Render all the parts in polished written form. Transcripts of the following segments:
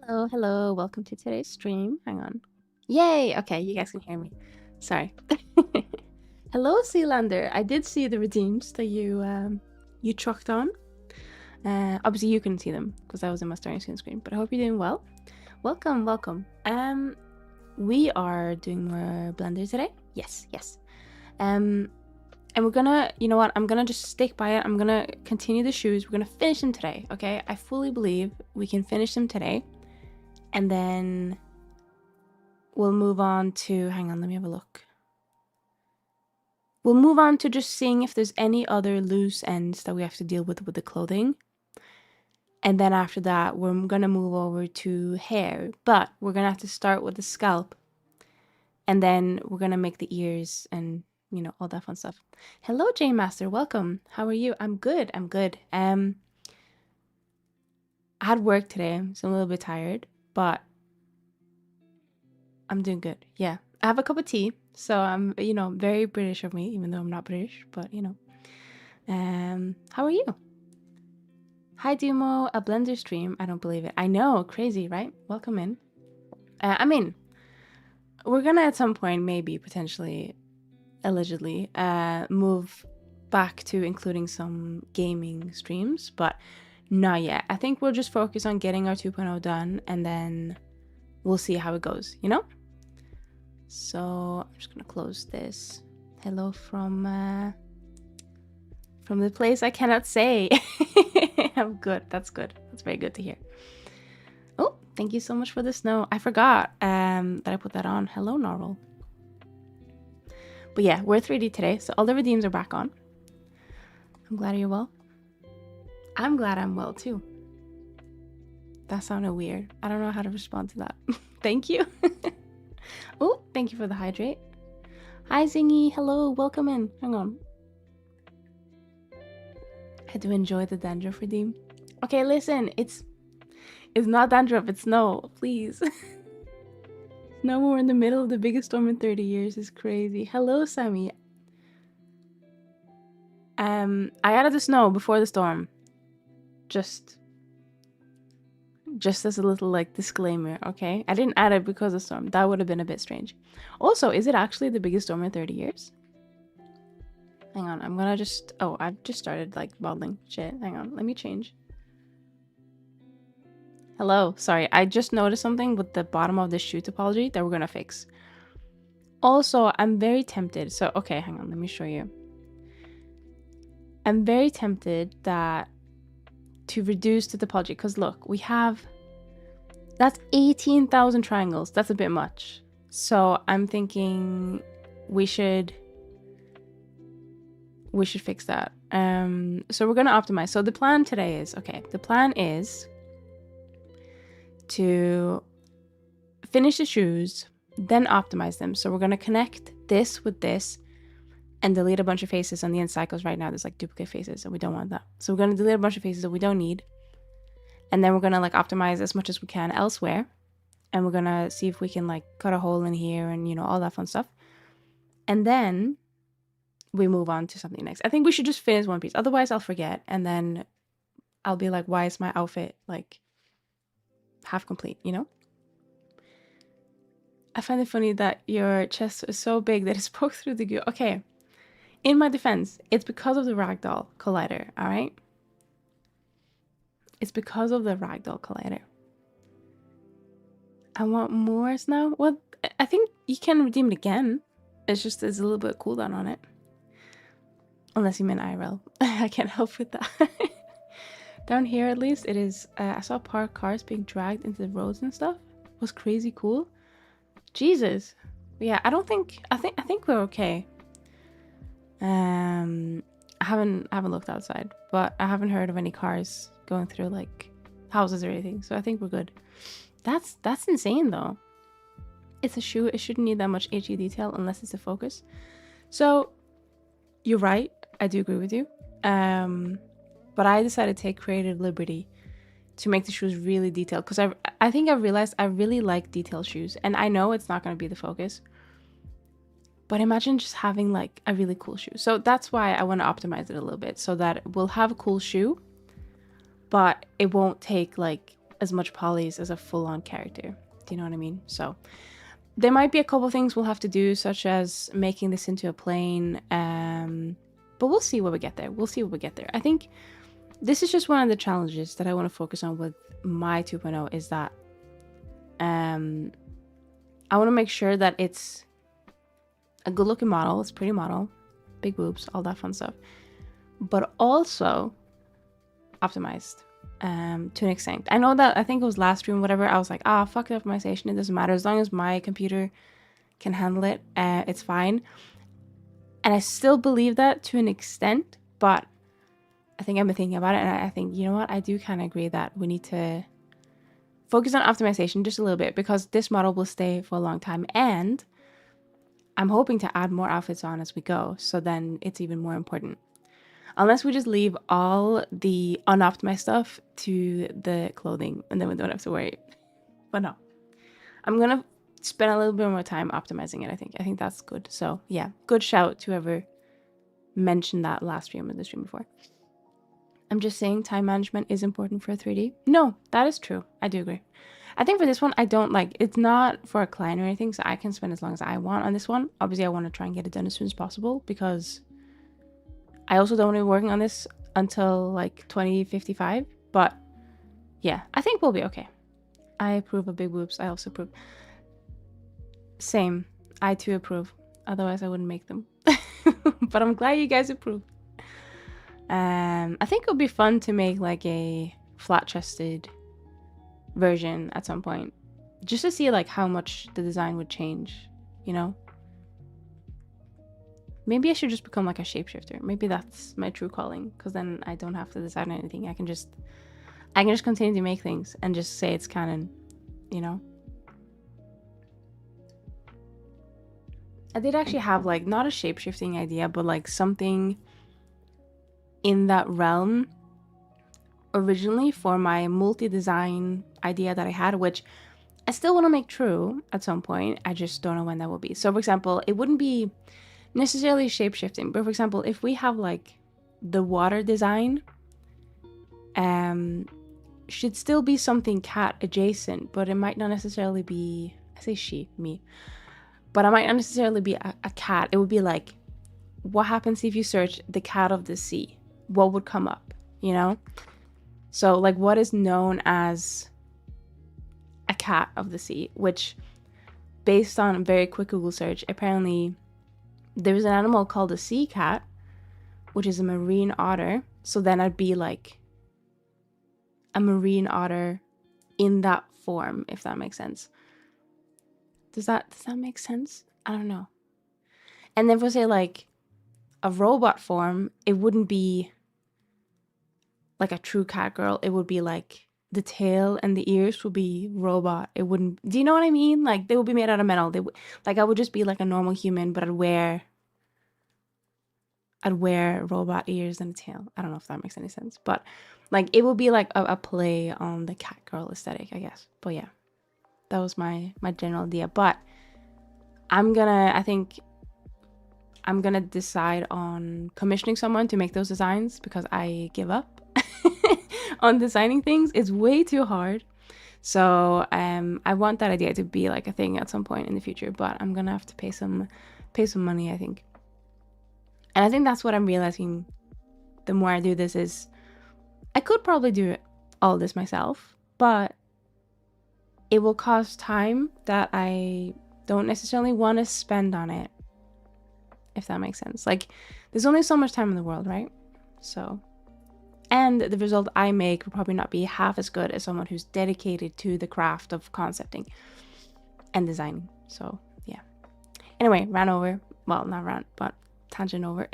Hello, hello. Welcome to today's stream. Hang on. Yay! Okay, you guys can hear me. Sorry. Hello, Sealander. I did see the redeems that you trucked on. Obviously you couldn't see them because I was in my starting screen, but I hope you're doing well. Welcome, welcome. We are doing more Blender today. Yes. And we're gonna, you know what? I'm gonna just stick by it. I'm gonna continue the shoes. We're gonna finish them today. Okay? I fully believe we can finish them today. And then we'll move on to, hang on, let me have a look. We'll move on to just seeing if there's any other loose ends that we have to deal with the clothing. And then after that, we're gonna move over to hair, but we're gonna have to start with the scalp. And then we're gonna make the ears and, you know, all that fun stuff. Hello, J Master, welcome. How are you? I'm good, I'm good. I had work today, so I'm a little bit tired, but I'm doing good. Yeah. I have a cup of tea, so I'm, you know, very British of me, even though I'm not British, but you know. How are you? Hi, Dumo, a Blender stream. I don't believe it. I know, crazy, right? Welcome in. I mean, we're gonna at some point, maybe, potentially, allegedly, move back to including some gaming streams, but not yet. I think we'll just focus on getting our 2.0 done, and then we'll see how it goes, you know? So I'm just gonna close this. Hello from the place I cannot say. I'm good. That's good. That's very good to hear. Oh, thank you so much for the snow. I forgot that I put that on. Hello, Norval. But yeah, we're 3D today, so all the redeems are back on. I'm glad you're well. I'm glad I'm well too. That sounded weird. I don't know how to respond to that. Thank you. Oh, thank you for the hydrate. Hi, Zingy. Hello, welcome in. Hang on. I had to enjoy the dandruff redeem. Okay, listen, it's not dandruff, it's snow. Please. Snow when we're in the middle of the biggest storm in 30 years is crazy. Hello, Sammy. I added the snow before the storm. Just as a little like disclaimer, okay? I didn't add it because of the storm. That would have been a bit strange. Also, is it actually the biggest storm in 30 years? Hang on, I'm gonna just... Oh, I've just started like modeling shit. Hang on, let me change. Hello, sorry. I just noticed something with the bottom of the shoe topology that we're gonna fix. Also, I'm very tempted. So, okay, hang on, let me show you. I'm very tempted that to reduce the topology, because look, we have... That's 18,000 triangles. That's a bit much. So I'm thinking we should fix that. So we're gonna optimize. So the plan today is, okay, the plan is to finish the shoes, then optimize them. So we're gonna connect this with this and delete a bunch of faces on the inside, because right now there's like duplicate faces and we don't want that. So we're gonna delete a bunch of faces that we don't need. And then we're gonna like optimize as much as we can elsewhere. And we're gonna see if we can like cut a hole in here and, you know, all that fun stuff. And then we move on to something next. I think we should just finish one piece. Otherwise I'll forget. And then I'll be like, why is my outfit like half complete, you know? I find it funny that your chest is so big that it spoke through the goo. Okay. In my defense, it's because of the ragdoll collider, all right? It's because of the ragdoll collider. I want more now. Well, I think you can redeem it again. It's just there's a little bit of cooldown on it. Unless you mean IRL. I can't help with that. Down here, at least, it is... I saw parked cars being dragged into the roads and stuff. It was crazy cool. Jesus. But yeah, I don't think... I think we're okay. I haven't looked outside, but I haven't heard of any cars going through like houses or anything, so I think we're good. That's insane though. It's a shoe. It shouldn't need that much HE detail unless it's a focus. So you're right. I do agree with you. But I decided to take creative liberty to make the shoes really detailed, because I think I've realized I really like detailed shoes, and I know it's not going to be the focus. But imagine just having like a really cool shoe. So that's why I want to optimize it a little bit, so that we'll have a cool shoe, but it won't take like as much polys as a full-on character. Do you know what I mean? So there might be a couple things we'll have to do, such as making this into a plane, but we'll see when we get there. We'll see when we get there. I think this is just one of the challenges that I want to focus on with my 2.0, is that I want to make sure that it's a good looking model, it's a pretty model, big boobs, all that fun stuff, but also optimized to an extent. I know that, I think it was last stream, whatever, I was like, fuck the optimization, it doesn't matter, as long as my computer can handle it, it's fine. And I still believe that to an extent, but I think I've been thinking about it, and I think, you know what, I do kind of agree that we need to focus on optimization just a little bit, because this model will stay for a long time, and I'm hoping to add more outfits on as we go, so then it's even more important. Unless we just leave all the unoptimized stuff to the clothing, and then we don't have to worry. But no, I'm gonna spend a little bit more time optimizing it. I think that's good. So yeah, good shout to whoever mentioned that last stream or the stream before. I'm just saying time management is important for 3D. No, that is true. I do agree. I think for this one, I don't like, it's not for a client or anything, so I can spend as long as I want on this one. Obviously, I want to try and get it done as soon as possible, because I also don't want to be working on this until like 2055. But yeah, I think we'll be okay. I approve of big boobs. I also approve. Same. I too approve. Otherwise, I wouldn't make them. But I'm glad you guys approve. I think it would be fun to make like a flat-chested version at some point, just to see like how much the design would change, you know. Maybe I should just become like a shapeshifter. Maybe that's my true calling, because then I don't have to decide on anything. I can just continue to make things and just say it's canon, you know. I did actually have like, not a shapeshifting idea, but like something in that realm originally for my multi-design idea that I had, which I still want to make true at some point. I just don't know when that will be. So for example, it wouldn't be necessarily shape-shifting, but for example, if we have like the water design, should still be something cat adjacent, but it might not necessarily be, I say she, me, but I might not necessarily be a cat. It would be like, what happens if you search the cat of the sea? What would come up, you know? So like, what is known as a cat of the sea, which based on a very quick Google search, apparently there's an animal called a sea cat, which is a marine otter. So then I'd be like a marine otter in that form, if that makes sense. Does that make sense? I don't know. And then if we say like a robot form, it wouldn't be like a true cat girl. It would be like the tail and the ears would be robot. It wouldn't, do you know what I mean? Like they would be made out of metal. They would, like, I would just be like a normal human, but I'd wear robot ears and a tail. I don't know if that makes any sense, but like it would be like a play on the cat girl aesthetic, I guess. But yeah, that was my general idea. But I think I'm gonna decide on commissioning someone to make those designs, because I give up on designing things. It's way too hard. So I want that idea to be like a thing at some point in the future, but I'm gonna have to pay some money, I think. And I think that's what I'm realizing the more I do this, is I could probably do all this myself, but it will cost time that I don't necessarily want to spend on it, if that makes sense. Like, there's only so much time in the world, right? So, and the result I make will probably not be half as good as someone who's dedicated to the craft of concepting and designing. So yeah. Anyway, ran over. Well, not ran, but tangent over.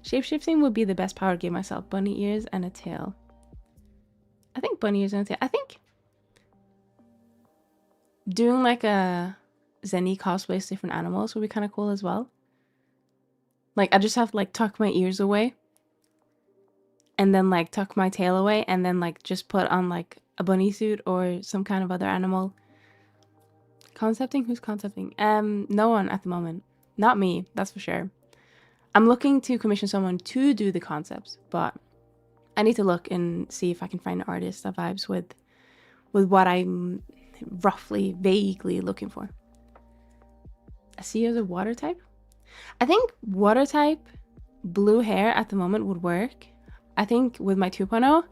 Shapeshifting would be the best power to give myself. Bunny ears and a tail. I think bunny ears and a tail. I think doing like a Zenny cosplays different animals would be kind of cool as well. Like, I just have to like tuck my ears away and then like tuck my tail away and then like just put on like a bunny suit or some kind of other animal. Concepting? Who's concepting? No one at the moment. Not me, that's for sure. I'm looking to commission someone to do the concepts, but I need to look and see if I can find an artist that vibes with with what I'm roughly, vaguely looking for. I see you as a water type. I think water type, blue hair at the moment would work. I think with my 2.0,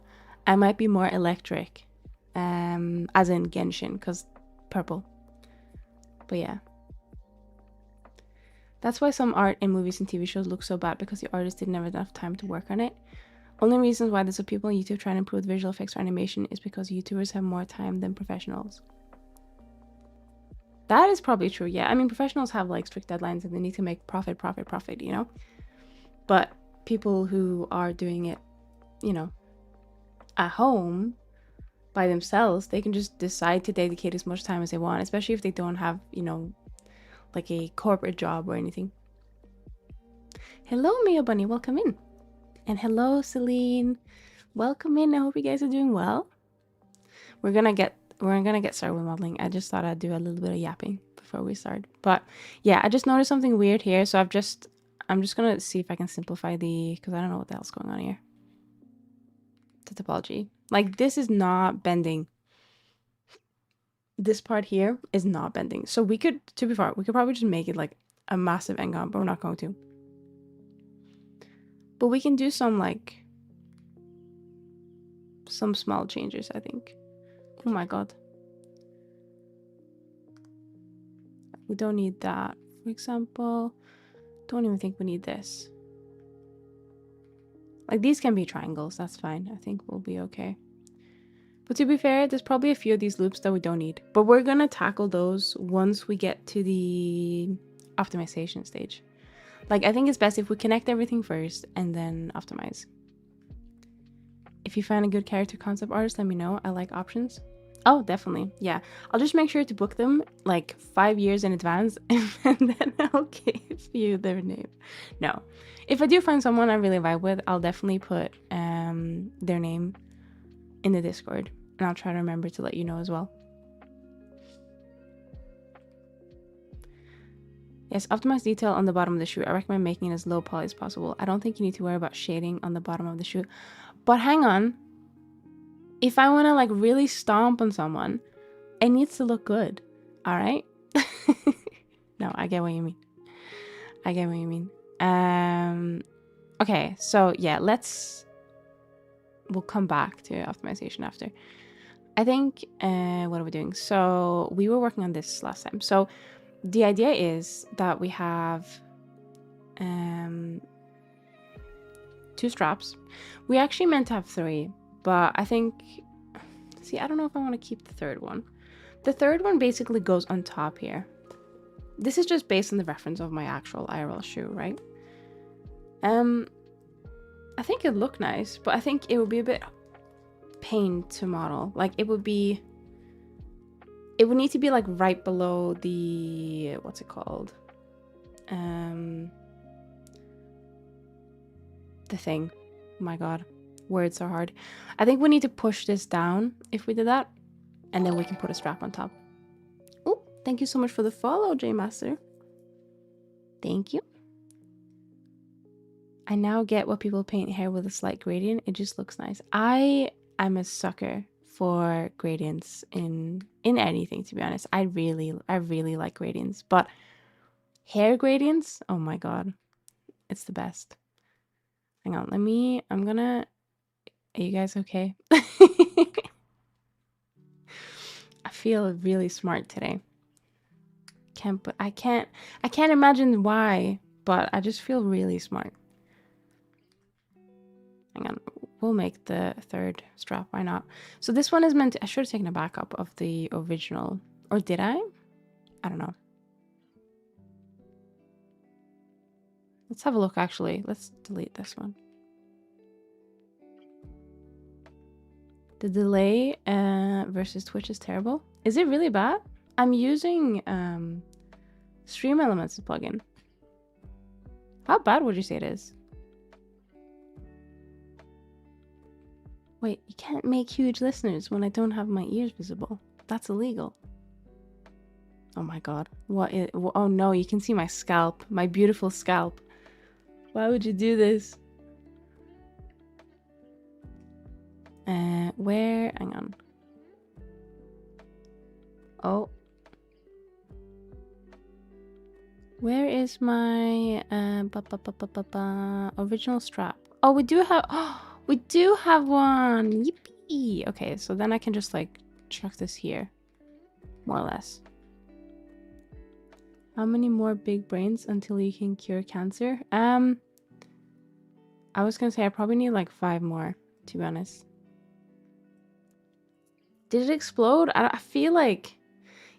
I might be more electric, as in Genshin, because purple. But yeah. That's why some art in movies and TV shows look so bad, because the artist didn't have enough time to work on it. Only reasons why there's some people on YouTube trying to improve visual effects or animation is because YouTubers have more time than professionals. That is probably true, yeah. I mean, professionals have like strict deadlines and they need to make profit, you know? But people who are doing it, you know, at home by themselves, they can just decide to dedicate as much time as they want, especially if they don't have, you know, like a corporate job or anything. Hello, Mia Bunny, welcome in. And hello, Celine, welcome in. I hope you guys are doing well. We're gonna get started with modeling. I just thought I'd do a little bit of yapping before we start. But yeah, I just noticed something weird here, so I'm just gonna see if I can simplify because I don't know what the hell's going on here. The topology, like, this is not bending. This part here is not bending, so we could, to be fair, we could probably just make it like a massive engon, but we're not going to. But we can do some small changes, I think. Oh my god, we don't need that, for example. Don't even think we need this. Like, these can be triangles, that's fine. I think we'll be okay. But to be fair, there's probably a few of these loops that we don't need, but we're gonna tackle those once we get to the optimization stage. Like, I think it's best if we connect everything first and then optimize. If you find a good character concept artist, let me know. I like options. Oh, definitely. Yeah. I'll just make sure to book them like 5 years in advance and then I'll give you their name. No. If I do find someone I really vibe with, I'll definitely put their name in the Discord. And I'll try to remember to let you know as well. Yes, optimize detail on the bottom of the shoe. I recommend making it as low poly as possible. I don't think you need to worry about shading on the bottom of the shoe. But hang on. If I want to like really stomp on someone, it needs to look good. All right? No, I get what you mean. I get what you mean. Okay, so yeah, we'll come back to optimization after. I think, what are we doing? So we were working on this last time. So the idea is that we have 2 straps. We actually meant to have 3, but I think, see, I don't know if I want to keep the 3rd one. The 3rd one basically goes on top here. This is just based on the reference of my actual IRL shoe, right? I think it'd look nice, but I think it would be a bit pain to model. Like, it would need to be like right below the, what's it called? The thing. Oh my god, words are hard. I think we need to push this down if we did that, and then we can put a strap on top. Oh, thank you so much for the follow, J Master. Thank you. I now get what people paint hair with a slight gradient. It just looks nice. I'm a sucker for gradients in anything, to be honest. I really like gradients, but hair gradients, oh my god, it's the best. Hang on, are you guys okay? I feel really smart today. I can't imagine why, but I just feel really smart. Hang on, we'll make the 3rd strap, why not? So this one is meant to, I should have taken a backup of the original, or did I? I don't know. Let's have a look, actually. Let's delete this one. The delay versus Twitch is terrible. Is it really bad? I'm using Stream Elements plugin. How bad would you say it is? Wait, you can't make huge listeners when I don't have my ears visible. That's illegal. Oh my god. Oh no, you can see my scalp. My beautiful scalp. Why would you do this? Hang on. is my original strap? Oh, we do have. Oh, we do have one. Yippee! Okay, so then I can just like chuck this here, more or less. How many more big brains until you can cure cancer? I was gonna say I probably need like 5 more, to be honest. Did it explode? I feel like,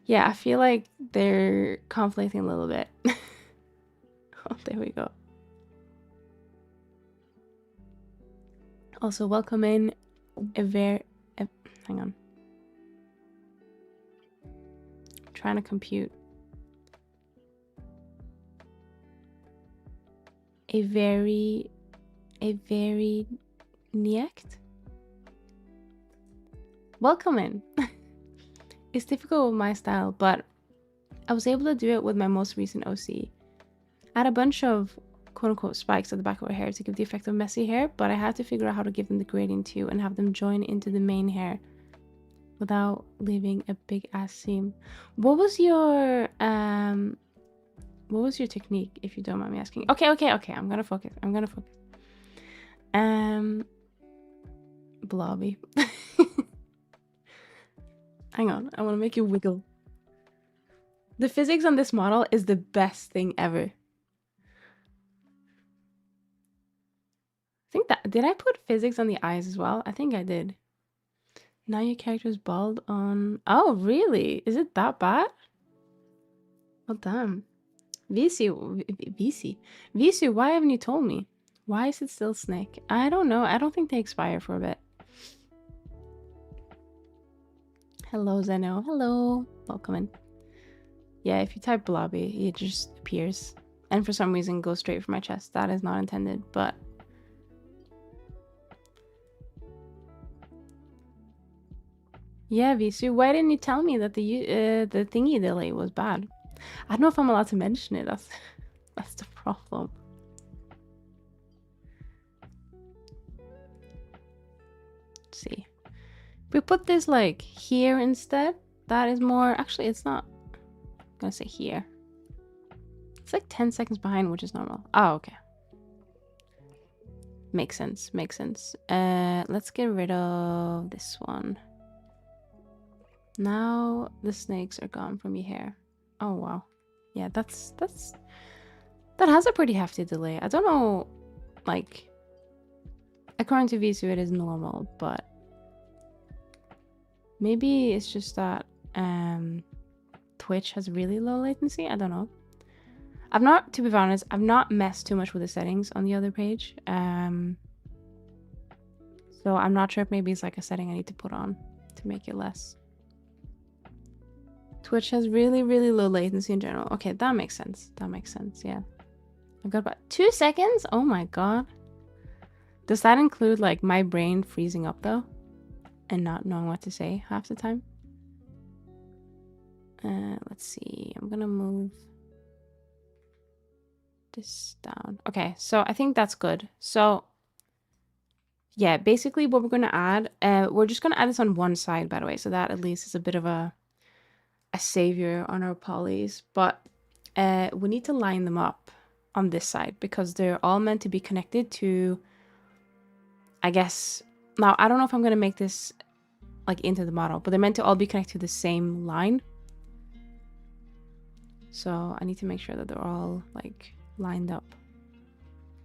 yeah, I feel like they're conflicting a little bit. Oh, there we go. Also, welcome in hang on. I'm trying to compute. A very Niect? Welcome in. It's difficult with my style, but I was able to do it with my most recent OC. I had a bunch of quote-unquote spikes at the back of her hair to give the effect of messy hair, but I had to figure out how to give them the gradient too and have them join into the main hair without leaving a big ass seam. What was your technique, if you don't mind me asking? Okay, I'm gonna focus. Blobby. Hang on, I want to make you wiggle. The physics on this model is the best thing ever. I think that, did I put physics on the eyes as well? I think I did. Now your character is bald on... Oh, really? Is it that bad? Oh, damn. Visu, why haven't you told me? Why is it still snake? I don't know. I don't think they expire for a bit. Hello, Zeno. Hello. Welcome in. Yeah, if you type blobby, it just appears. And for some reason goes straight for my chest. That is not intended, but... Yeah, Visu, why didn't you tell me that the thingy delay was bad? I don't know if I'm allowed to mention it. That's the problem. Let's see. If we put this like here instead, that is more... Actually, it's not... I'm gonna say here. It's like 10 seconds behind, which is normal. Oh, okay. Makes sense. Let's get rid of this one. Now the snakes are gone from your hair. Oh, wow. Yeah, that has a pretty hefty delay. I don't know, like, according to Visu it is normal, but maybe it's just that Twitch has really low latency. I don't know. I've not, to be honest, I've not messed too much with the settings on the other page. So I'm not sure if maybe it's like a setting I need to put on to make it less. Twitch has really low latency in general. Okay, that makes sense. Yeah. I've got about 2 seconds. Oh my god. Does that include like my brain freezing up though? And not knowing what to say half the time? Let's see. I'm gonna move this down. Okay, so I think that's good. So yeah, basically what we're gonna add, we're just gonna add this on one side, by the way, so that at least is a bit of a savior on our polys, but we need to line them up on this side because they're all meant to be connected to, I guess, now I don't know if I'm going to make this like into the model, but they're meant to all be connected to the same line. So I need to make sure that they're all like lined up.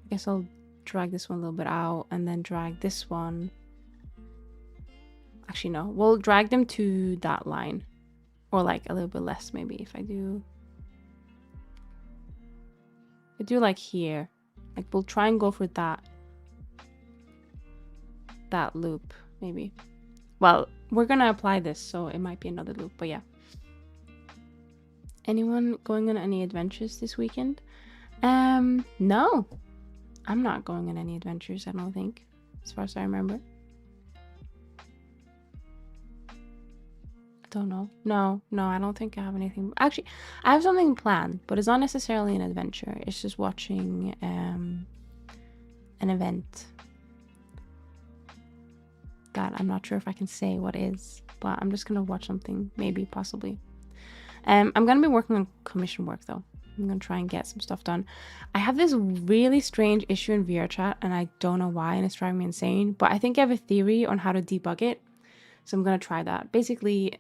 I guess I'll drag this one a little bit out and then drag this one. Actually, no, we'll drag them to that line. Or like a little bit less maybe if I do like here. Like we'll try and go for that loop maybe. Well, we're gonna apply this, so it might be another loop, but yeah. Anyone going on any adventures this weekend? No. I'm not going on any adventures, I don't think, as far as I remember. Don't know. No, I don't think I have anything. Actually, I have something planned, but it's not necessarily an adventure. It's just watching an event that I'm not sure if I can say what is, but I'm just gonna watch something, maybe, possibly. I'm gonna be working on commission work though, I'm gonna try and get some stuff done. I have this really strange issue in VR chat, and I don't know why, and it's driving me insane. But I think I have a theory on how to debug it, so I'm gonna try that. Basically,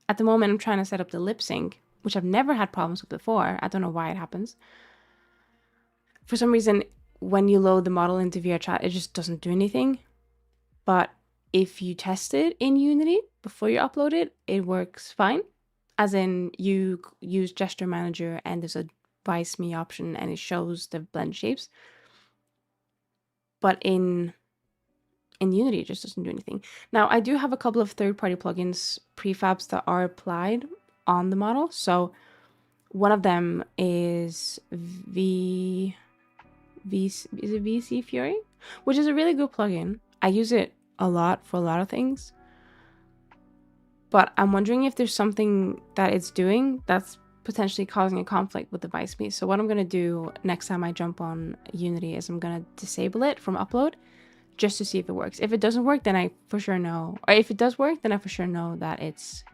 at the moment, I'm trying to set up the lip sync, which I've never had problems with before. I don't know why it happens. For some reason, when you load the model into VR chat, it just doesn't do anything. But if you test it in Unity before you upload it, it works fine. As in, you use gesture manager and there's a Vice Me option and it shows the blend shapes. But in Unity, it just doesn't do anything. Now, I do have a couple of third-party plugins, prefabs that are applied on the model. So one of them is VC Fury, which is a really good plugin. I use it a lot for a lot of things. But I'm wondering if there's something that it's doing that's potentially causing a conflict with the Vice Me. So what I'm going to do next time I jump on Unity is I'm going to disable it from upload just to see if it works. If it doesn't work, then I for sure know. Or if it does work, then I for sure know that it's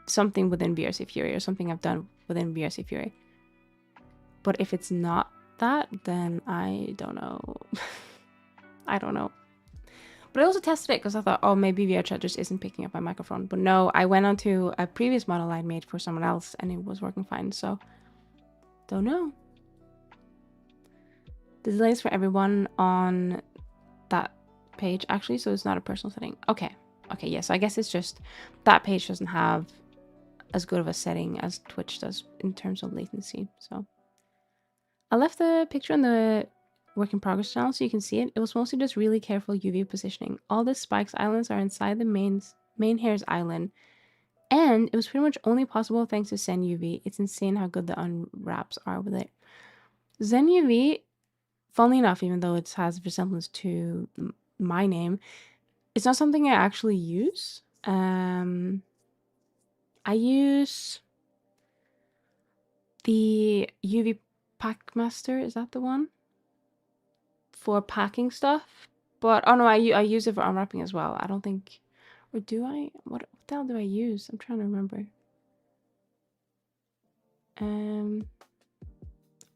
something within VRC Fury or something I've done within VRC Fury. But if it's not that, then I don't know. I don't know. But I also tested it because I thought, oh, maybe VRChat just isn't picking up my microphone. But no, I went onto a previous model I'd made for someone else and it was working fine. So, don't know. There's links for everyone on that page, actually. So it's not a personal setting. Okay. Okay, yeah. So I guess it's just that page doesn't have as good of a setting as Twitch does in terms of latency. So I left the picture on the work in progress channel so you can see it. It was mostly just really careful UV positioning. All the spikes islands are inside the main hair's island, and it was pretty much only possible thanks to Zen UV. It's insane how good the unwraps are with it. Zen UV, funnily enough, even though it has resemblance to my name, it's not something I actually use. I use the UV Packmaster. Is that the one? For packing stuff, but oh no, I use it for unwrapping as well. I don't think, or do I? What the hell do I use? I'm trying to remember.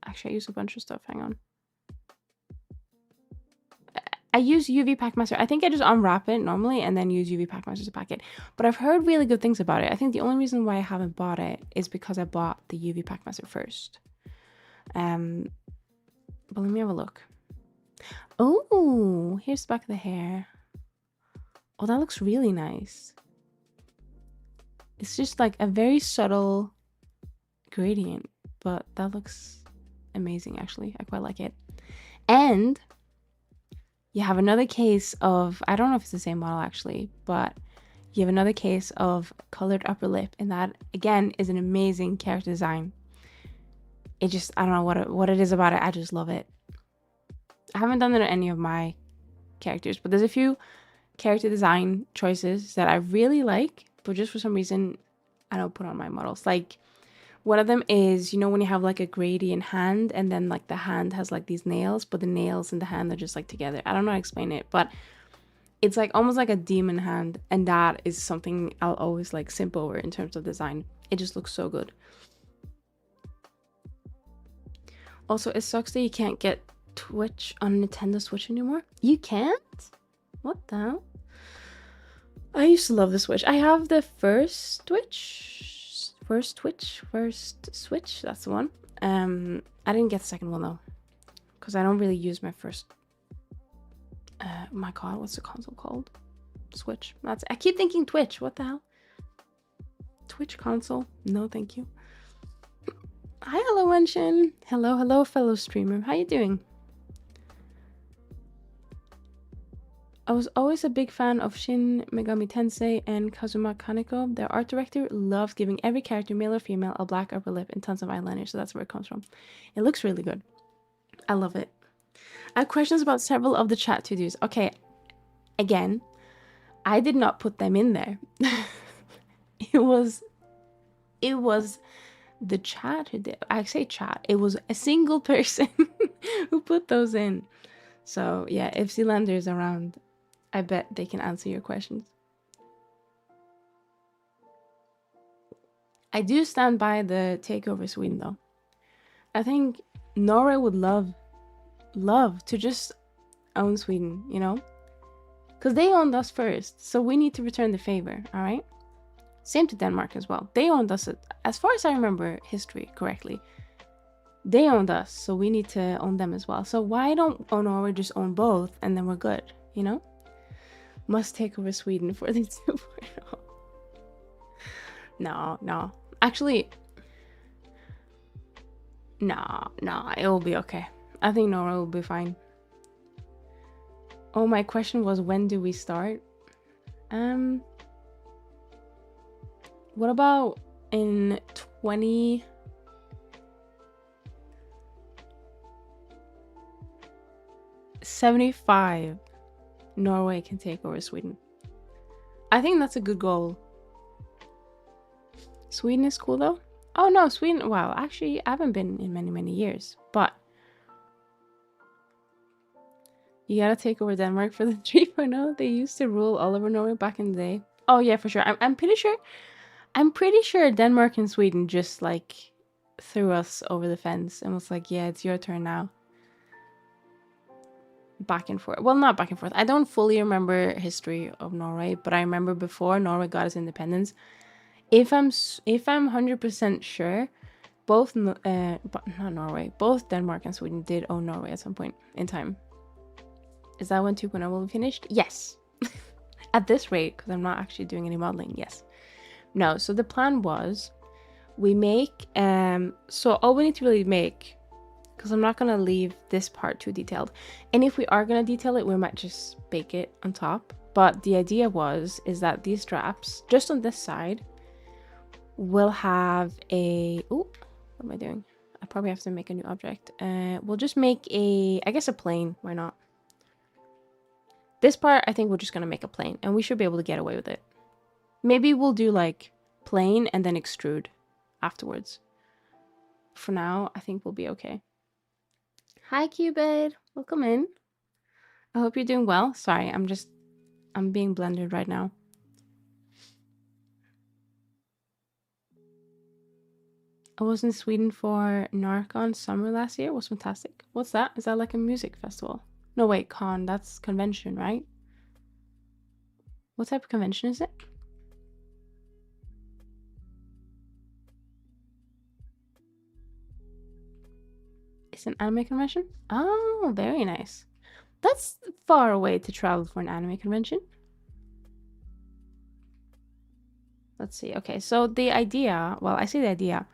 Actually, I use a bunch of stuff. Hang on. I use UV Packmaster. I think I just unwrap it normally and then use UV Packmaster to pack it. But I've heard really good things about it. I think the only reason why I haven't bought it is because I bought the UV Packmaster first. But let me have a look. Oh, here's the back of the hair. Oh, that looks really nice. It's just like a very subtle gradient, but that looks amazing, actually. I quite like it. And you have another case of, I don't know if it's the same model actually, but you have another case of colored upper lip, and that again is an amazing character design. It just, I don't know what it is about it. I just love it. I haven't done it on any of my characters, but there's a few character design choices that I really like, but just for some reason I don't put on my models. Like one of them is, you know, when you have like a gradient hand and then like the hand has like these nails, but the nails and the hand are just like together. I don't know how to explain it, but it's like almost like a demon hand, and that is something I'll always like simp over in terms of design. It just looks so good. Also, it sucks that you can't get Twitch on Nintendo Switch anymore. You can't? What the hell? I used to love the Switch. I have the first Switch. That's the one. I didn't get the second one though, because I don't really use my first. My God, what's the console called? Switch. I keep thinking Twitch. What the hell? Twitch console? No, thank you. Hi, hello, Wenshin. Hello, fellow streamer. How you doing? I was always a big fan of Shin Megami Tensei and Kazuma Kaneko. Their art director loves giving every character, male or female, a black upper lip and tons of eyeliner, so that's where it comes from. It looks really good. I love it. I have questions about several of the chat to-dos. Okay, again, I did not put them in there. It was the chat who did. I say chat. It was a single person who put those in. So yeah, if Zealander is around, I bet they can answer your questions. I do stand by the takeover Sweden though. I think Norway would love to just own Sweden, you know? Because they owned us first, so we need to return the favor, all right? Same to Denmark as well. They owned us, as far as I remember history correctly. They owned us, so we need to own them as well. So why don't Norway just own both and then we're good, you know? Must take over Sweden for the 2.0. No. Actually, no, it will be okay. I think Norway will be fine. Oh, my question was, when do we start? What about in 2075? Norway can take over Sweden. I think that's a good goal. Sweden is cool though. Oh no, Sweden, wow, actually I haven't been in many years, but you gotta take over Denmark for the 3.0. They used to rule all over Norway back in the day. Oh yeah, for sure. I'm pretty sure Denmark and Sweden just like threw us over the fence and was like, yeah, it's your turn now. Back and forth. Well, not back and forth. I don't fully remember history of Norway, but I remember before Norway got its independence. If I'm 100% sure, both not Norway, both Denmark and Sweden did own Norway at some point in time. Is that when 2.0 will be finished? Yes. At this rate, because I'm not actually doing any modeling. Yes. No. So the plan was, we make so all we need to really make, because I'm not gonna leave this part too detailed, and if we are gonna detail it, we might just bake it on top. But the idea is that these straps just on this side will have a what am I doing? I probably have to make a new object. We'll just make I guess a plane. Why not? This part, I think we're just gonna make a plane, and we should be able to get away with it. Maybe we'll do like plane and then extrude afterwards. For now, I think we'll be okay. Hi, Cupid. Welcome in. I hope you're doing well. Sorry, I'm being blended right now. I was in Sweden for Narcon summer last year. It was fantastic. What's that? Is that like a music festival? No, wait, con. That's convention, right? What type of convention is it? It's an anime convention? Oh, very nice. That's far away to travel for an anime convention. Let's see. Okay, so the idea, well, I see the idea.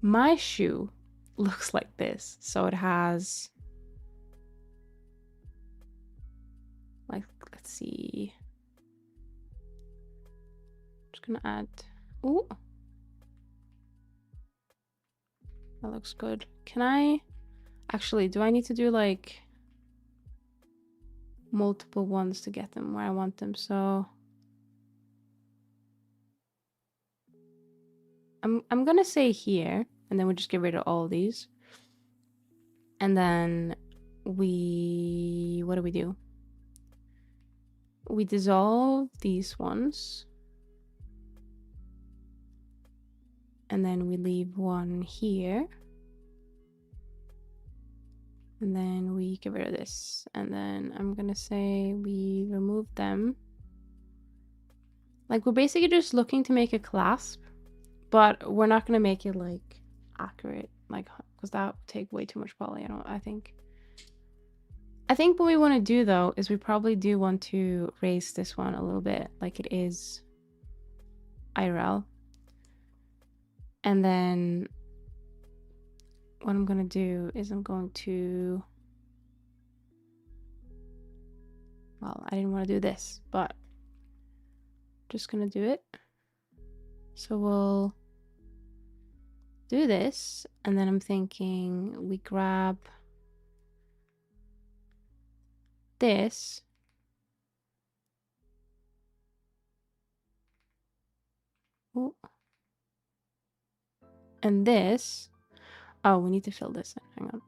My shoe looks like this. So it has, like, let's see. Just gonna add, ooh. That looks good. Can I, actually, do I need to do like multiple ones to get them where I want them? So I'm gonna say here, and then we'll just get rid of all of these. And then what do we do? We dissolve these ones. And then we leave one here. And then we get rid of this. And then I'm gonna say we remove them. Like, we're basically just looking to make a clasp, but we're not gonna make it like accurate, like, because that would take way too much poly. I think what we want to do though is we probably do want to raise this one a little bit like it is IRL. And then what I'm gonna do is I'm going to, well, I didn't want to do this, but just gonna do it. So we'll do this, and then I'm thinking we grab this. Ooh. And this. Oh, we need to fill this in. Hang on.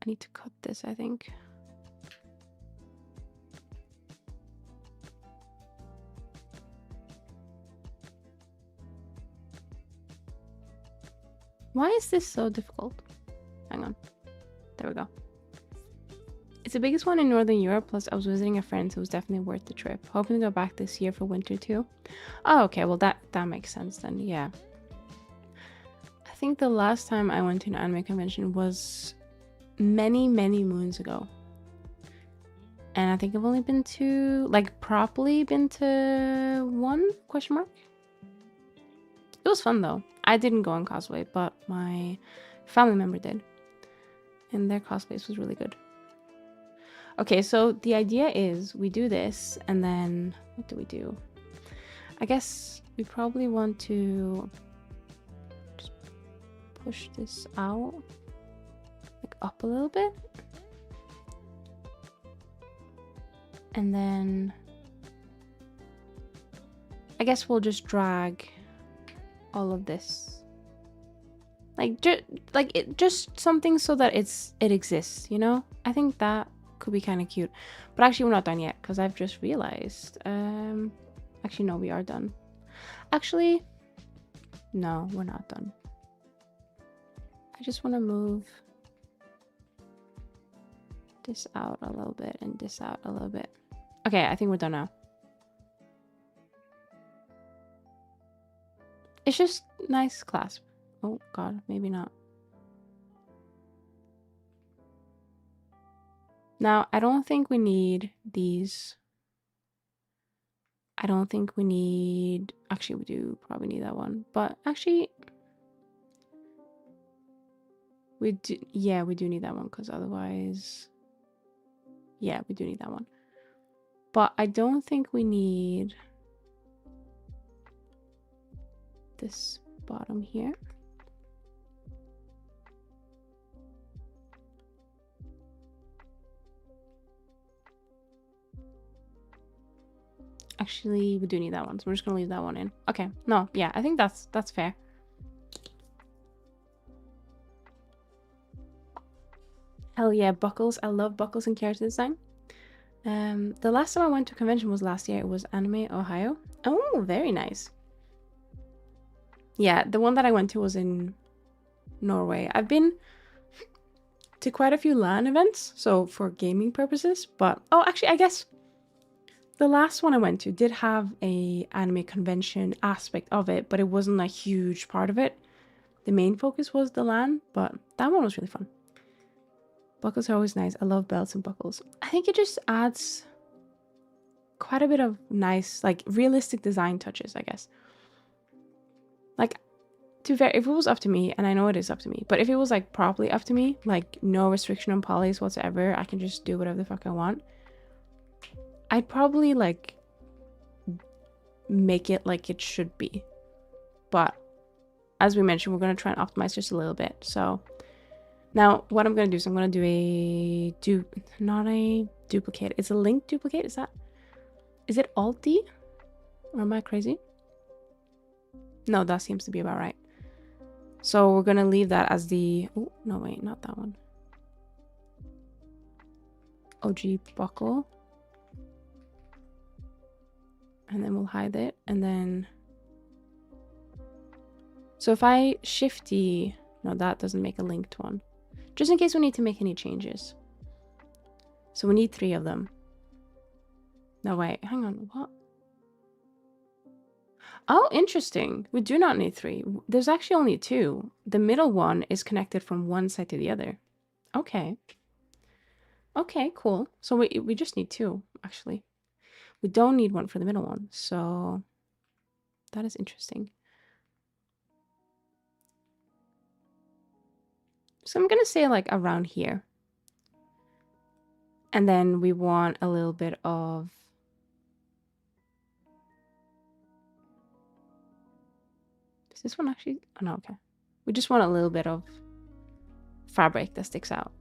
I need to cut this, I think. Why is this so difficult? Hang on. There we go. It's the biggest one in Northern Europe, plus I was visiting a friend, so it was definitely worth the trip. Hoping to go back this year for winter too. Oh, okay, well that makes sense then, yeah. I think the last time I went to an anime convention was many moons ago. And I think I've only been to, like, properly been to one, question mark? It was fun though. I didn't go on cosplay, but my family member did. And their cosplays was really good. Okay, so the idea is we do this, and then what do we do? I guess we probably want to just push this out, like up a little bit. And then I guess we'll just drag all of this. Like, just something so that it exists, you know? I think that could be kind of cute. But actually we're not done yet, because I've just realized actually no, we are done. Actually no, we're not done. I just want to move this out a little bit and this out a little bit. Okay, I think we're done now. It's just nice clasp. Oh god, maybe not. Now, I don't think we need these. I don't think we need... Actually, we do probably need that one. But actually... we do... Yeah, we do need that one, because otherwise... Yeah, we do need that one. But I don't think we need... this bottom here. Actually, we do need that one, so we're just gonna leave that one in. Okay, no, yeah, I think that's fair. Hell yeah, buckles. I love buckles and character design. The last time I went to a convention was last year. It was Anime Ohio. Oh, very nice. Yeah, the one that I went to was in Norway. I've been to quite a few LAN events, so for gaming purposes, but oh, actually, I guess the last one I went to did have a anime convention aspect of it, but it wasn't a huge part of it. The main focus was the LAN, but that one was really fun. Buckles are always nice. I love belts and buckles. I think it just adds quite a bit of nice, like, realistic design touches, I guess. Like, to be fair, if it was up to me, and I know it is up to me, but if it was, like, properly up to me, like, no restriction on polys whatsoever, I can just do whatever the fuck I want, I'd probably, like, make it like it should be. But as we mentioned, we're going to try and optimize just a little bit. So now what I'm going to do is I'm going to do not a duplicate. It's a link duplicate. Is it Alt-D? Or am I crazy? No, that seems to be about right. So we're going to leave that as the... Oh, no, wait, not that one. OG buckle. And then we'll hide it. And then... So if I shift D... No, that doesn't make a linked one. Just in case we need to make any changes. So we need 3 of them. No, wait, hang on, what? Oh, interesting. We do not need 3. There's actually only 2. The middle one is connected from one side to the other. Okay. Okay, cool. So we just need 2, actually. We don't need one for the middle one, so that is interesting. So I'm gonna say like around here. And then we want a little bit of... Is this one actually... Oh, no, okay. We just want a little bit of fabric that sticks out.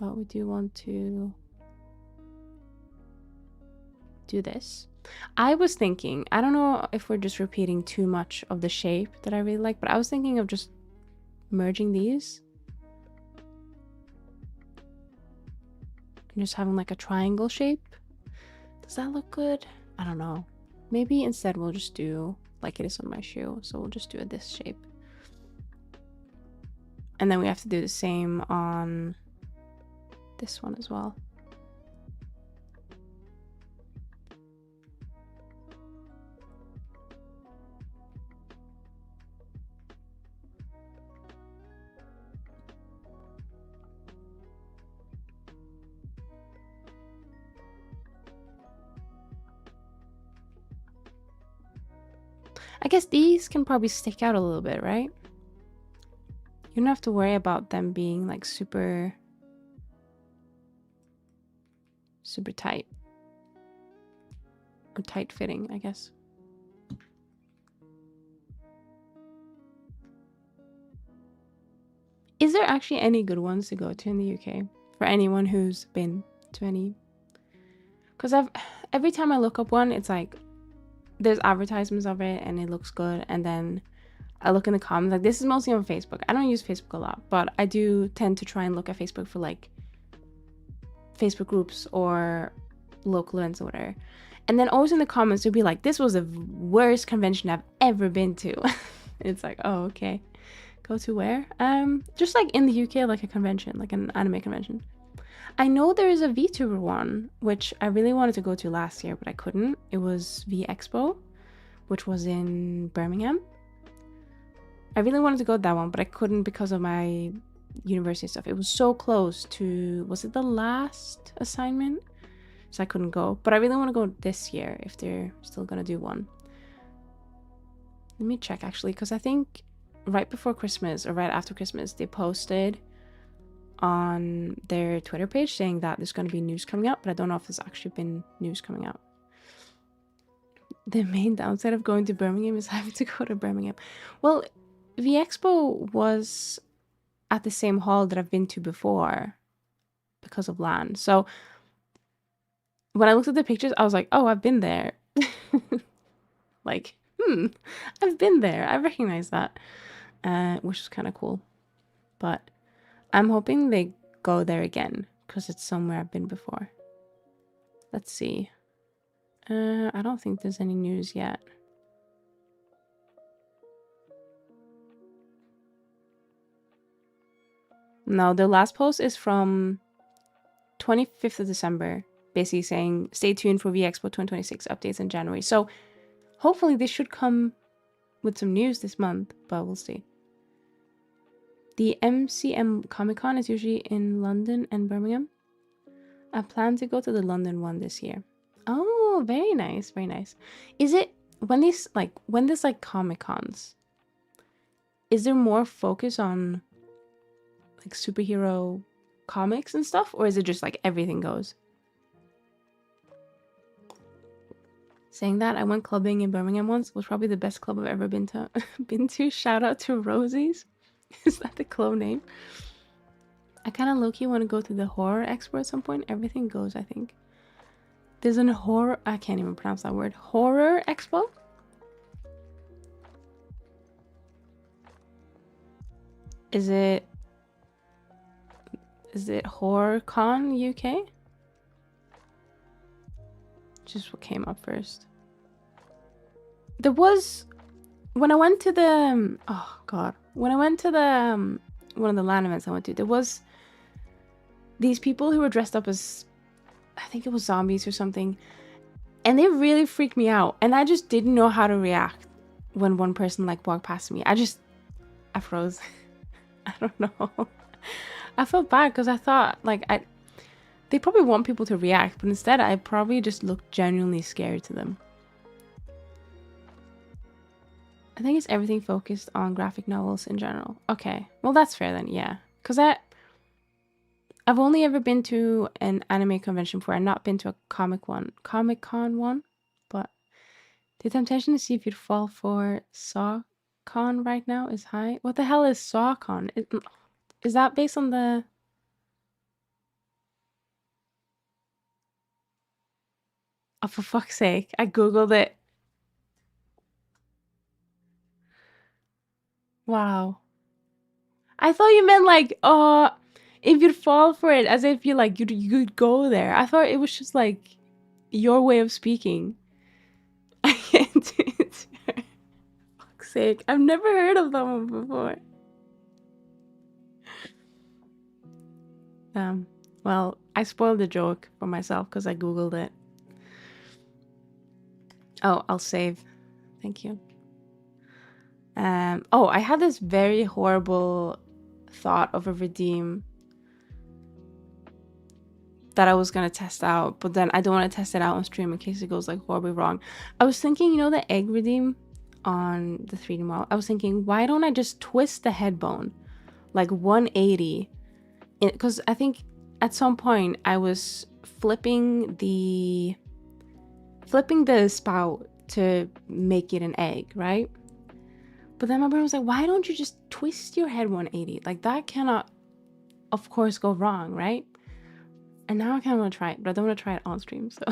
But we do want to do this. I was thinking, I don't know if we're just repeating too much of the shape that I really like, but I was thinking of just merging these. And just having like a triangle shape. Does that look good? I don't know. Maybe instead we'll just do like it is on my shoe. So we'll just do it this shape. And then we have to do the same on this one as well. I guess these can probably stick out a little bit, right? You don't have to worry about them being like super tight. Or tight fitting, I guess. Is there actually any good ones to go to in the UK? For anyone who's been to any? Because every time I look up one, it's like there's advertisements of it and it looks good, and then I look in the comments, like this is mostly on Facebook. I don't use Facebook a lot, but I do tend to try and look at Facebook for like Facebook groups or local events or whatever. And then always in the comments it'll be like, this was the worst convention I've ever been to. It's like, oh, okay. Go to where? Just like in the UK, like a convention, like an anime convention. I know there is a VTuber one, which I really wanted to go to last year, but I couldn't. It was V Expo, which was in Birmingham. I really wanted to go to that one, but I couldn't because of my university stuff. It was so close to, was it the last assignment? So I couldn't go. But I really want to go this year if they're still gonna do one. Let me check actually, because I think right before Christmas or right after Christmas, they posted on their Twitter page saying that there's going to be news coming out, but I don't know if there's actually been news coming out. The main downside of going to Birmingham is having to go to Birmingham. Well, V Expo was at the same hall that I've been to before because of LAN. So when I looked at the pictures, I was like, oh, I've been there. Like, I've been there. I recognize that, which is kind of cool. But I'm hoping they go there again because it's somewhere I've been before. Let's see. I don't think there's any news yet. No, the last post is from 25th of December, basically saying stay tuned for V Expo 2026 updates in January. So hopefully they should come with some news this month, but we'll see. The MCM Comic Con is usually in London and Birmingham. I plan to go to the London one this year. Oh, very nice, very nice. Is it when there's like Comic Cons? Is there more focus on like superhero comics and stuff, or is it just like everything goes? Saying that, I went clubbing in Birmingham once. It was probably the best club I've ever been to. Shout out to Rosie's. Is that the club name? I kind of low-key want to go to the horror expo at some point. Everything goes, I think. There's an horror... I can't even pronounce that word. Horror expo? Is it HorrorCon UK? Just what came up first. There was... When I went to the... Oh, God. When I went to the... one of the LAN events I went to, there was these people who were dressed up as... I think it was zombies or something. And they really freaked me out. And I just didn't know how to react when one person like walked past me. I froze. I don't know. I felt bad because I thought like they probably want people to react, but instead I probably just looked genuinely scared to them. I think it's everything focused on graphic novels in general. Okay, well that's fair then, yeah. Because I've only ever been to an anime convention before. I've not been to a Comic-Con one, but the temptation to see if you'd fall for SawCon right now is high. What the hell is SawCon? Is that based on the... Oh, for fuck's sake. I googled it. Wow. I thought you meant like, if you'd fall for it, as if you'd go there. I thought it was just like your way of speaking. Fuck's sake, I've never heard of that one before. Well, I spoiled the joke for myself because I googled it. Oh, I'll save. Thank you. Oh, I had this very horrible thought of a redeem that I was gonna test out, but then I don't want to test it out on stream in case it goes like horribly wrong. I was thinking, you know, the egg redeem on the 3D model. I was thinking, why don't I just twist the head bone like 180? Because I think at some point I was flipping the spout to make it an egg, right? But then my brain was like, why don't you just twist your head 180? Like that cannot, of course, go wrong, right? And now I kind of want to try it, but I don't want to try it on stream, so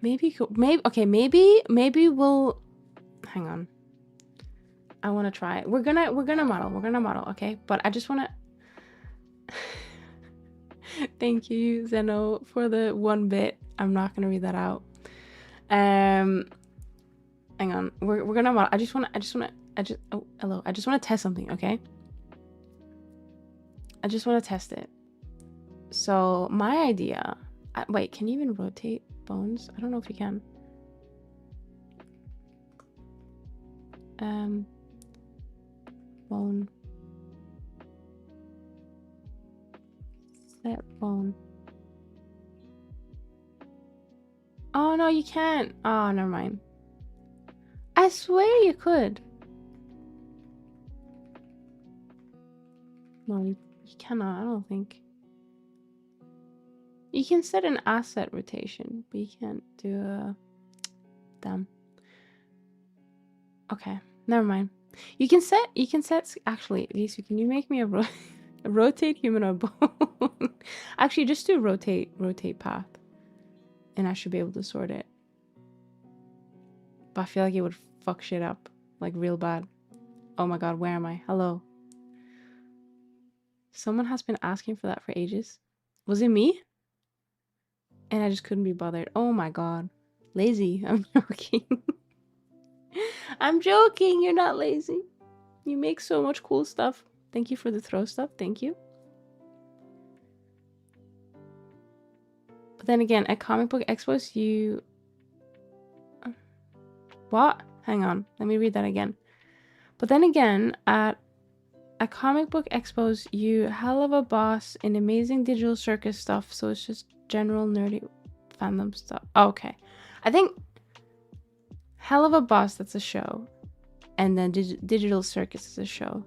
maybe we'll hang on. I want to try it. We're gonna model, okay? But I just want to thank you, Zeno, for the 1 bit. I'm not gonna read that out. Hang on. We're gonna model. I just want to test something, okay? I just want to test it. So my idea, wait, can you even rotate bones? I don't know if you can. Bone. Set bone. Oh no, you can't. Oh, never mind. I swear you could. No, you cannot. I don't think. You can set an asset rotation, but you can't do a them. Okay, never mind. You can set actually, Lisu, can you make me a rotate humanoid bone? Actually, just do rotate path. And I should be able to sort it. But I feel like it would fuck shit up. Like real bad. Oh my god, where am I? Hello. Someone has been asking for that for ages. Was it me? And I just couldn't be bothered. Oh my god. Lazy. I'm joking. I'm joking. You're not lazy. You make so much cool stuff. Thank you for the throw stuff. Thank you. But then again, at Comic Book Expos, you... What? Hang on. Let me read that again. But then again, at Comic Book Expos, you hell of a boss in amazing digital circus stuff. So it's just general nerdy fandom stuff. Oh, okay. I think hell of a boss, that's a show. And then digital circus is a show.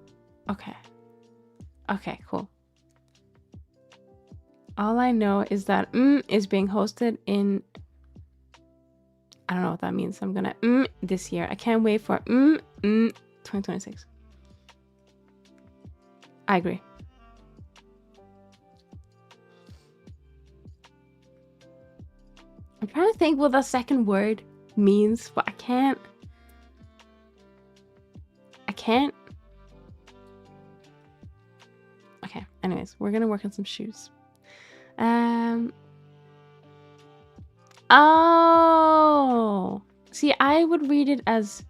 Okay. Okay, cool. All I know is that is being hosted in... I don't know what that means. I'm gonna this year. I can't wait for 2026. I agree. I'm trying to think what the second word means, but I can't. Okay, anyways, we're gonna work on some shoes. Oh, see, I would read it as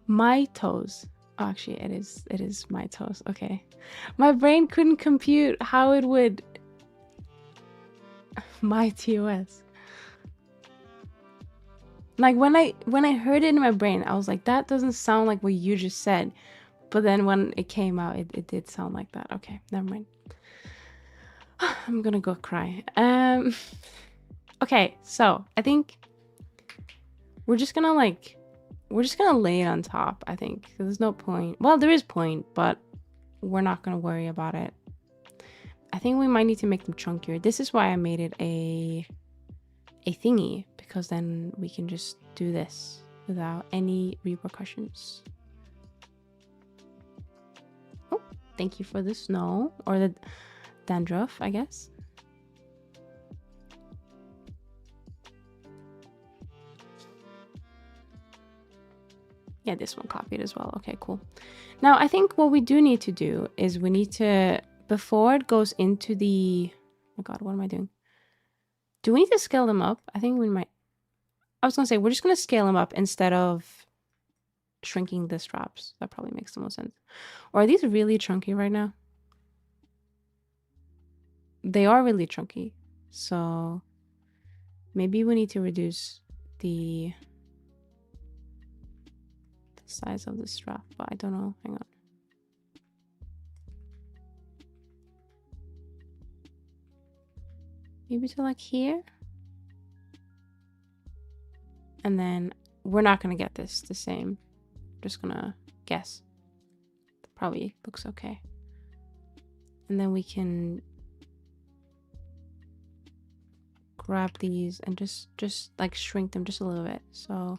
my toes. Oh, actually, it is my toes. Okay, my brain couldn't compute how it would my TOS. Like when I heard it in my brain, I was like, that doesn't sound like what you just said. But then when it came out, it did sound like that. Okay, never mind. I'm gonna go cry. Okay, so I think we're just gonna lay it on top, I think. There's no point. Well, there is point, but we're not gonna worry about it. I think we might need to make them chunkier. This is why I made it a thingy, because then we can just do this without any repercussions. Oh, thank you for the snow, or the dandruff, I guess. Yeah, this one copied as well. Okay, cool. Now, I think what we do need to do is we need to, before it goes into the... Oh my god, what am I doing? Do we need to scale them up? I think we might... I was gonna say, we're just gonna scale them up instead of shrinking the straps. That probably makes the most sense. Or are these really chunky right now? They are really chunky. So maybe we need to reduce the size of the strap, but I don't know. Hang on. Maybe to like here. And then we're not gonna get this the same. Just gonna guess. Probably looks okay. And then we can grab these and just like shrink them just a little bit. So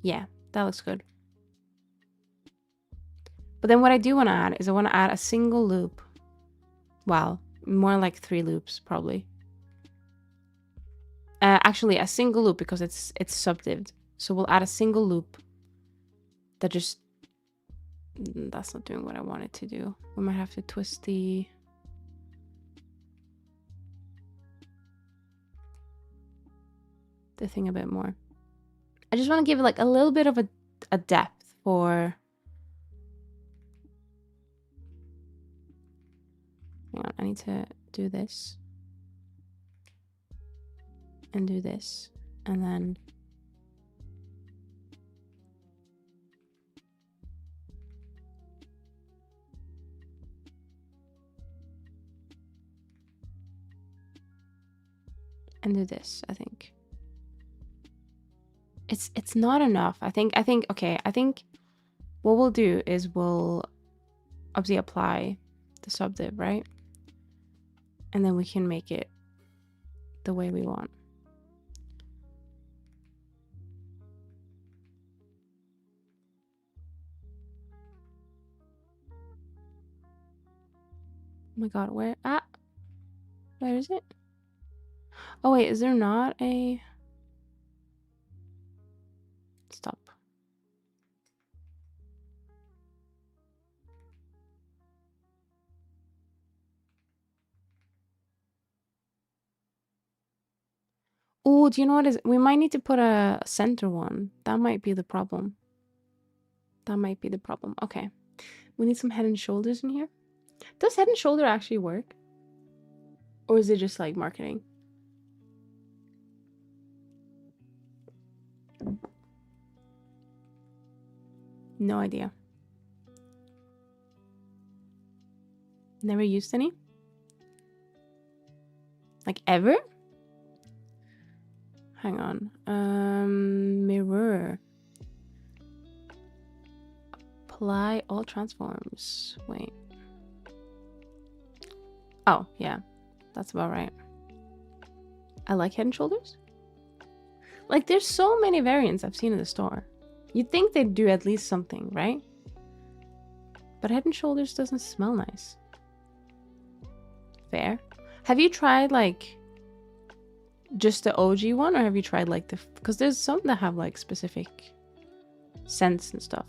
yeah, that looks good. But then what I do want to add is I want to add a single loop. Wow, more like 3 loops probably. Actually a single loop because it's subdived. So we'll add a single loop that just, that's not doing what I want it to do. We might have to twist the thing a bit more. I just want to give it like a little bit of a depth for, hang on, I need to do this and do this and then do this. I think it's not enough. I think okay, I think what we'll do is we'll obviously apply the subdiv, right? And then we can make it the way we want. Oh my god, where is it? Oh wait, is there not a stop? Oh, do you know what is? We might need to put a center one. That might be the problem. That might be the problem. Okay. We need some head and shoulders in here. Does head and shoulder actually work? Or is it just like marketing? No idea. Never used any? Like ever? Hang on. Mirror. Apply all transforms. Wait. Oh, yeah. That's about right. I like head and shoulders. Like, there's so many variants I've seen in the store. You'd think they'd do at least something, right? But head and shoulders doesn't smell nice. Fair. Have you tried, like, just the OG one? Or have you tried, like, because there's some that have, like, specific scents and stuff.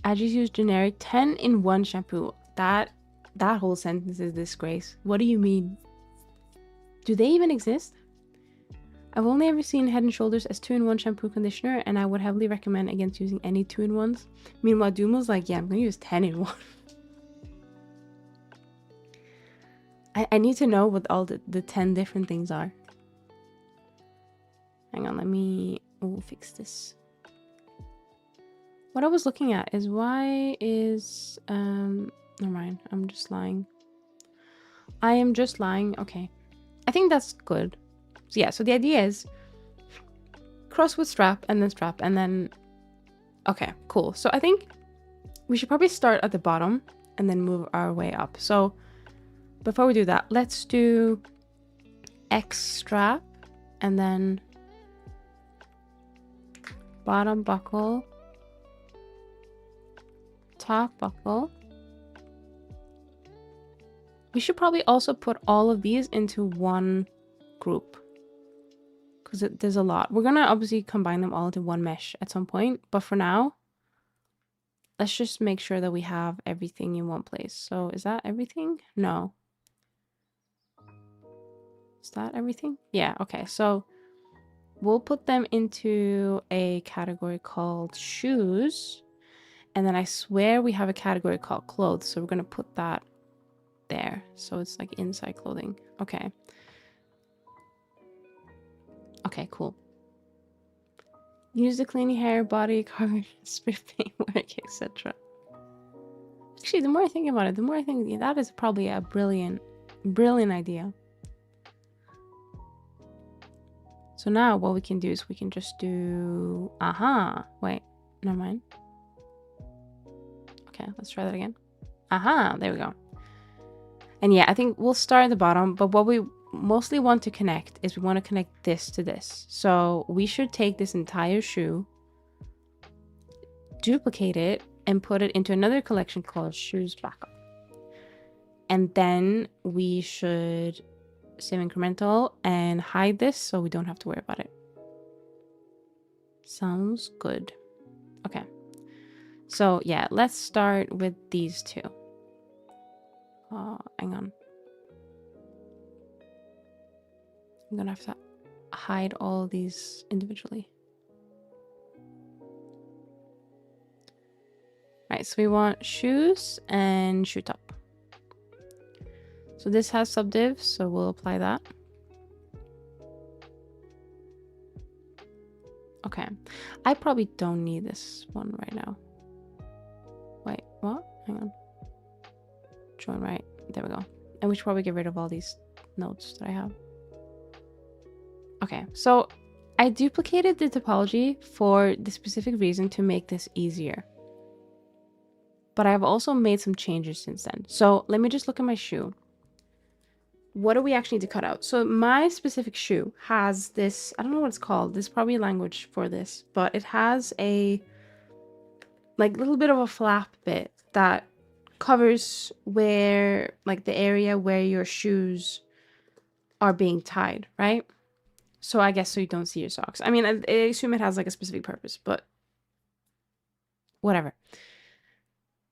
I just use generic 10-in-1 shampoo. That whole sentence is disgrace. What do you mean? Do they even exist? I've only ever seen Head & Shoulders as 2-in-1 shampoo conditioner, and I would heavily recommend against using any 2-in-1s. Meanwhile, Dumo's like, yeah, I'm gonna use 10-in-1. I need to know what all the 10 different things are. Hang on, let me fix this. What I was looking at is why is never mind, I'm just lying. I am just lying. Okay, I think that's good. So yeah, so the idea is cross with strap and then okay, cool. So I think we should probably start at the bottom and then move our way up. So before we do that, let's do X strap and then bottom buckle, top buckle. We should probably also put all of these into one group because there's a lot. We're gonna obviously combine them all into one mesh at some point, but for now, let's just make sure that we have everything in one place. So is that everything? No. Is that everything? Yeah, okay. So we'll put them into a category called shoes. And then I swear we have a category called clothes. So we're going to put that there. So it's like inside clothing. Okay. Okay, cool. Use the clean hair, body, cover, spray paint, work, etc. Actually, the more I think about it, the more I think that is probably a brilliant idea. So now what we can do is we can just do... Wait, never mind. Okay, let's try that again. There we go. And yeah, I think we'll start at the bottom, but what we mostly want to connect is we want to connect this to this. So we should take this entire shoe, duplicate it, and put it into another collection called shoes backup. And then we should save incremental and hide this so we don't have to worry about it. Sounds good. Okay. So yeah, let's start with these two. Hang on. I'm gonna have to hide all of these individually. Right, so we want shoes and shoe top. So this has subdiv, so we'll apply that. Okay. I probably don't need this one right now. Wait, what? Hang on. Join right. There we go. And we should probably get rid of all these notes that I have. Okay, so I duplicated the topology for the specific reason to make this easier. But I've also made some changes since then. So let me just look at my shoe. What do we actually need to cut out? So my specific shoe has this, I don't know what it's called. There's probably a language for this, but it has a like little bit of a flap bit that covers where like the area where your shoes are being tied, right? So I guess so you don't see your socks. I mean, I assume it has like a specific purpose, but whatever.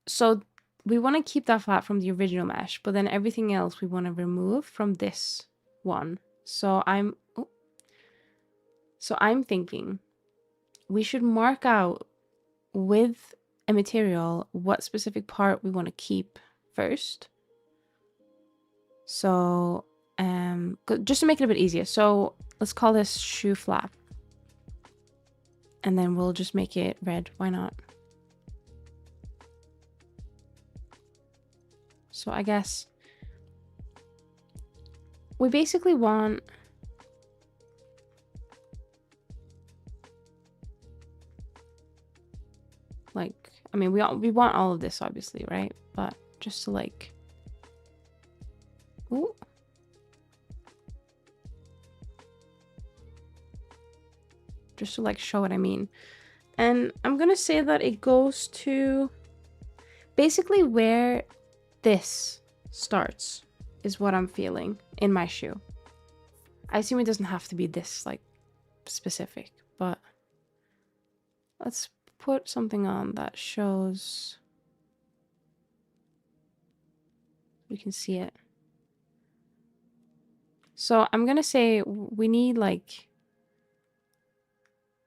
So we want to keep that flat from the original mesh, but then everything else we want to remove from this one. So I'm thinking we should mark out with a material what specific part we want to keep first. So just to make it a bit easier. So let's call this shoe flap. And then we'll just make it red. Why not? So I guess we basically want like, I mean, we want all of this obviously, right? But just to like, ooh. Just to like show what I mean. And I'm gonna say that it goes to basically where this starts is what I'm feeling in my shoe. I assume it doesn't have to be this like specific, but let's put something on that shows we can see it. So I'm gonna say we need like,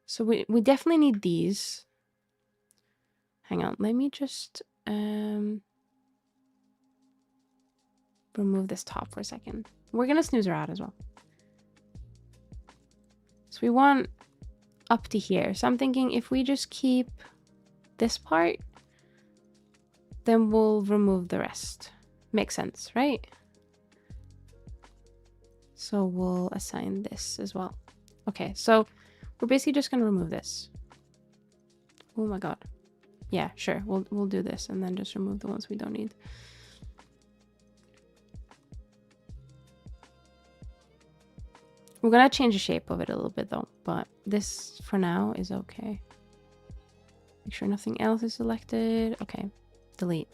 so we definitely need these. Hang on, let me just remove this top for a second. We're gonna snooze her out as well. So we want up to here. So I'm thinking if we just keep this part, then we'll remove the rest. Makes sense, right? So we'll assign this as well. Okay, so we're basically just gonna remove this. Oh my god. Yeah, sure. We'll do this and then just remove the ones we don't need. We're gonna change the shape of it a little bit though, but this for now is okay. Make sure nothing else is selected. Okay, delete.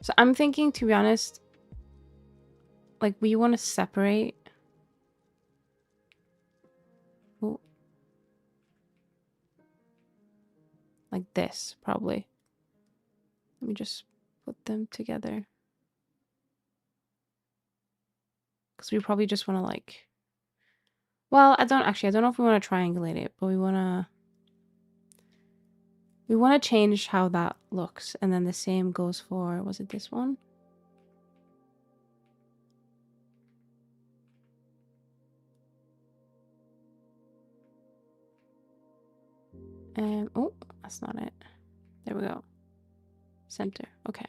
So I'm thinking, to be honest, like we want to separate. Ooh. Like this, probably. Let me just put them together. Because we probably just want to like... Well, I don't know if we want to triangulate it, but we want to change how that looks. And then the same goes for, was it this one? Oh, that's not it. There we go. Center. Okay.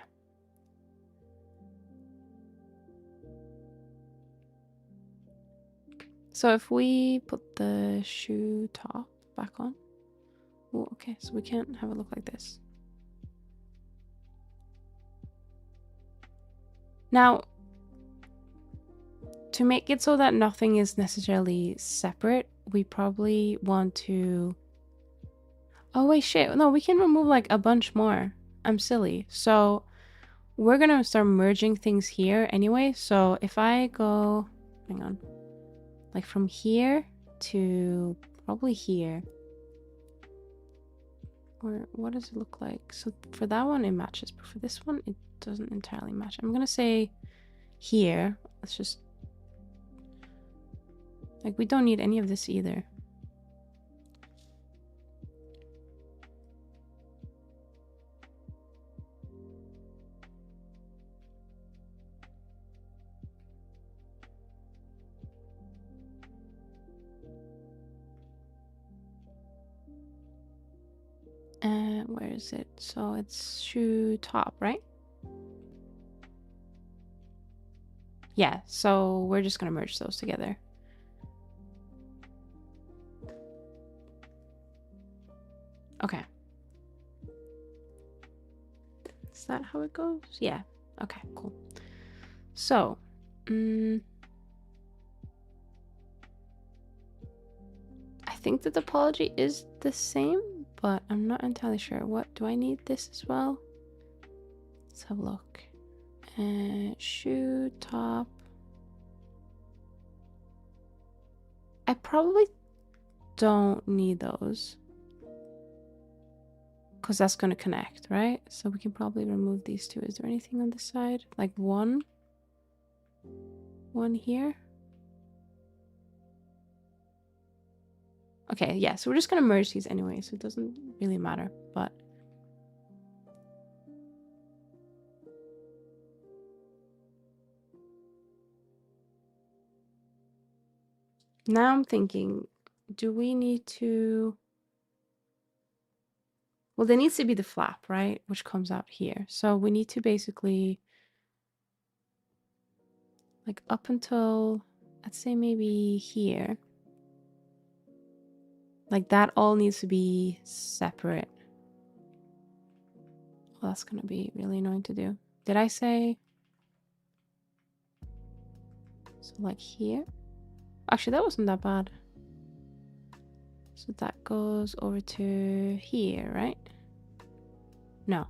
So if we put the shoe top back on. Oh, okay. So we can't have it look like this. Now, to make it so that nothing is necessarily separate, we probably want to... Oh, wait, shit. No, we can remove like a bunch more. I'm silly. So we're going to start merging things here anyway. So if I go... Hang on. Like from here to probably here. Or what does it look like? So for that one, it matches. But for this one, it doesn't entirely match. I'm going to say here. Let's just... Like, we don't need any of this either. Where is it? So it's shoe top, right? Yeah, so we're just gonna merge those together. Okay. Is that how it goes? Yeah. Okay, cool. So, I think the topology is the same, but I'm not entirely sure. What do I need this as well? Let's have a look. Shoe top. I probably don't need those because that's going to connect, right? So we can probably remove these two. Is there anything on this side? Like one here. Okay, yeah, so we're just going to merge these anyway, so it doesn't really matter, but... Now I'm thinking, do we need to... Well, there needs to be the flap, right? Which comes out here. So we need to basically... Like up until, let's say maybe here. Like that all needs to be separate. Well, that's going to be really annoying to do. Did I say... So like here? Actually, that wasn't that bad. So that goes over to here, right? No.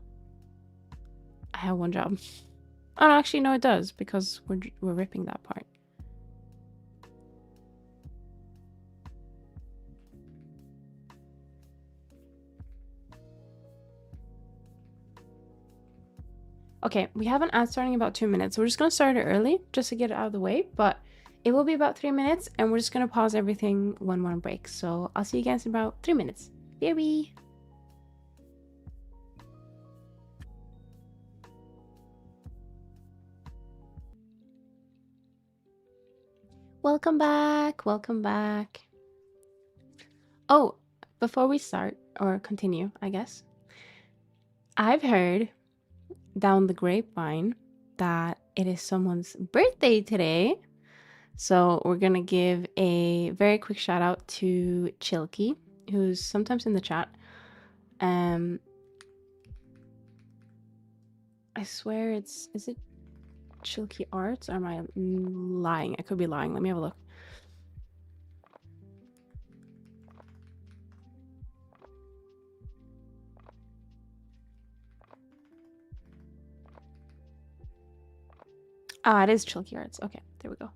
I have one job. Oh, no, actually, no, it does, because we're ripping that part. Okay, we have an ad starting in about 2 minutes. So we're just going to start it early, just to get it out of the way, but it will be about 3 minutes, and we're just going to pause everything when one breaks. So I'll see you guys in about 3 minutes. BRB! Welcome back, welcome back. Oh, before we start, or continue, I guess, I've heard down the grapevine that it is someone's birthday today. So we're gonna give a very quick shout out to Chilky, who's sometimes in the chat. I swear is it Chilky Arts? Or am I lying? I could be lying. Let me have a look. Ah, it is Chilky Arts. Okay, there we go.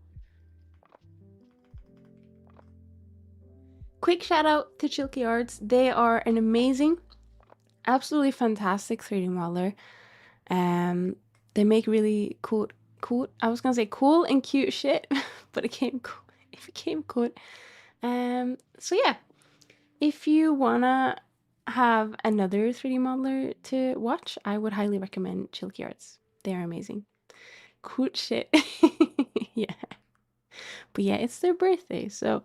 Quick shout out to Chilky Arts. They are an amazing, absolutely fantastic 3D modeler. They make really cool Cool. I was gonna say cool and cute shit, but it became cool. It became good. So yeah, if you wanna have another 3D modeler to watch, I would highly recommend Chilky Arts. They are amazing. Cool shit. Yeah. But yeah, it's their birthday, so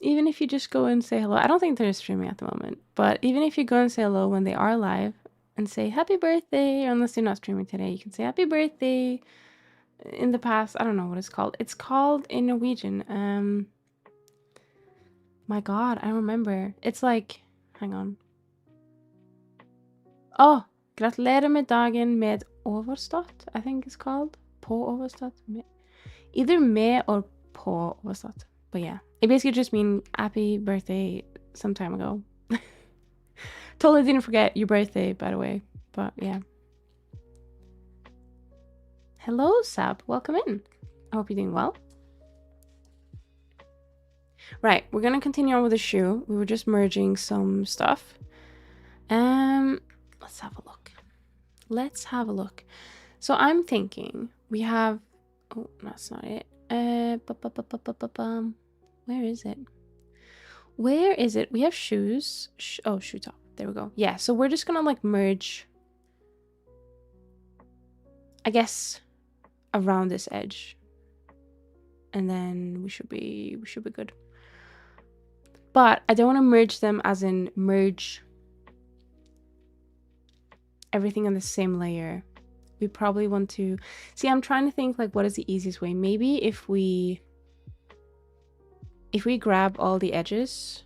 even if you just go and say hello, I don't think they're streaming at the moment, but even if you go and say hello when they are live and say happy birthday, or unless they're not streaming today, you can say happy birthday. In the past, I don't know what it's called. It's called in Norwegian. My God, I remember. It's like, hang on. Oh, gratulerer med dagen med overstått, I think it's called. På overstått. Either med or på overstått. But yeah, it basically just means happy birthday some time ago. Totally didn't forget your birthday, by the way. But yeah. Hello, Sab. Welcome in. I hope you're doing well. Right, we're gonna continue on with the shoe. We were just merging some stuff. Let's have a look. Let's have a look. So I'm thinking we have. Oh, that's not it. Where is it? Where is it? We have shoes. Oh, shoe top. There we go. Yeah. So we're just gonna like merge. I guess around this edge, and then we should be good. But I don't want to merge them as in merge everything on the same layer. We probably want to see. I'm trying to think like what is the easiest way. Maybe if we grab all the edges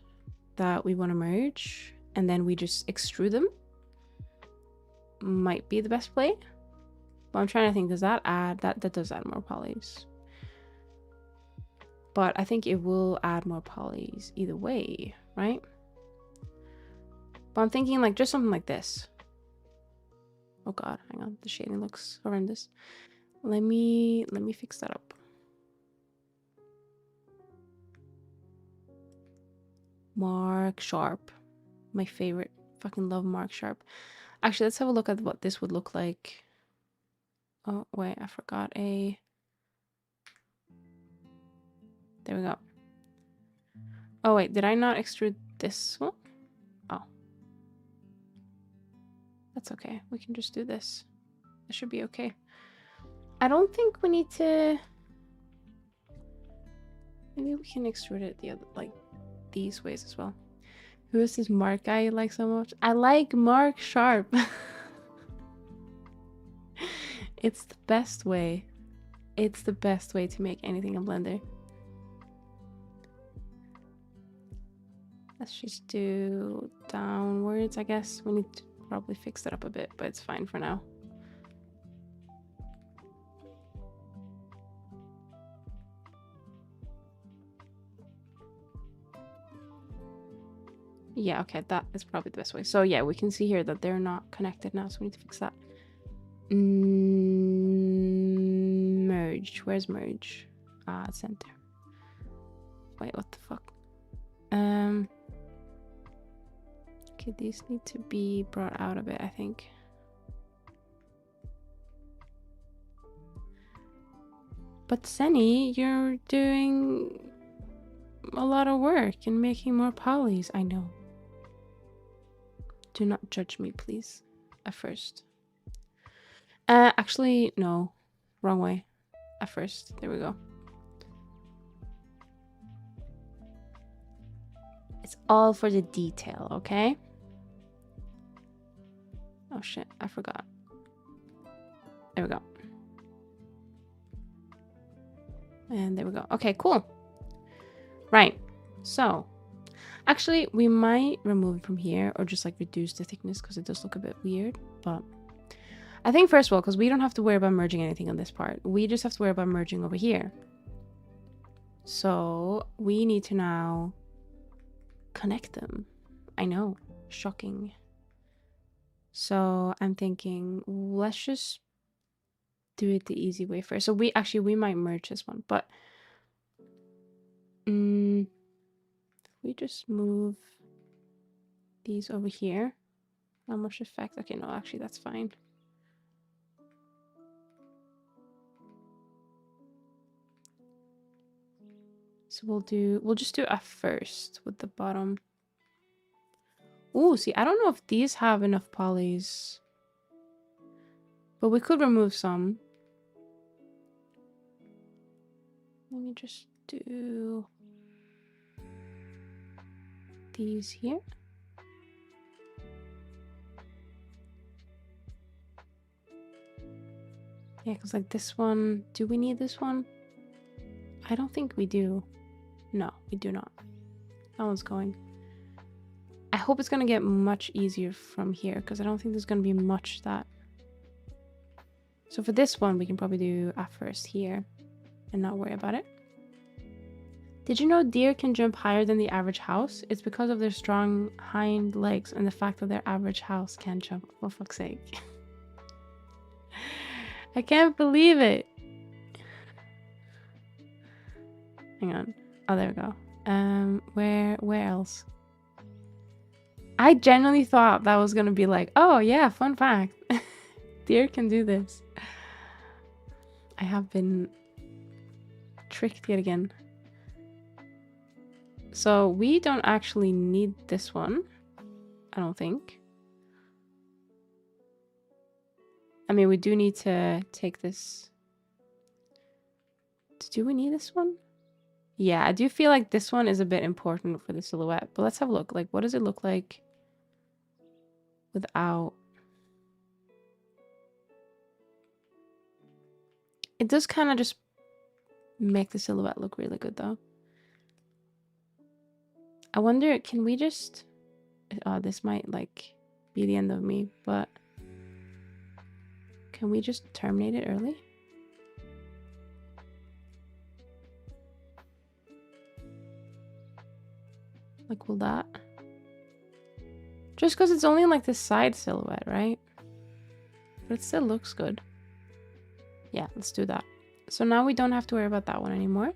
that we want to merge and then we just extrude them, might be the best play. But I'm trying to think, does that add that does add more polys? But I think it will add more polys either way, right? But I'm thinking like just something like this. Oh God, hang on, the shading looks horrendous. Let me fix that up. Mark Sharp, my favorite. Fucking love Mark Sharp. Actually, let's have a look at what this would look like. Oh wait, I forgot a. There we go. Oh wait, did I not extrude this one? Oh, that's okay. We can just do this. It should be okay. I don't think we need to. Maybe we can extrude it the other, like these ways as well. Who is this Mark guy you like so much? I like Mark Sharp. It's the best way. It's the best way to make anything in Blender. Let's just do downwards, I guess. We need to probably fix that up a bit, but it's fine for now. Yeah, okay, that is probably the best way. So yeah, we can see here that they're not connected now, so we need to fix that. Merge. Where's merge? Ah, center. Wait, what the fuck? Okay, these need to be brought out a bit, I think. But Senny, you're doing a lot of work and making more polys. I know. Do not judge me, please. At first. Actually, no. Wrong way. At first. There we go. It's all for the detail, okay? Oh shit, I forgot. There we go. And there we go. Okay, cool. Right. So, actually, we might remove it from here or just like reduce the thickness because it does look a bit weird. But I think first of all, because we don't have to worry about merging anything on this part. We just have to worry about merging over here. So we need to now connect them. I know. Shocking. So I'm thinking, let's just do it the easy way first. So we might merge this one, but we just move these over here. How much effect? Okay, no, actually that's fine. So we'll just do a first with the bottom. Ooh, see, I don't know if these have enough polys. But we could remove some. Let me just do these here. Yeah, because like this one, do we need this one? I don't think we do. No, we do not. That one's going. I hope it's going to get much easier from here because I don't think there's going to be much that... So for this one, we can probably do a first here and not worry about it. Did you know deer can jump higher than the average house? It's because of their strong hind legs and the fact that their average house can't jump. For fuck's sake. I can't believe it. Hang on. Oh, there we go. Where else? I genuinely thought that was gonna be like, oh yeah, fun fact. Deer can do this. I have been tricked yet again. So we don't actually need this one, I don't think. I mean, we do need to take this. Do we need this one? Yeah, I do feel like this one is a bit important for the silhouette, but let's have a look. Like, what does it look like without? It does kind of just make the silhouette look really good though. I wonder, can we just... this might like be the end of me, but can we just terminate it early? Like, will that... Just because it's only like this side silhouette, right? But it still looks good. Yeah, let's do that. So now we don't have to worry about that one anymore.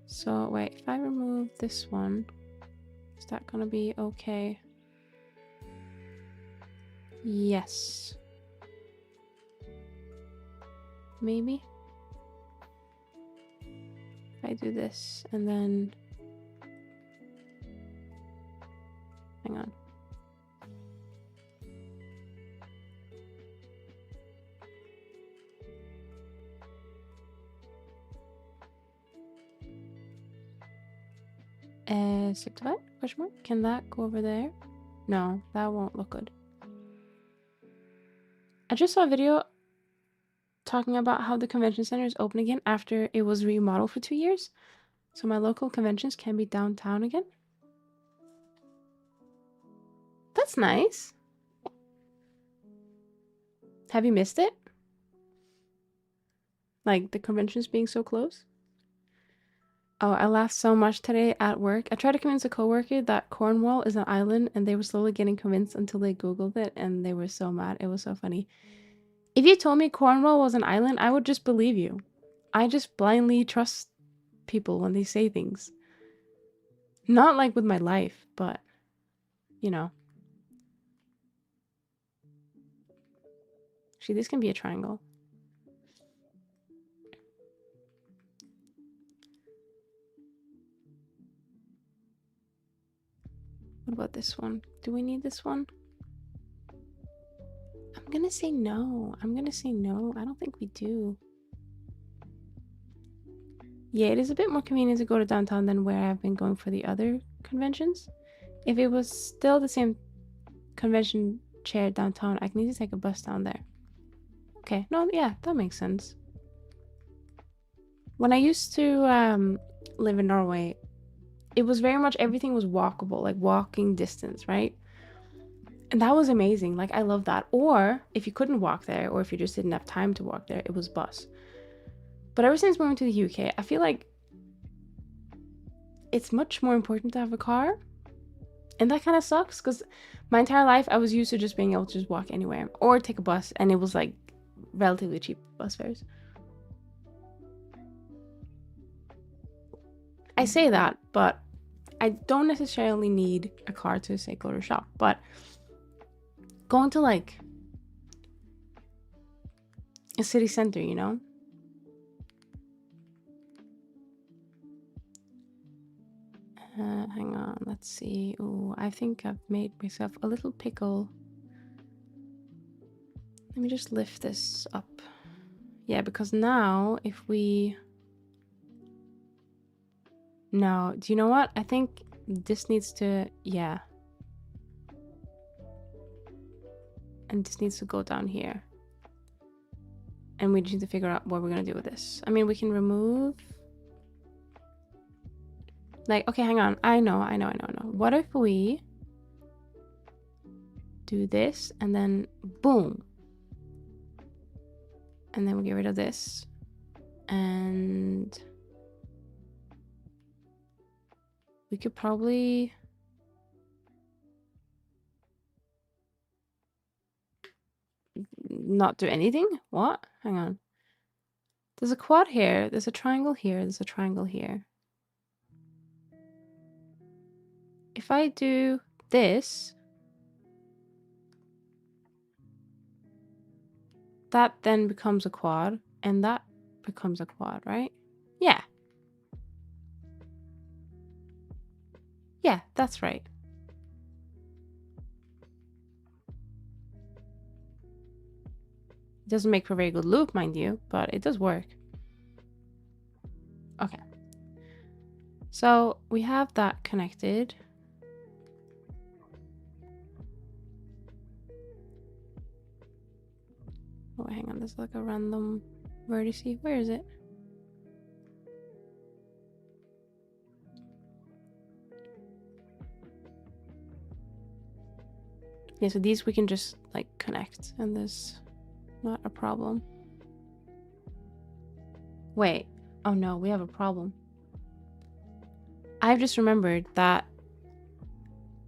So wait, if I remove this one, is that gonna be okay? Yes. Maybe? If I do this and then... Hang on. Subdivide? Question mark? Can that go over there? No, that won't look good. I just saw a video talking about how the convention center is open again after it was remodeled for 2 years. So my local conventions can be downtown again. That's nice. Have you missed it? Like the conventions being so close? Oh, I laughed so much today at work. I tried to convince a coworker that Cornwall is an island and they were slowly getting convinced until they Googled it and they were so mad. It was so funny. If you told me Cornwall was an island, I would just believe you. I just blindly trust people when they say things. Not like with my life, but, you know. Actually, this can be a triangle. What about this one? Do we need this one? I'm gonna say no. I'm gonna say no. I don't think we do. Yeah, it is a bit more convenient to go to downtown than where I've been going for the other conventions. If it was still the same convention chair downtown, I can easily take a bus down there. Okay, no, yeah, that makes sense. When I used to live in Norway, it was very much everything was walkable, like walking distance, right? And that was amazing. Like, I love that. Or if you couldn't walk there, or if you just didn't have time to walk there, it was bus. But ever since moving to the UK, I feel like it's much more important to have a car. And that kind of sucks because my entire life I was used to just being able to just walk anywhere or take a bus, and it was like relatively cheap bus fares. I say that, but I don't necessarily need a car to say go to shop. But going to like a city center, you know, Let's see. Oh, I think I've made myself a little pickle. Let me just lift this up. Yeah, because now if we... No, do you know what? I think this needs to... Yeah. And this needs to go down here. And we just need to figure out what we're going to do with this. I mean, we can remove... Like, okay, hang on. I know. What if we do this and then boom. And then we get rid of this. And we could probably... not do anything? What? Hang on. There's a quad here. There's a triangle here. There's a triangle here. If I do this, that then becomes a quad, and that becomes a quad, right? Yeah. Yeah, that's right. It doesn't make for a very good loop, mind you, but it does work. Okay. So we have that connected. Oh, hang on. There's like a random vertice. Where is it? Yeah, so these we can just like connect, and there's not a problem. Wait. Oh no, we have a problem. I've just remembered that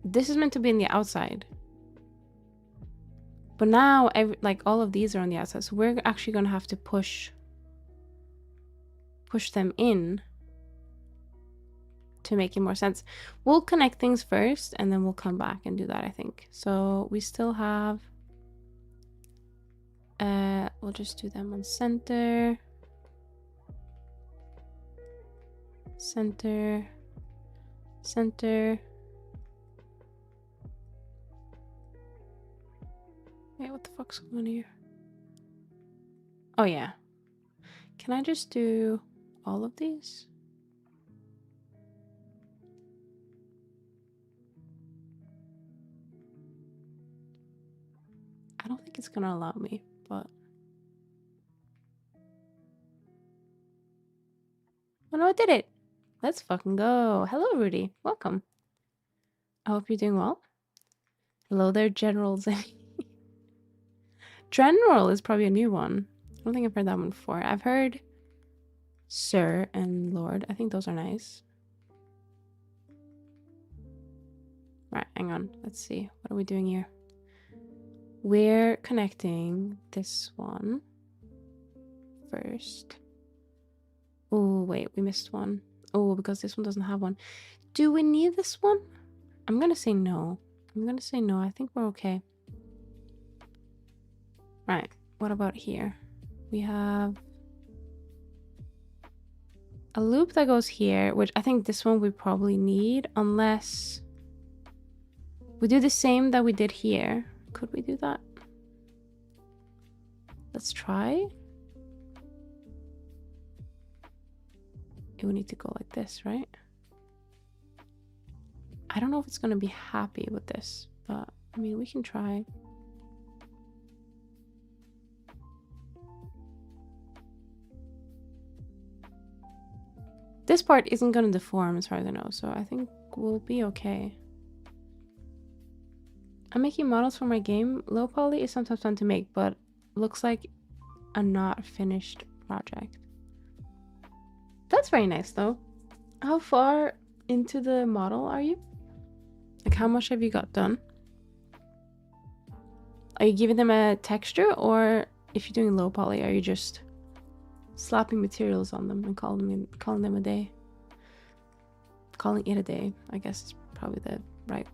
this is meant to be in the outside. But now, like all of these are on the outside, so we're actually going to have to push them in to make it more sense. We'll connect things first, and then we'll come back and do that, I think. So we still have... we'll just do them on center. Center. Center. Wait, what the fuck's going on here? Oh, yeah. Can I just do all of these? I don't think it's gonna allow me, but... Oh no, I did it! Let's fucking go. Hello, Rudy. Welcome. I hope you're doing well. Hello there, General Zenny. General is probably a new one. I don't think I've heard that one before. I've heard Sir and Lord. I think those are nice. Right, hang on. Let's see. What are we doing here? We're connecting this one first. Oh, wait. We missed one. Oh, because this one doesn't have one. Do we need this one? I'm going to say no. I'm going to say no. I think we're okay. Right. What about here? We have a loop that goes here, which I think this one we probably need, unless we do the same that we did here. Could we do that? Let's try. It would need to go like this, right? I don't know if it's going to be happy with this, but I mean, we can try. This part isn't going to deform as far as I know, so I think we'll be okay. I'm making models for my game. Low poly is sometimes fun to make, but looks like a not finished project. That's very nice, though. How far into the model are you? Like, how much have you got done? Are you giving them a texture, or if you're doing low poly, are you just slapping materials on them and calling them a day? Calling it a day, I guess, is probably the right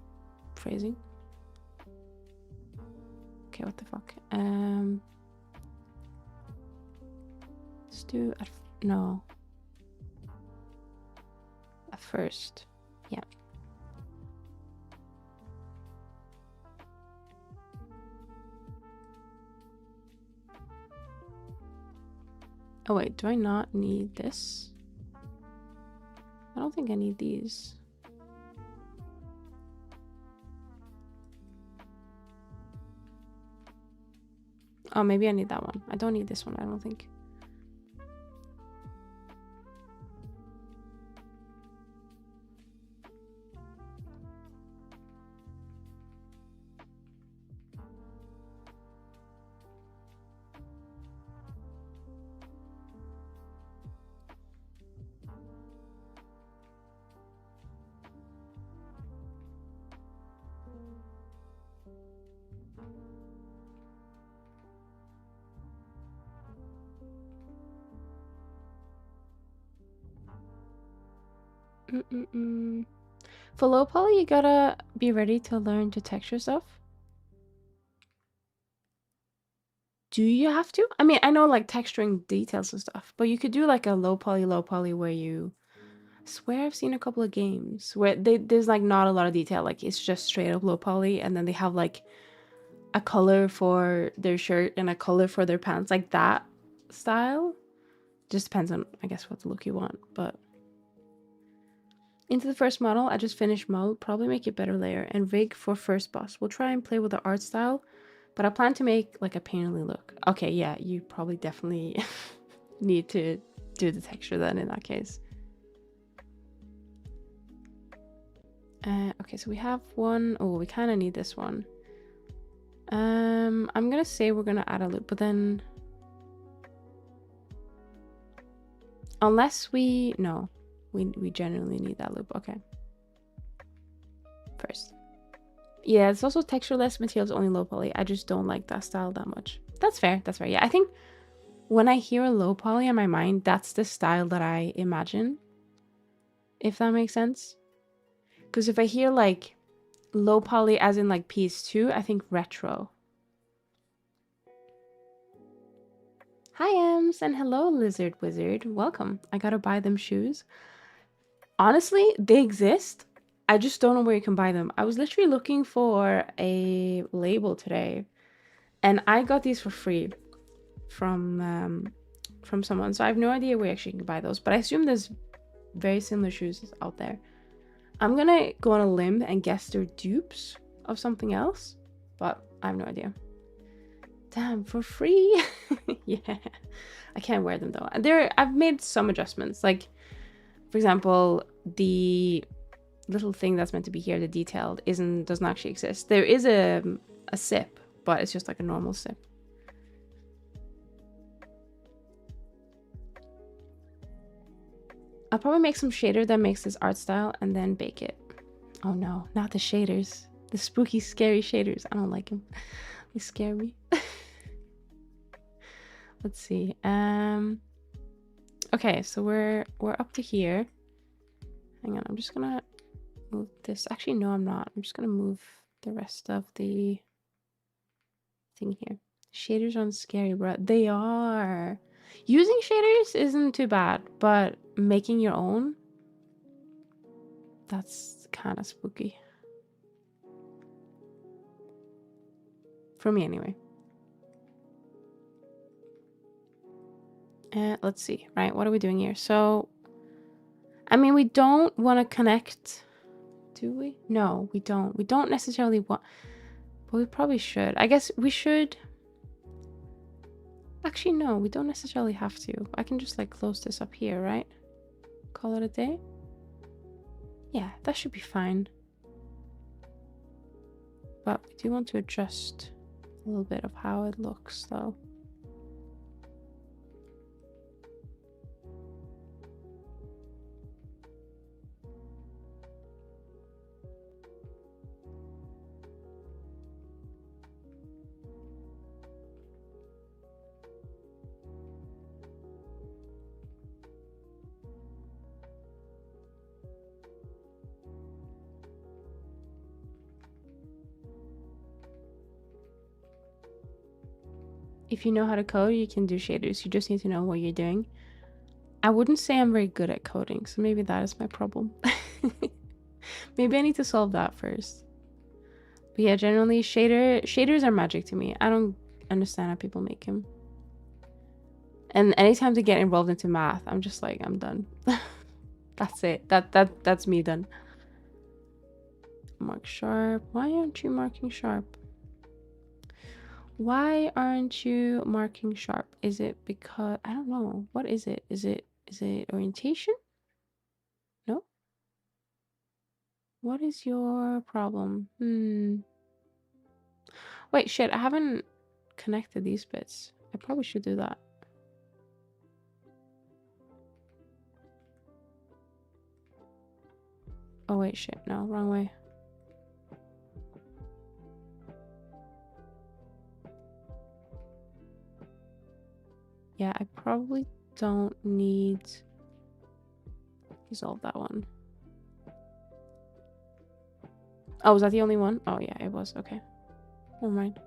phrasing. Okay, what the fuck? Let's do no. At first, yeah. Oh wait, do I not need this? I don't think I need these. Oh, maybe I need that one. I don't need this one, I don't think. For low poly, you gotta be ready to learn to texture stuff. Do you have to? I mean, I know like texturing details and stuff, but you could do like a low poly where you... I swear I've seen a couple of games where there's like not a lot of detail, like it's just straight up low poly, and then they have like a color for their shirt and a color for their pants, like that style. Just depends on, I guess, what look you want. But into the first model, I just finished mode, probably make a better layer, and rig for first boss. We'll try and play with the art style, but I plan to make like a painterly look. Okay, yeah, you probably definitely need to do the texture then in that case. Okay, so we have one. Oh, we kind of need this one. I'm gonna say we're gonna add a loop, but then unless we... No, we generally need that loop. Okay, first. Yeah, it's also textureless materials, only low poly. I just don't like that style that much. That's fair, that's fair. Yeah, I think when I hear low poly in my mind, that's the style that I imagine, if that makes sense. Because if I hear like low poly as in like PS2, I think retro. Hi, Ems, and hello, Lizard Wizard. Welcome. I gotta buy them shoes. Honestly, they exist. I just don't know where you can buy them. I was literally looking for a label today, and I got these for free from someone. So I have no idea where actually you can buy those, but I assume there's very similar shoes out there. I'm gonna go on a limb and guess they're dupes of something else, but I have no idea. Damn, for free. Yeah, I can't wear them though. I've made some adjustments, like for example, the little thing that's meant to be here, the detailed, doesn't actually exist. There is a sip, but it's just like a normal sip. I'll probably make some shader that makes this art style and then bake it. Oh no, not the shaders. The spooky, scary shaders. I don't like them. They scare me. Let's see. Okay, so we're up to here. Hang on, I'm just gonna move this. Actually, no, I'm not. I'm just gonna move the rest of the thing here. Shaders aren't scary, bro. They are. Using shaders isn't too bad, but making your own, that's kind of spooky. For me, anyway. Let's see, right? What are we doing here? So, I mean, we don't want to connect, do we? No, we don't. We don't necessarily want, but we probably should. I guess we should. Actually, no, we don't necessarily have to. I can just like close this up here, right? Call it a day. Yeah, that should be fine. But we do want to adjust a little bit of how it looks though. If you know how to code, you can do shaders. You just need to know what you're doing. I wouldn't say I'm very good at coding, so maybe that is my problem. Maybe I need to solve that first. But yeah, generally shaders are magic to me. I don't understand how people make them. And anytime they get involved into math, I'm just like, I'm done. That's it. That's me done. Mark sharp. Why aren't you marking sharp? Why aren't you marking sharp? Is it because I don't know. What is it? Is it orientation? No? What is your problem? Wait, shit, I haven't connected these bits. I probably should do that. Oh wait, shit, no, wrong way. Yeah, I probably don't need resolve that one. Oh, was that the only one? Oh yeah, it was. Okay. Never mind.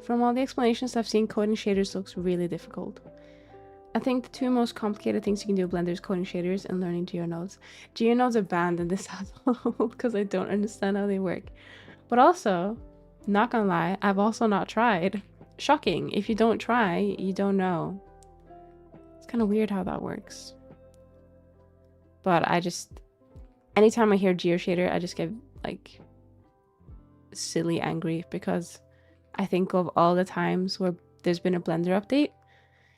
From all the explanations I've seen, coding shaders looks really difficult. I think the two most complicated things you can do with Blender is coding shaders and learning geonodes. Geonodes are banned in this household because I don't understand how they work. But also, not gonna lie, I've also not tried. Shocking. If you don't try, you don't know. It's kind of weird how that works. But I just... anytime I hear geoshader, I just get, like, silly angry because I think of all the times where there's been a Blender update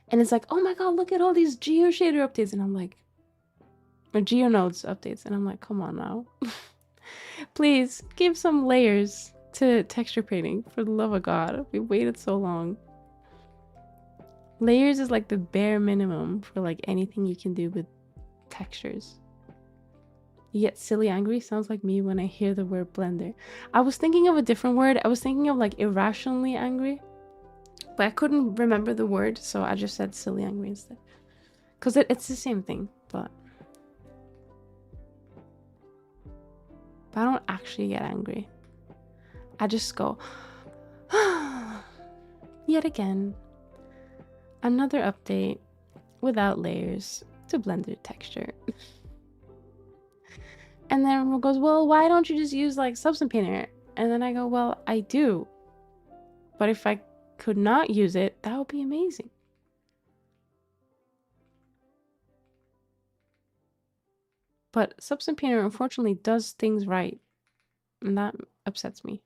and it's like, oh my god, look at all these geoshader updates, and I'm like, or geonodes updates, and I'm like, come on now. Please give some layers to texture painting, for the love of god. We waited so long. Layers is like the bare minimum for like anything you can do with textures. You get silly angry. Sounds like me when I hear the word Blender. I was thinking of a different word. I was thinking of like irrationally angry, but I couldn't remember the word, so I just said silly angry instead. Because it's the same thing, but I don't actually get angry. I just go, yet again, another update without layers to Blender texture. And then everyone goes, well, why don't you just use like Substance Painter? And then I go, well, I do. But if I could not use it, that would be amazing. But Substance Painter unfortunately does things right. And that upsets me.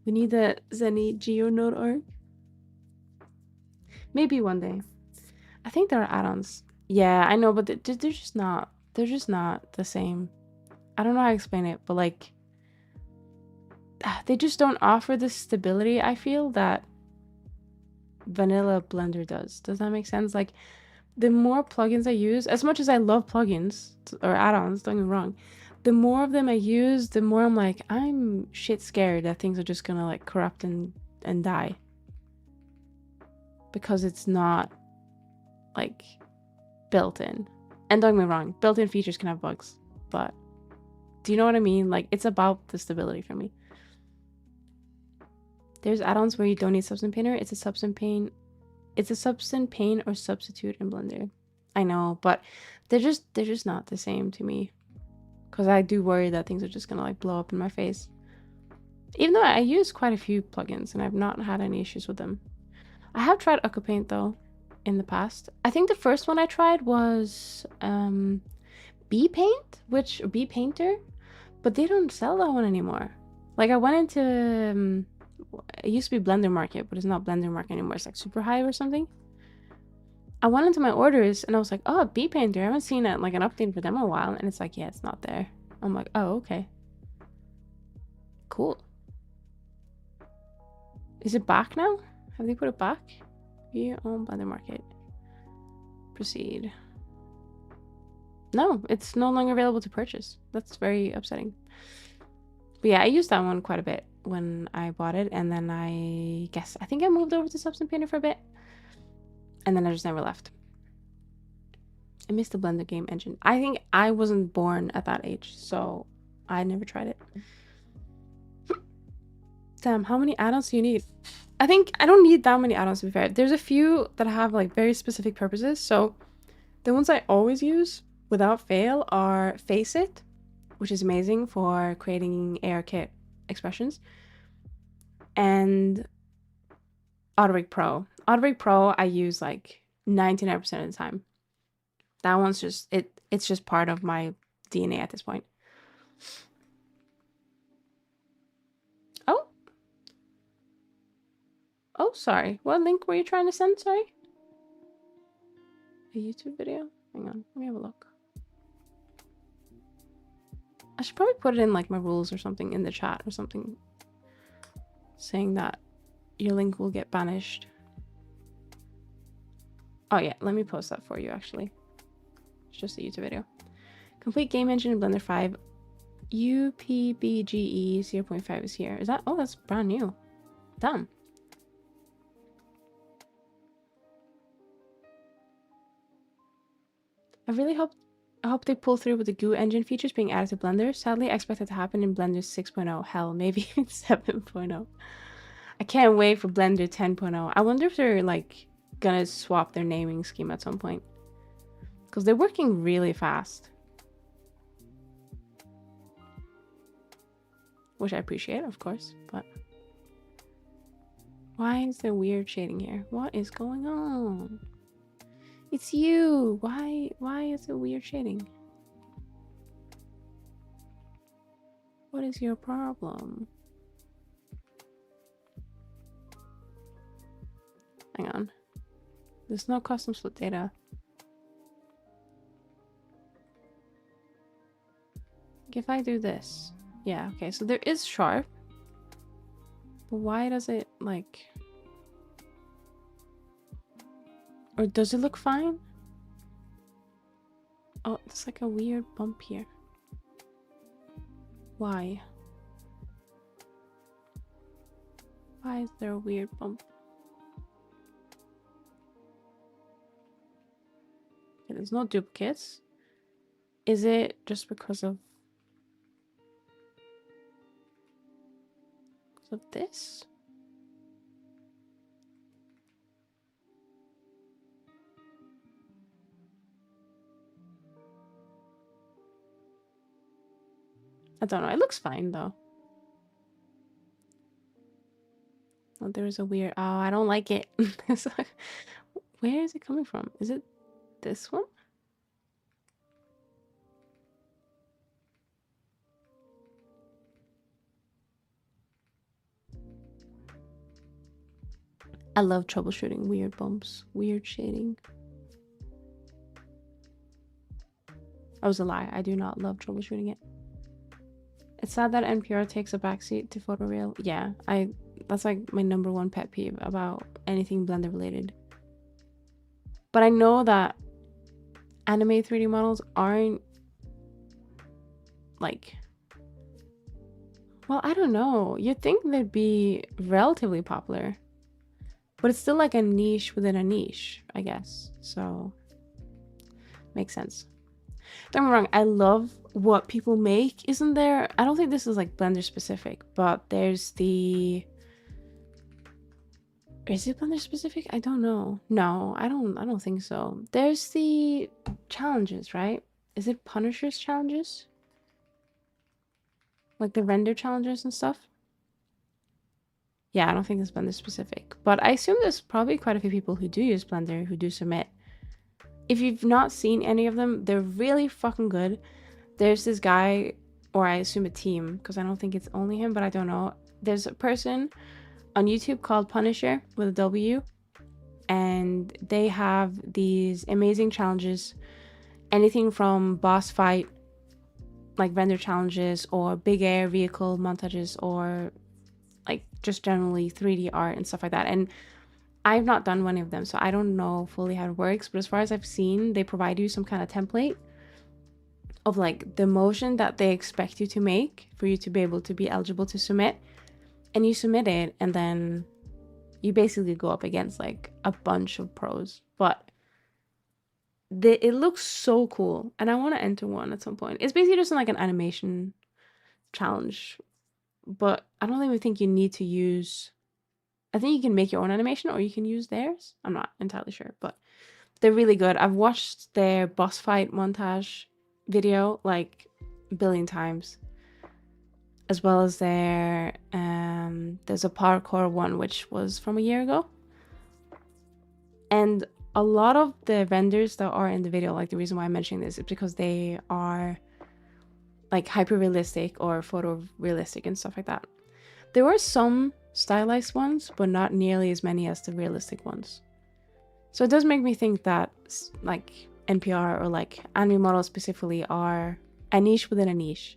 We need the Zenny Geonode art. Maybe one day. I think there are add-ons. Yeah, I know, but they're just not. They're just not the same. I don't know how to explain it, but like, they just don't offer the stability, I feel, that vanilla Blender does. Does that make sense? Like, the more plugins I use, as much as I love plugins or add-ons, don't get me wrong, the more of them I use, the more I'm like, I'm shit scared that things are just gonna like corrupt and die. Because it's not like built in. And don't get me wrong, built-in features can have bugs, but do you know what I mean? Like, it's about the stability for me. There's add-ons where you don't need Substance Painter. It's a Substance Paint or substitute in Blender. I know, but they're just not the same to me. Because I do worry that things are just gonna like blow up in my face. Even though I use quite a few plugins and I've not had any issues with them. I have tried Paint though in the past. I think the first one I tried was Bee Painter, but they don't sell that one anymore. Like, I went into it used to be Blender Market, but it's not Blender Market anymore. It's like Super High or something. I went into my orders and I was like, oh, Bee Painter. I haven't seen it like an update for them in a while, and it's like, yeah, it's not there. I'm like, oh, okay, cool. Is it back now? Have they put it back? Here on Blender Market. Proceed. No, it's no longer available to purchase. That's very upsetting. But yeah, I used that one quite a bit when I bought it, and then I think I moved over to Substance Painter for a bit, and then I just never left. I missed the Blender game engine. I think I wasn't born at that age, so I never tried it. Damn, how many add-ons do you need? I think I don't need that many add-ons, to be fair. There's a few that have like very specific purposes. So the ones I always use without fail are Face It, which is amazing for creating ARKit expressions, and Autorig Pro. Autorig Pro I use like 99% of the time. That one's just it's just part of my DNA at this point. Oh, sorry. What link were you trying to send? Sorry. A YouTube video? Hang on. Let me have a look. I should probably put it in like my rules or something in the chat or something, saying that your link will get banished. Oh yeah, let me post that for you actually. It's just a YouTube video. Complete game engine in Blender 5. UPBGE 0.5 is here. Is that? Oh, that's brand new. Done. I hope they pull through with the goo engine features being added to Blender. Sadly, I expect it to happen in Blender 6.0. Hell, maybe 7.0. I can't wait for Blender 10.0. I wonder if they're like gonna swap their naming scheme at some point, because they're working really fast, which I appreciate, of course. But why is there weird shading here? What is going on? It's you. Why is there weird shading? What is your problem? Hang on. There's no custom split data. If I do this, yeah, okay, so there is sharp, but why does it like, or does it look fine? Oh, it's like a weird bump here. Why? Why is there a weird bump? Okay, there's no duplicates. Is it just because of this? I don't know. It looks fine though. Oh, there's a weird. Oh, I don't like it. Where is it coming from? Is it this one? I love troubleshooting weird bumps, weird shading. That was a lie. I do not love troubleshooting it. It's sad that NPR takes a backseat to photoreal. Yeah, that's like my #1 pet peeve about anything Blender related. But I know that anime 3D models aren't like, well, I don't know. You'd think they'd be relatively popular, but it's still like a niche within a niche, I guess. So makes sense. Don't get me wrong, I love what people make. Isn't there? I don't think this is like Blender specific, but there's the. Is it Blender specific? I don't know. No, I don't think so. There's the challenges, right? Is it Punisher's challenges? Like the render challenges and stuff? Yeah, I don't think it's Blender specific. But I assume there's probably quite a few people who do use Blender who do submit. If you've not seen any of them, they're really fucking good. There's this guy, or I assume a team, because I don't think it's only him, but I don't know. There's a person on YouTube called Punisher with a W, and they have these amazing challenges. Anything from boss fight, like render challenges, or big air vehicle montages, or like just generally 3D art and stuff like that. And I've not done one of them, so I don't know fully how it works, but as far as I've seen, they provide you some kind of template of like the motion that they expect you to make for you to be able to be eligible to submit, and you submit it, and then you basically go up against like a bunch of pros. But it looks so cool, and I want to enter one at some point. It's basically just like an animation challenge, but I don't even think you need to use. I think you can make your own animation or you can use theirs. I'm not entirely sure, but They're really good. I've watched their boss fight montage video like a billion times, as well as there's a parkour one which was from a year ago. And a lot of the vendors that are in the video, like the reason why I'm mentioning this is because they are like hyper realistic or photorealistic and stuff like that. There were some stylized ones, but not nearly as many as the realistic ones. So it does make me think that like NPR or like anime models specifically are a niche within a niche.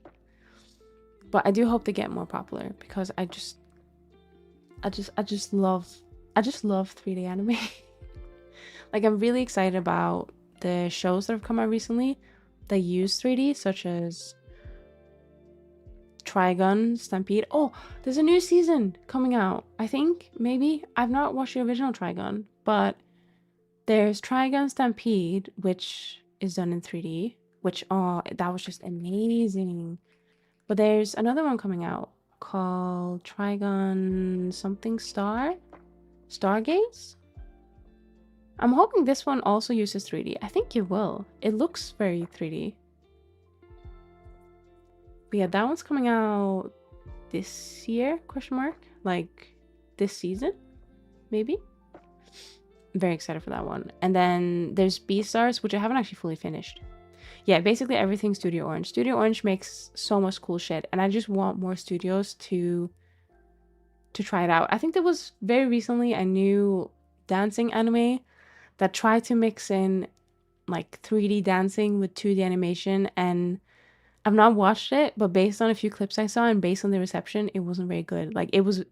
But I do hope they get more popular because I just love 3D anime. Like I'm really excited about the shows that have come out recently that use 3D, such as Trigun Stampede. Oh, there's a new season coming out. I think maybe I've not watched the original Trigun, but there's Trigun Stampede, which is done in 3D, which that was just amazing. But there's another one coming out called Trigun something Stargaze. I'm hoping this one also uses 3D. I think it will. It looks very 3D. But yeah, that one's coming out this year, question mark? Like this season, maybe? I'm very excited for that one. And then there's Beastars, which I haven't actually fully finished. Yeah, basically everything Studio Orange. Studio Orange makes so much cool shit, and I just want more studios to try it out. I think there was very recently a new dancing anime that tried to mix in like 3D dancing with 2D animation, and I've not watched it, but based on a few clips I saw and based on the reception, it wasn't very good. Like it was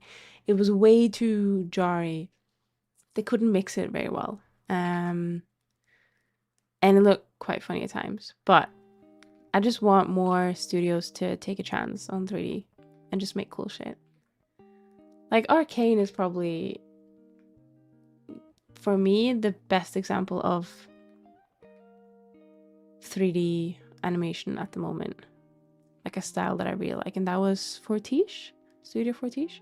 way too jarry. They couldn't mix it very well. And it looked quite funny at times. But I just want more studios to take a chance on 3D and just make cool shit. Like Arcane is probably, for me, the best example of 3D animation at the moment. Like a style that I really like. And that was Fortiche, Studio Fortiche.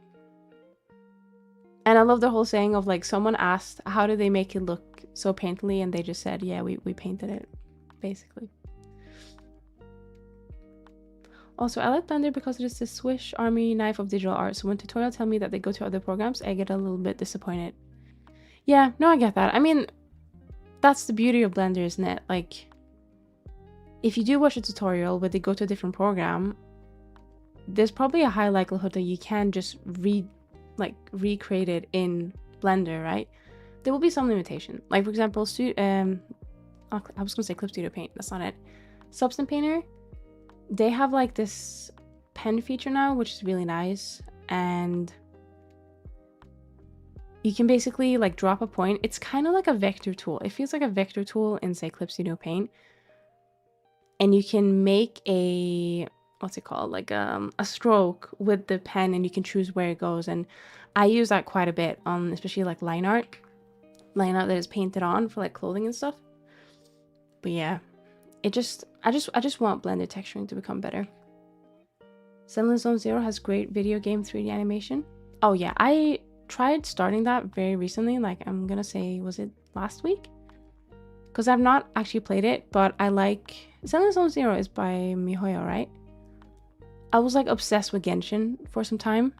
And I love the whole saying of like someone asked, how do they make it look so painterly? And they just said, yeah, we painted it, basically. Also, I like Blender because it is the Swiss Army knife of digital art. So when tutorials tell me that they go to other programs, I get a little bit disappointed. Yeah, no, I get that. I mean, that's the beauty of Blender, isn't it? Like, if you do watch a tutorial where they go to a different program, there's probably a high likelihood that you can just recreate it in Blender, right? There will be some limitation. Like for example, I was gonna say Clip Studio Paint. That's not it. Substance Painter. They have like this pen feature now, which is really nice, and you can basically like drop a point. It's kind of like a vector tool. It feels like a vector tool in say Clip Studio Paint, and you can make a what's it called, like a stroke with the pen, and you can choose where it goes. And I use that quite a bit on especially like line art that is painted on for like clothing and stuff. But yeah, I just want blended texturing to become better. Zenidora Zone Zero has great video game 3D animation. Oh yeah, I tried starting that very recently. Like I'm gonna say, was it last week? Because I've not actually played it, but I like Zenidora Zone Zero is by MiHoYo, right? I was like obsessed with Genshin for some time.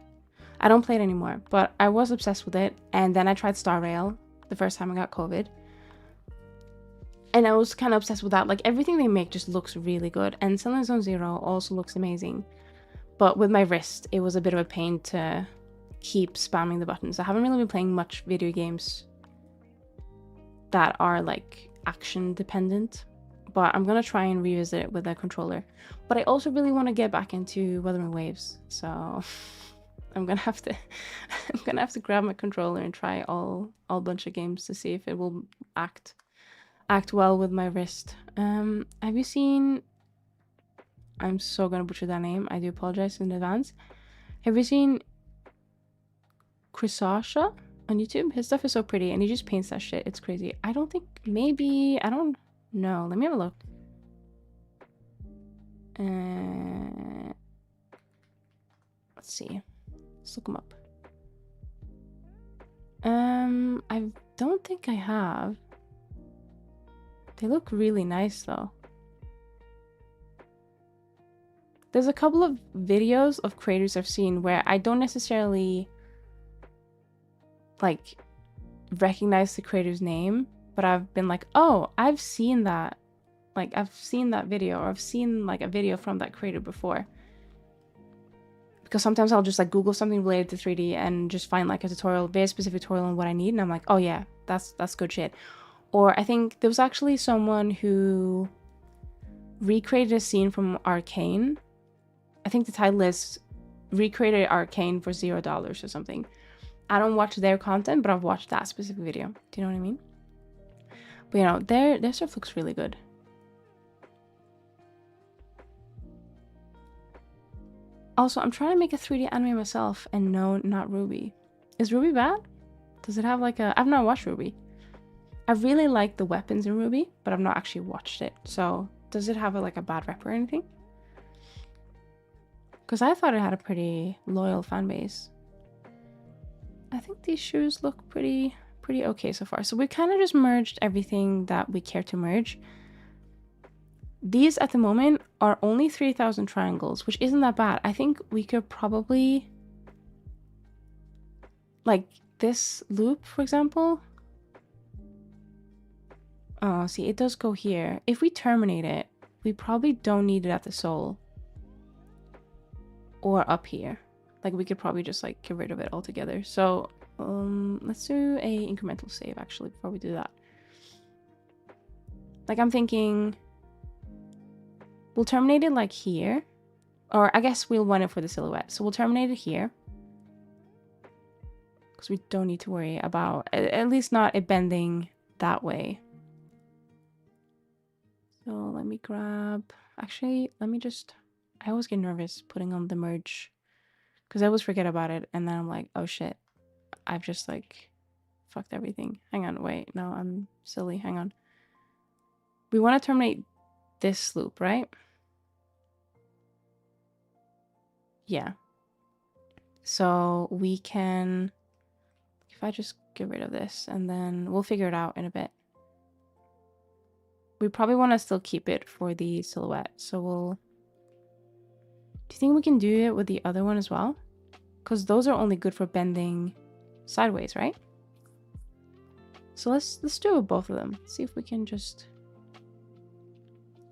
I don't play it anymore, but I was obsessed with it. And then I tried Star Rail the first time I got COVID. And I was kind of obsessed with that. Like everything they make just looks really good. And Zenidora Zone Zero also looks amazing. But with my wrist, it was a bit of a pain to keep spamming the buttons. I haven't really been playing much video games that are like action dependent. But I'm gonna try and revisit it with a controller. But I also really want to get back into Wuthering Waves, so I'm gonna have to grab my controller and try all bunch of games to see if it will act well with my wrist. Have you seen? I'm so gonna butcher that name. I do apologize in advance. Have you seen Chrisasha on YouTube? His stuff is so pretty, and he just paints that shit. It's crazy. I don't think maybe I don't. No, let me have a look. Let's see. Let's look him up. I don't think I have. They look really nice though. There's a couple of videos of creators I've seen where I don't necessarily like recognize the creator's name, but I've been like, oh, I've seen that. Like, I've seen that video, or I've seen like a video from that creator before. Because sometimes I'll just like Google something related to 3D and just find like a tutorial, very specific tutorial on what I need, and I'm like, oh yeah, that's good shit. Or I think there was actually someone who recreated a scene from Arcane. I think the title is recreated Arcane for $0 or something. I don't watch their content, but I've watched that specific video. Do you know what I mean? But you know, their stuff looks really good. Also, I'm trying to make a 3D anime myself, and no, not Ruby. Is Ruby bad? Does it have like a... I've not watched Ruby. I really like the weapons in Ruby, but I've not actually watched it. So, does it have like a bad rep or anything? Because I thought it had a pretty loyal fan base. I think these shoes look pretty okay so far. So we kind of just merged everything that we care to merge. These at the moment are only 3,000 triangles, which isn't that bad. I think we could probably, like this loop, for example. Oh, see, it does go here. If we terminate it, we probably don't need it at the sole or up here. Like, we could probably just like get rid of it altogether. So let's do a incremental save actually before we do that. Like, I'm thinking we'll terminate it like here, or I guess we'll want it for the silhouette. So we'll terminate it here because we don't need to worry about, at least not it bending that way. So let me grab, actually, let me just, I always get nervous putting on the merge because I always forget about it. And then I'm like, oh shit, I've just like fucked everything. Hang on, wait, no, I'm silly. Hang on. We want to terminate this loop, right? Yeah. So we can, if I just get rid of this and then we'll figure it out in a bit. We probably want to still keep it for the silhouette. So we'll, do you think we can do it with the other one as well? Because those are only good for bending sideways, right? So let's do both of them. See if we can just,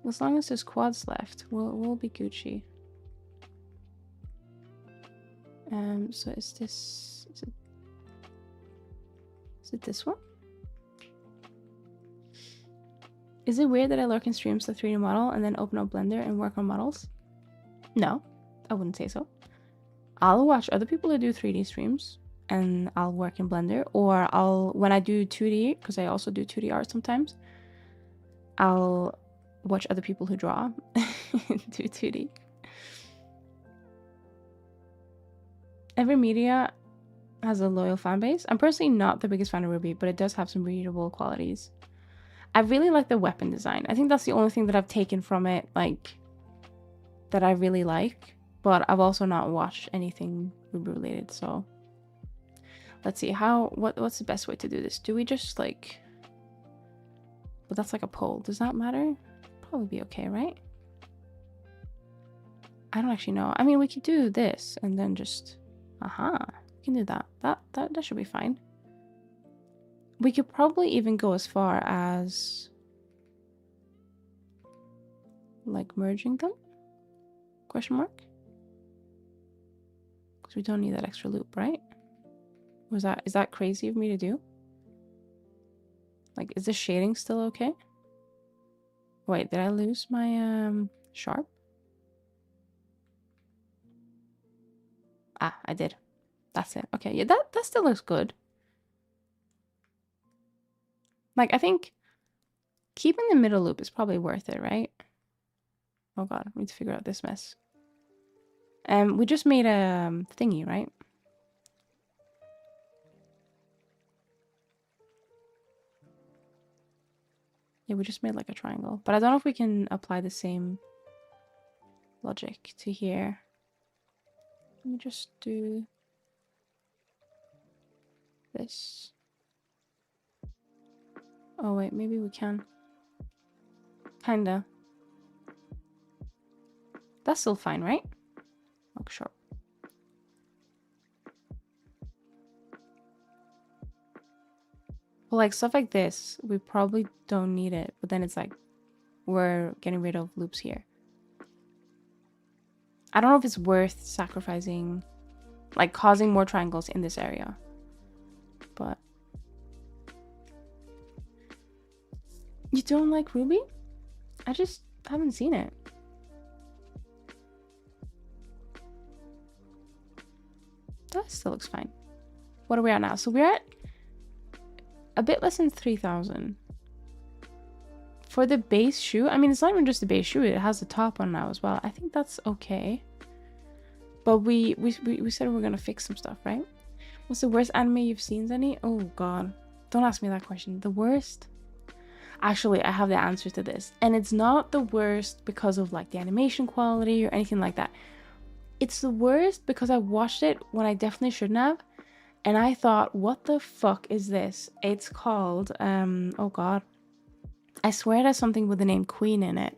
as long as there's quads left, we'll be Gucci. So is it this one? Is it weird that I lurk in streams to 3D model and then open up Blender and work on models? No, I wouldn't say so. I'll watch other people who do 3D streams and I'll work in Blender, or when I do 2D, because I also do 2D art sometimes, I'll watch other people who draw do 2D. Every media has a loyal fan base. I'm personally not the biggest fan of Ruby, but it does have some readable qualities. I really like the weapon design. I think that's the only thing that I've taken from it, like, that I really like. But I've also not watched anything Ruby related, so let's see what's the best way to do this. Do we just like, but that's like a poll. Does that matter? Probably be okay, right? I don't actually know. I mean, we could do this and then just, we can do that. That should be fine. We could probably even go as far as like merging them? Question mark? Because we don't need that extra loop, right? Is that crazy of me to do? Like, is the shading still okay? Wait, did I lose my sharp? Ah, I did. That's it. Okay, yeah, that still looks good. Like, I think keeping the middle loop is probably worth it, right? Oh god, I need to figure out this mess. We just made a thingy, right? Yeah, we just made like a triangle. But I don't know if we can apply the same logic to here. Let me just do this. Oh wait, maybe we can. Kinda. That's still fine, right? Look sharp. But like stuff like this, we probably don't need it. But then it's like, we're getting rid of loops here. I don't know if it's worth sacrificing, like causing more triangles in this area. But you don't like Ruby? I just haven't seen it. That still looks fine. What are we at now? So we're at a bit less than 3,000. For the base shoe, I mean, it's not even just the base shoe. It has the top on now as well. I think that's okay. But we said we were gonna fix some stuff, right? What's the worst anime you've seen, Zenny? Oh god, don't ask me that question. The worst? Actually, I have the answer to this, and it's not the worst because of like the animation quality or anything like that. It's the worst because I watched it when I definitely shouldn't have, and I thought, what the fuck is this? It's called oh god, I swear it has something with the name Queen in it,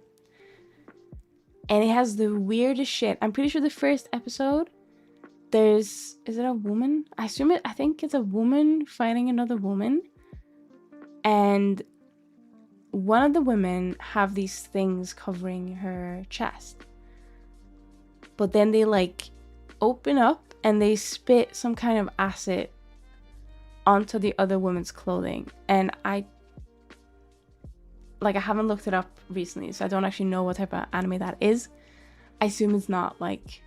and it has the weirdest shit. I'm pretty sure the first episode, is it a woman? I think it's a woman fighting another woman, and one of the women have these things covering her chest, but then they like open up and they spit some kind of acid onto the other woman's clothing. And I haven't looked it up recently, so I don't actually know what type of anime that is. I assume it's not like,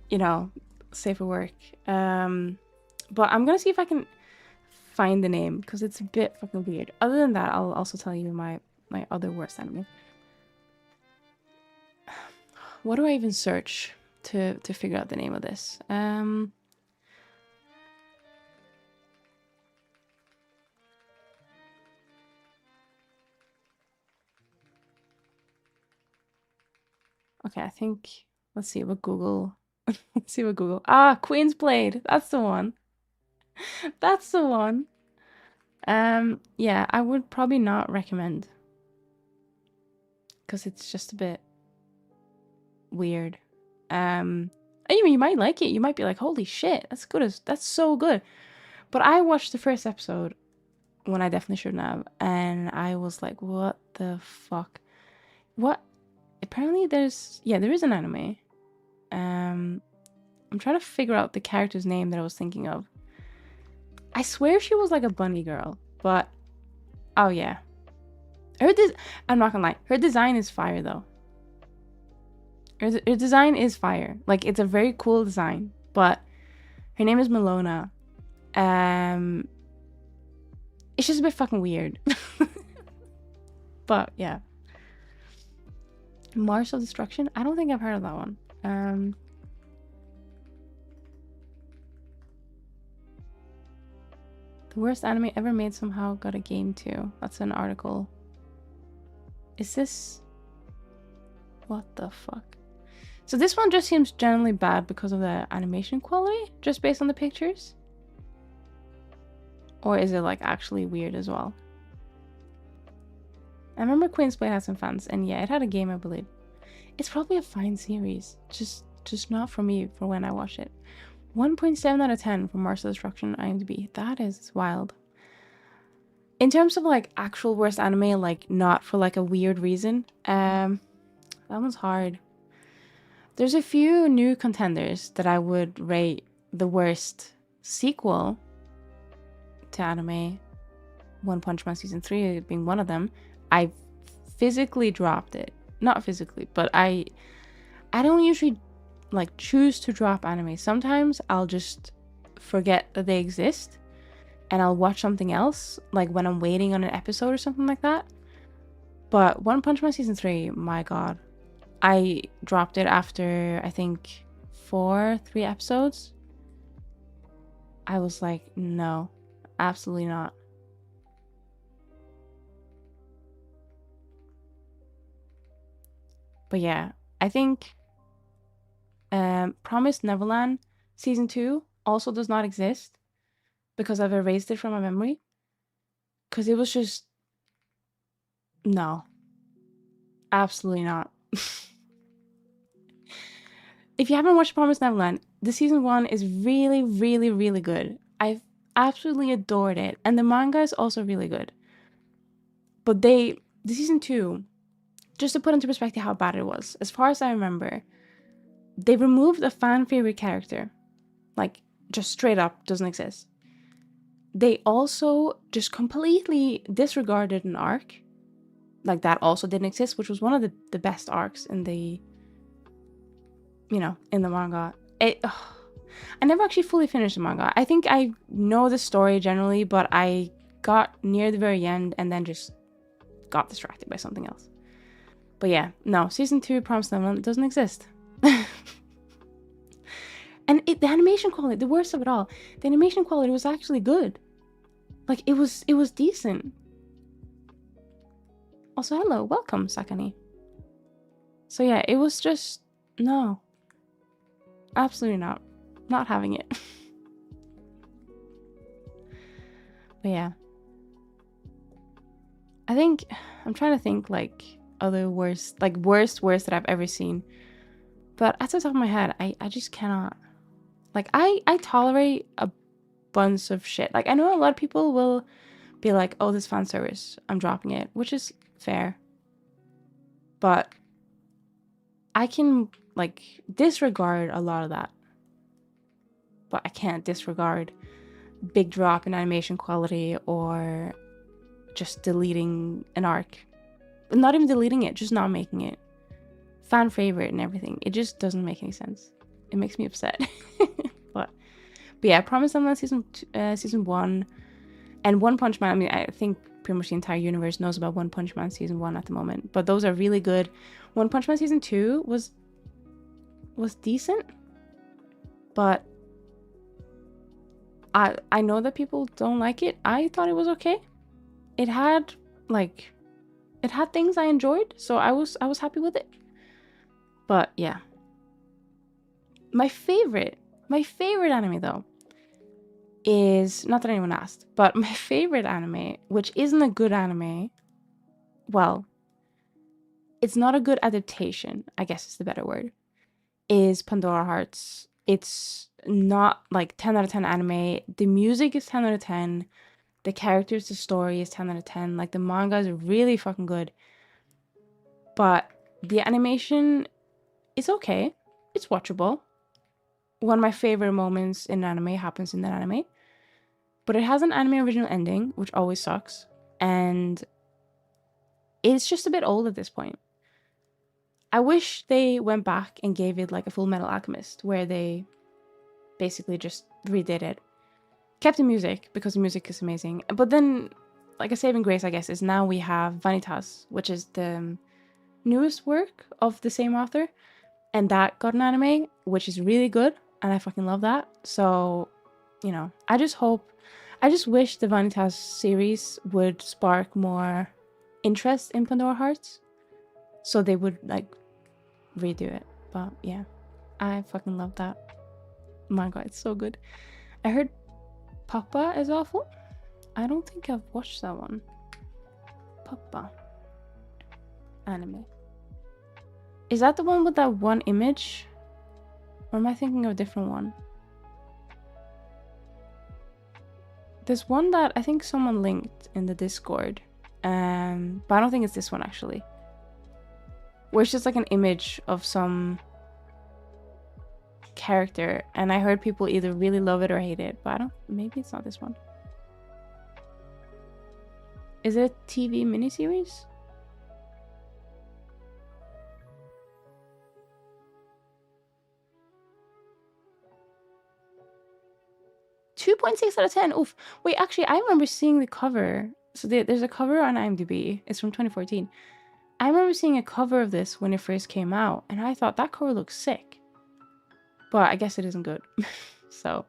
you know, safe for work. But I'm gonna see if I can find the name because it's a bit fucking weird. Other than that, I'll also tell you my other worst anime. What do I even search to figure out the name of this? Okay, I think, let's see what Google. Let's see what Google. Ah, Queen's Blade. That's the one. That's the one. Yeah, I would probably not recommend because it's just a bit weird. I mean, you might like it. You might be like, holy shit, that's good. That's so good. But I watched the first episode when I definitely shouldn't have, and I was like, what the fuck? What? Apparently there is an anime. I'm trying to figure out the character's name that I was thinking of. I swear she was like a bunny girl, but oh yeah. I'm not gonna lie, her design is fire though. Her design is fire. Like, it's a very cool design, but her name is Melona. It's just a bit fucking weird. But yeah. Martial Destruction? I don't think I've heard of that one. The worst anime ever made somehow got a game too. That's an article. Is this... What the fuck? So this one just seems generally bad because of the animation quality, just based on the pictures? Or is it like actually weird as well? I remember Queen's Blade had some fans, and yeah, it had a game, I believe. It's probably a fine series, just not for me for when I watched it. 1.7 out of 10 for Martial Destruction IMDb. That is wild. In terms of like actual worst anime, like not for like a weird reason, that one's hard. There's a few new contenders that I would rate the worst sequel to anime. One Punch Man Season 3 being one of them. I physically dropped it. Not physically, but I don't usually like choose to drop anime. Sometimes I'll just forget that they exist and I'll watch something else, like when I'm waiting on an episode or something like that. But One Punch Man Season 3, my god. I dropped it after, I think, 3 episodes. I was like, no, absolutely not. But yeah, I think Promised Neverland Season 2 also does not exist because I've erased it from my memory. Because it was just... No. Absolutely not. If you haven't watched Promised Neverland, the season 1 is really, really, really good. I've absolutely adored it. And the manga is also really good. But the season 2, just to put into perspective how bad it was, as far as I remember, they removed a fan favorite character. Like, just straight up doesn't exist. They also just completely disregarded an arc. Like, that also didn't exist, which was one of the best arcs in the, in the manga. I never actually fully finished the manga. I think I know the story generally, but I got near the very end and then just got distracted by something else. But yeah, no, season 2 Promised Neverland doesn't exist. And the animation quality, the worst of it all, the animation quality was actually good. Like, it was decent. Also, hello, welcome, Sakani. So yeah, it was just, no. Absolutely not. Not having it. But yeah. I'm trying to think, like, other worst that I've ever seen. But at the top of my head, I just cannot. Like, I tolerate a bunch of shit. Like, I know a lot of people will be like, oh, this fan service, I'm dropping it, which is fair. But I can, like, disregard a lot of that. But I can't disregard big drop in animation quality or just deleting an arc. Not even deleting it, just not making it fan favorite and everything. It just doesn't make any sense. It makes me upset. but yeah, I Promised Neverland season 1 and One Punch Man. I mean, I think pretty much the entire universe knows about One Punch Man season 1 at the moment, but those are really good. One Punch Man season 2 was decent, but I know that people don't like it. I thought it was okay. It had things I enjoyed, so I was happy with it. But yeah, my favorite anime though is, not that anyone asked, but my favorite anime, which isn't a good anime, well, it's not a good adaptation, I guess is the better word, is Pandora Hearts. It's not like 10 out of 10 anime. The music is 10 out of 10. The characters, the story is 10 out of 10. Like, the manga is really fucking good. But the animation is okay. It's watchable. One of my favorite moments in anime happens in that anime. But it has an anime original ending, which always sucks. And it's just a bit old at this point. I wish they went back and gave it like a Full Metal Alchemist, where they basically just redid it. Kept the music, because the music is amazing. But then, like, a saving grace, I guess, is now we have Vanitas, which is the newest work of the same author. And that got an anime, which is really good. And I fucking love that. So, I just wish the Vanitas series would spark more interest in Pandora Hearts. So they would, like, redo it. But yeah, I fucking love that. My god, it's so good. I heard Papa is awful. I don't think I've watched that one. Papa anime. Is that the one with that one image? Or am I thinking of a different one? There's one that I think someone linked in the Discord. But I don't think it's this one actually. Where it's just like an image of some character, and I heard people either really love it or hate it, but maybe it's not this one. Is it a TV miniseries? .6 out of 10. Oof. Wait, actually, I remember seeing the cover. So there's a cover on IMDb. It's from 2014. I remember seeing a cover of this when it first came out, and I thought that cover looks sick. But I guess it isn't good. So,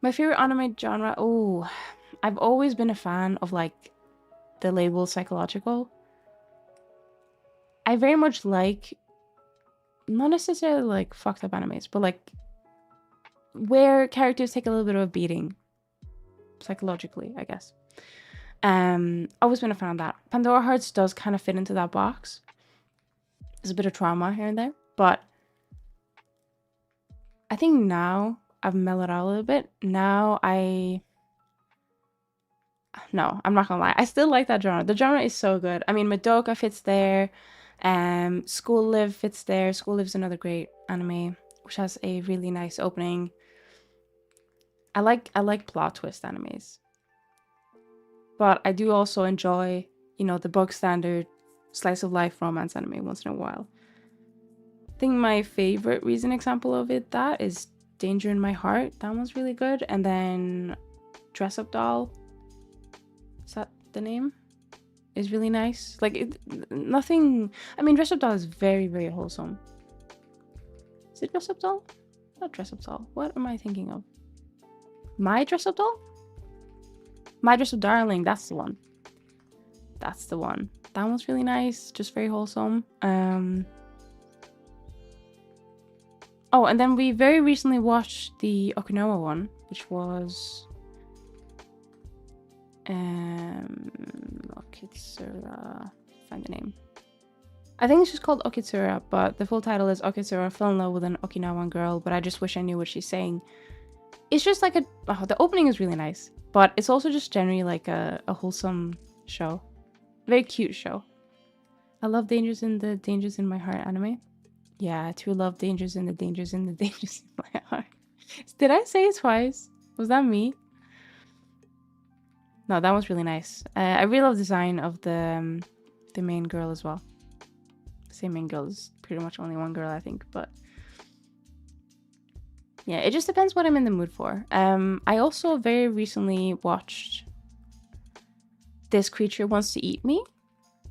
my favorite anime genre. Oh, I've always been a fan of, like, the label psychological. I very much like, not necessarily like fucked up animes, but like where characters take a little bit of a beating psychologically, I guess. Always been a fan of that. Pandora Hearts does kind of fit into that box. There's a bit of trauma here and there, but I think now I've mellowed out a little bit. Now no, I'm not gonna lie. I still like that genre. The genre is so good. I mean, Madoka fits there. School Live fits there. School Live's another great anime, which has a really nice opening. I like plot twist animes. But I do also enjoy, you know, the bog standard slice of life romance anime once in a while. I think my favorite recent example of that is Danger in My Heart. That one's really good. And then Dress Up Doll. Is that the name? Is really nice. Like, nothing... I mean, Dress Up Doll is very, very wholesome. Is it Dress Up Doll? Not Dress Up Doll. What am I thinking of? My Dress Up Doll? My Dress Up Darling. That's the one. That's the one. That one's really nice. Just very wholesome. Oh, and then we very recently watched the Okinawa one, which was... Okitsura... Find the name. I think it's just called Okitsura, but the full title is Okitsura Fell in Love with an Okinawan Girl, but I just wish I knew what she's saying. It's just like the opening is really nice, but it's also just generally like a wholesome show. Very cute show. I love Dangers in My Heart anime. Yeah, to love Dangers in My Heart. Did I say it twice? Was that me? No, that was really nice. I really love the design of the main girl as well. Say main girl is pretty much only one girl, I think, but yeah, it just depends what I'm in the mood for. I also very recently watched This Creature Wants to Eat Me.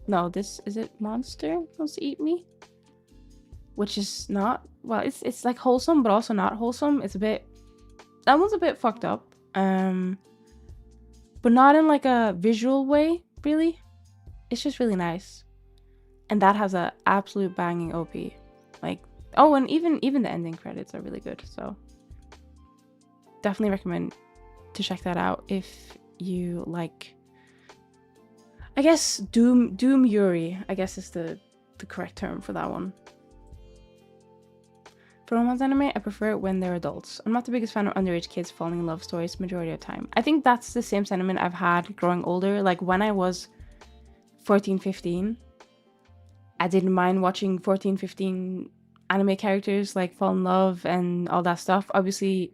No, is it Monster Wants to Eat Me? Which is not, well, it's like wholesome, but also not wholesome. It's a bit, that one's a bit fucked up. But not in like a visual way, really. It's just really nice. And that has a absolute banging OP. Like, oh, and even the ending credits are really good. So definitely recommend to check that out if you like, I guess Doom Yuri, I guess is the correct term for that one. For romance anime, I prefer it when they're adults. I'm not the biggest fan of underage kids falling in love stories majority of the time. I think that's the same sentiment I've had growing older. Like when I was 14, 15, I didn't mind watching 14, 15 anime characters like fall in love and all that stuff. Obviously,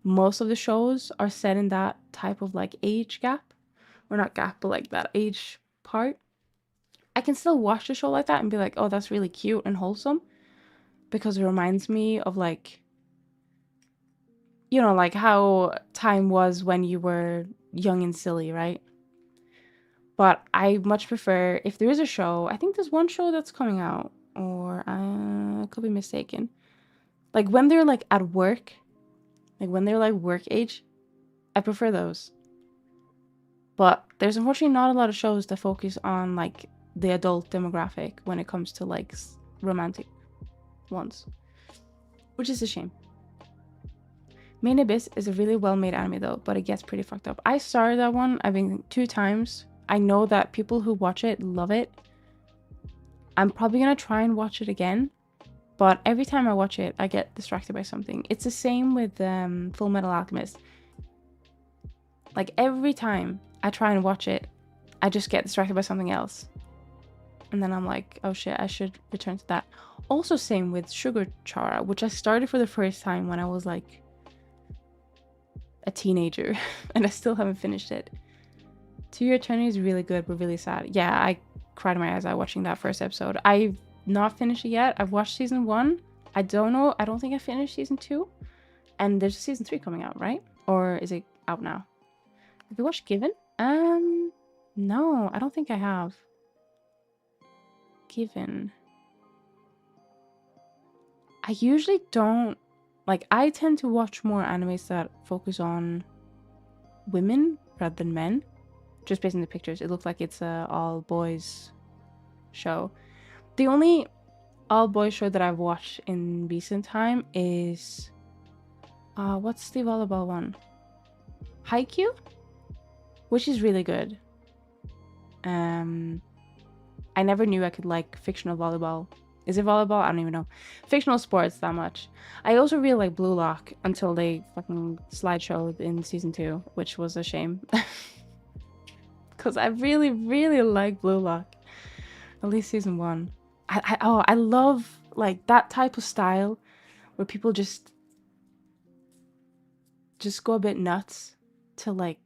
most of the shows are set in that type of like age gap. Or not gap, but like that age part. I can still watch a show like that and be like, oh, that's really cute and wholesome. Because it reminds me of like, you know, like how time was when you were young and silly, right? But I much prefer, if there is a show, I think there's one show that's coming out, or I could be mistaken. Like when they're like at work, like when they're like work age, I prefer those. But there's unfortunately not a lot of shows that focus on like the adult demographic when it comes to like romantic ones, which is a shame. Main Abyss is a really well-made anime though, but it gets pretty fucked up. I started that one, I think 2 times. I know that people who watch it love it. I'm probably gonna try and watch it again, but every time I watch it, I get distracted by something. It's the same with Full Metal Alchemist. Like every time I try and watch it, I just get distracted by something else. And then I'm like, oh shit, I should return to that. Also same with Sugar Chara, which I started for the first time when I was like a teenager and I still haven't finished it. To Your Eternity is really good but really sad. Yeah, I cried my eyes out watching that first episode. I've not finished it yet. I've watched season 1. I don't know. I don't think I finished season 2. And there's season 3 coming out, right? Or is it out now? Have you watched Given? No, I don't think I have. Given. I usually don't, like, I tend to watch more animes that focus on women rather than men. Just based on the pictures, it looks like it's a all boys show. The only all boys show that I've watched in recent time is what's the volleyball one? Haikyuu, which is really good. I never knew I could like fictional volleyball Is it volleyball? I don't even know. Fictional sports that much. I also really like Blue Lock until they fucking slideshowed in season 2, which was a shame. Because I really, really like Blue Lock. At least season 1. I love like that type of style where people just go a bit nuts to like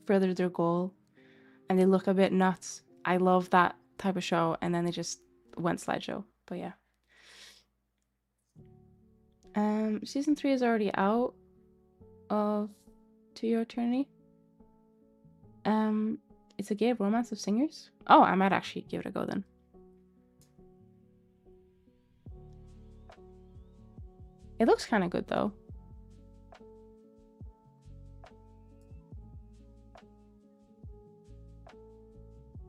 further their goal, and they look a bit nuts. I love that type of show, and then they just went slideshow. But yeah. Season 3 is already out of To Your Eternity. It's a gay romance of singers. Oh, I might actually give it a go then. It looks kind of good though.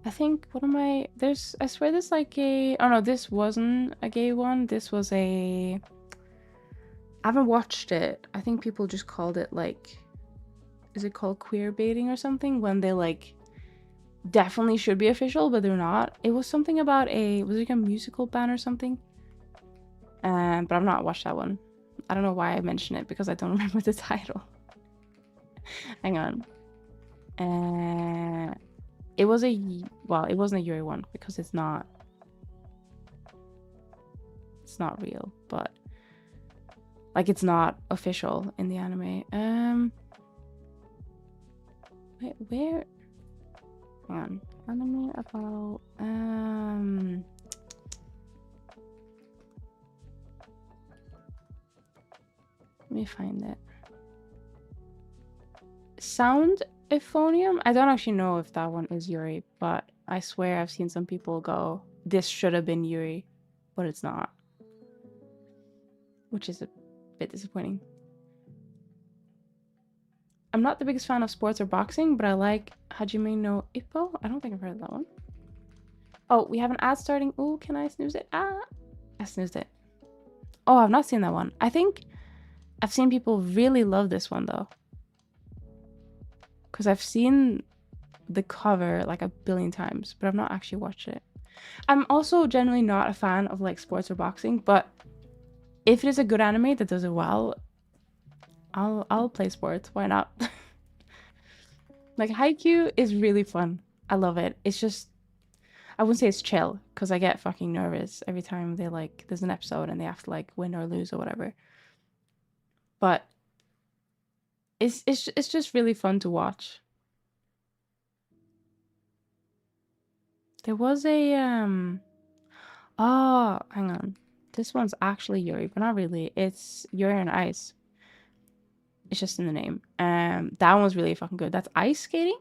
I think, what am I, there's, I swear there's like a, oh no, this wasn't a gay one. This was a, I haven't watched it. I think people just called it like, is it called queer baiting or something? When they like definitely should be official, but they're not. It was something about a, was it like a musical band or something? But I've not watched that one. I don't know why I mentioned it, because I don't remember the title. Hang on. It was a, well, it wasn't a Yuri one because it's not real, but like it's not official in the anime. Wait, where? Hang on. Anime about let me find it. Sound Euphonium? I don't actually know if that one is Yuri, but I swear I've seen some people go, this should have been Yuri, but it's not. Which is a bit disappointing. I'm not the biggest fan of sports or boxing, but I like Hajime no Ippo. I don't think I've heard of that one. Oh, we have an ad starting. Ooh, can I snooze it? Ah, I snoozed it. Oh, I've not seen that one. I think I've seen people really love this one though. Because I've seen the cover like a billion times, but I've not actually watched it. I'm also generally not a fan of like sports or boxing, but if it is a good anime that does it well, I'll play sports. Why not? Like Haikyuu is really fun. I love it. It's just, I wouldn't say it's chill because I get fucking nervous every time they like there's an episode and they have to like win or lose or whatever. But it's just really fun to watch. There was a oh, hang on. This one's actually Yuri, but not really. It's Yuri on Ice. It's just in the name. That one was really fucking good. That's ice skating.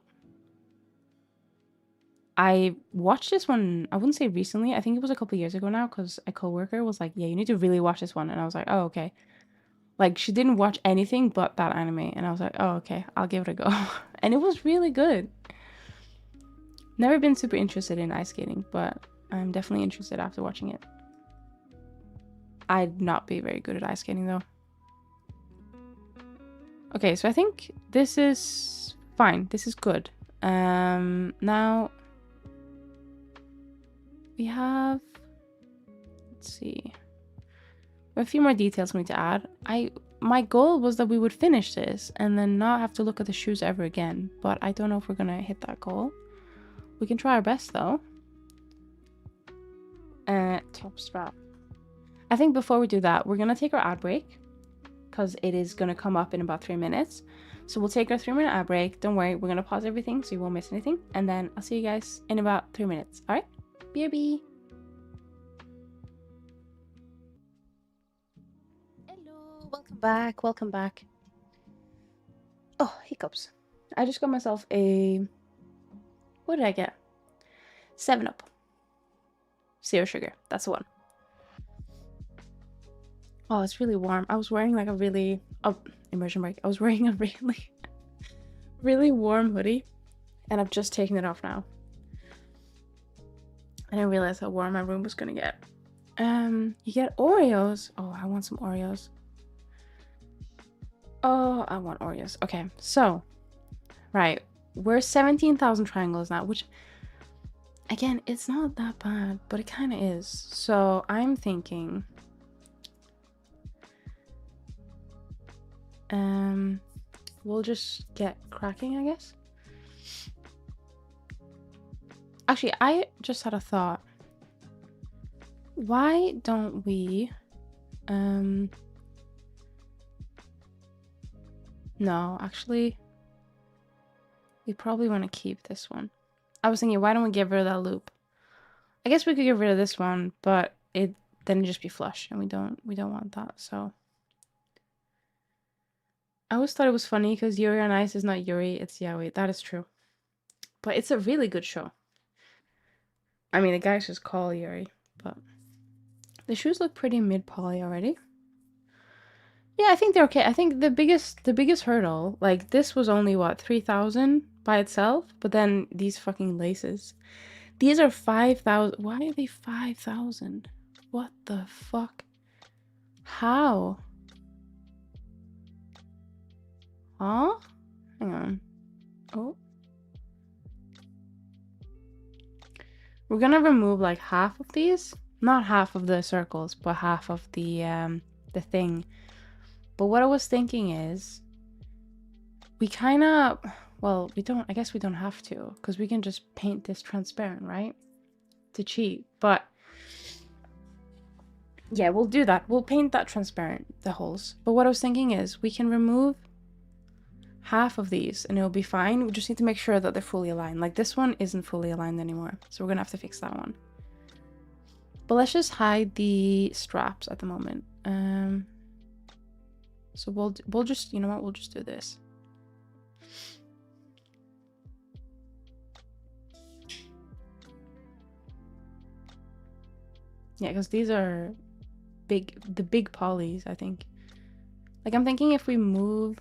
I watched this one, I wouldn't say recently. I think it was a couple years ago now, because a coworker was like, yeah, you need to really watch this one. And I was like, oh, okay. Like, she didn't watch anything but that anime. And I was like, oh, okay, I'll give it a go. And it was really good. Never been super interested in ice skating, but I'm definitely interested after watching it. I'd not be very good at ice skating, though. Okay, so I think this is fine. This is good. Now we have, let's see, a few more details we need to add. My goal was that we would finish this and then not have to look at the shoes ever again, but I don't know if we're gonna hit that goal. We can try our best though. Top strap. I think before we do that, we're gonna take our ad break because it is gonna come up in about 3 minutes. So we'll take our 3-minute ad break. Don't worry, we're gonna pause everything so you won't miss anything, and then I'll see you guys in about 3 minutes. All right? BRB. Hello, welcome back. Welcome back. Oh, hiccups. I just got myself a, what did I get? 7-Up. 0 sugar. That's the one. Oh, it's really warm. I was wearing like a really, oh, immersion break. I was wearing a really warm hoodie, and I've just taken it off now. I didn't realize how warm my room was gonna get. You get Oreos. Oh, I want some Oreos. Oh, I want Oreos. Okay, so, right, we're 17,000 triangles now, which Again, it's not that bad, but it kind of is. So I'm thinking, we'll just get cracking, I guess. Actually, I just had a thought. Why don't we, no, actually, we probably want to keep this one. I was thinking, why don't we get rid of that loop? I guess we could get rid of this one, but then it'd just be flush, and we don't want that. So I always thought it was funny because Yuri on Ice is not Yuri, it's Yaoi. That is true, but it's a really good show. I mean, the guy's just called Yuri, but the shoes look pretty mid poly already. Yeah, I think they're okay. I think the biggest hurdle, like this was only what, 3,000 by itself, but then these fucking laces. These are 5,000. Why are they 5,000? What the fuck? How? Huh? Hang on. Oh. We're gonna remove like half of these. Not half of the circles, but half of the thing. But what I was thinking is we kind of, well, I guess we don't have to, because we can just paint this transparent, right? To cheat. But yeah, we'll do that. We'll paint that transparent, the holes. But what I was thinking is we can remove half of these and it'll be fine. We just need to make sure that they're fully aligned. Like this one isn't fully aligned anymore, so we're gonna have to fix that one. But let's just hide the straps at the moment. So we'll just, you know what, we'll just do this. Yeah, because these are the big polys, I think. Like I'm thinking if we move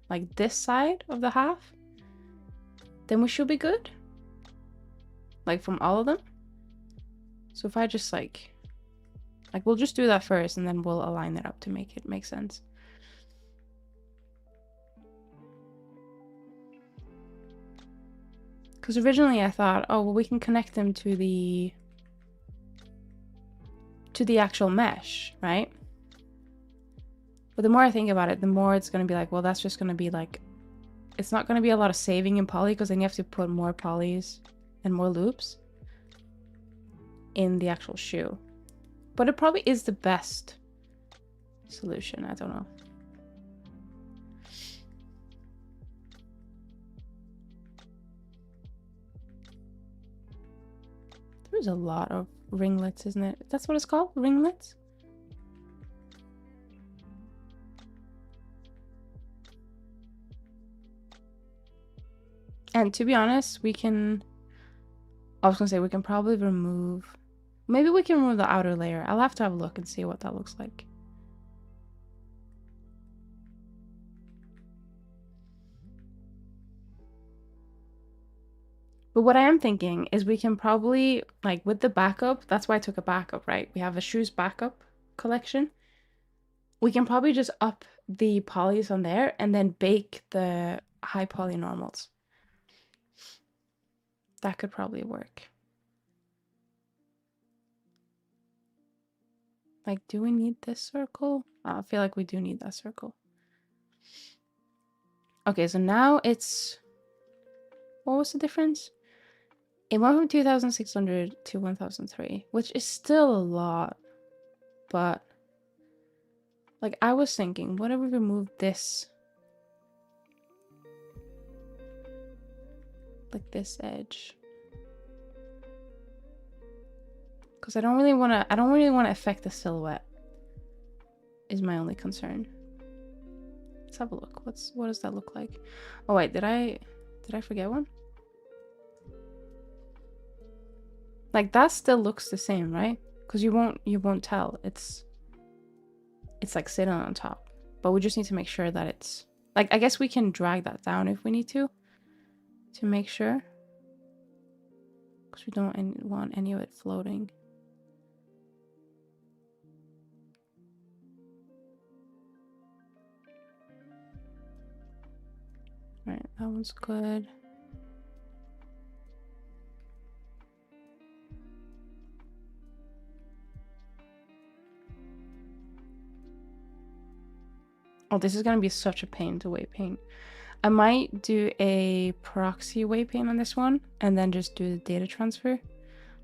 like this side of the half, then we should be good. Like from all of them. So if I just like we'll just do that first and then we'll align it up to make it make sense. Because originally I thought, oh, well, we can connect them to the actual mesh, right? But the more I think about it, the more it's going to be like, well, that's just going to be like, it's not going to be a lot of saving in poly because then you have to put more polys and more loops in the actual shoe. But it probably is the best solution. I don't know. There's a lot of ringlets, isn't it? That's what it's called? Ringlets? And to be honest, I was gonna say we can probably remove, maybe we can remove the outer layer. I'll have to have a look and see what that looks like. But what I am thinking is we can probably, like with the backup, that's why I took a backup, right? We have a shoes backup collection. We can probably just up the polys on there and then bake the high poly normals. That could probably work. Like, do we need this circle? I feel like we do need that circle. Okay, so now it's, what was the difference? It went from 2,600 to 1,003, which is still a lot, but like I was thinking, what if we remove this, like this edge? Because I don't really want to affect the silhouette, is my only concern. Let's have a look. What does that look like? Oh wait, did I forget one? Like that still looks the same, right? Because you won't tell. It's like sitting on top. But we just need to make sure that it's like, I guess we can drag that down if we need to make sure. Because we don't want any of it floating. Alright, that one's good. Oh, this is gonna be such a pain to weight paint. I might do a proxy weight paint on this one and then just do the data transfer.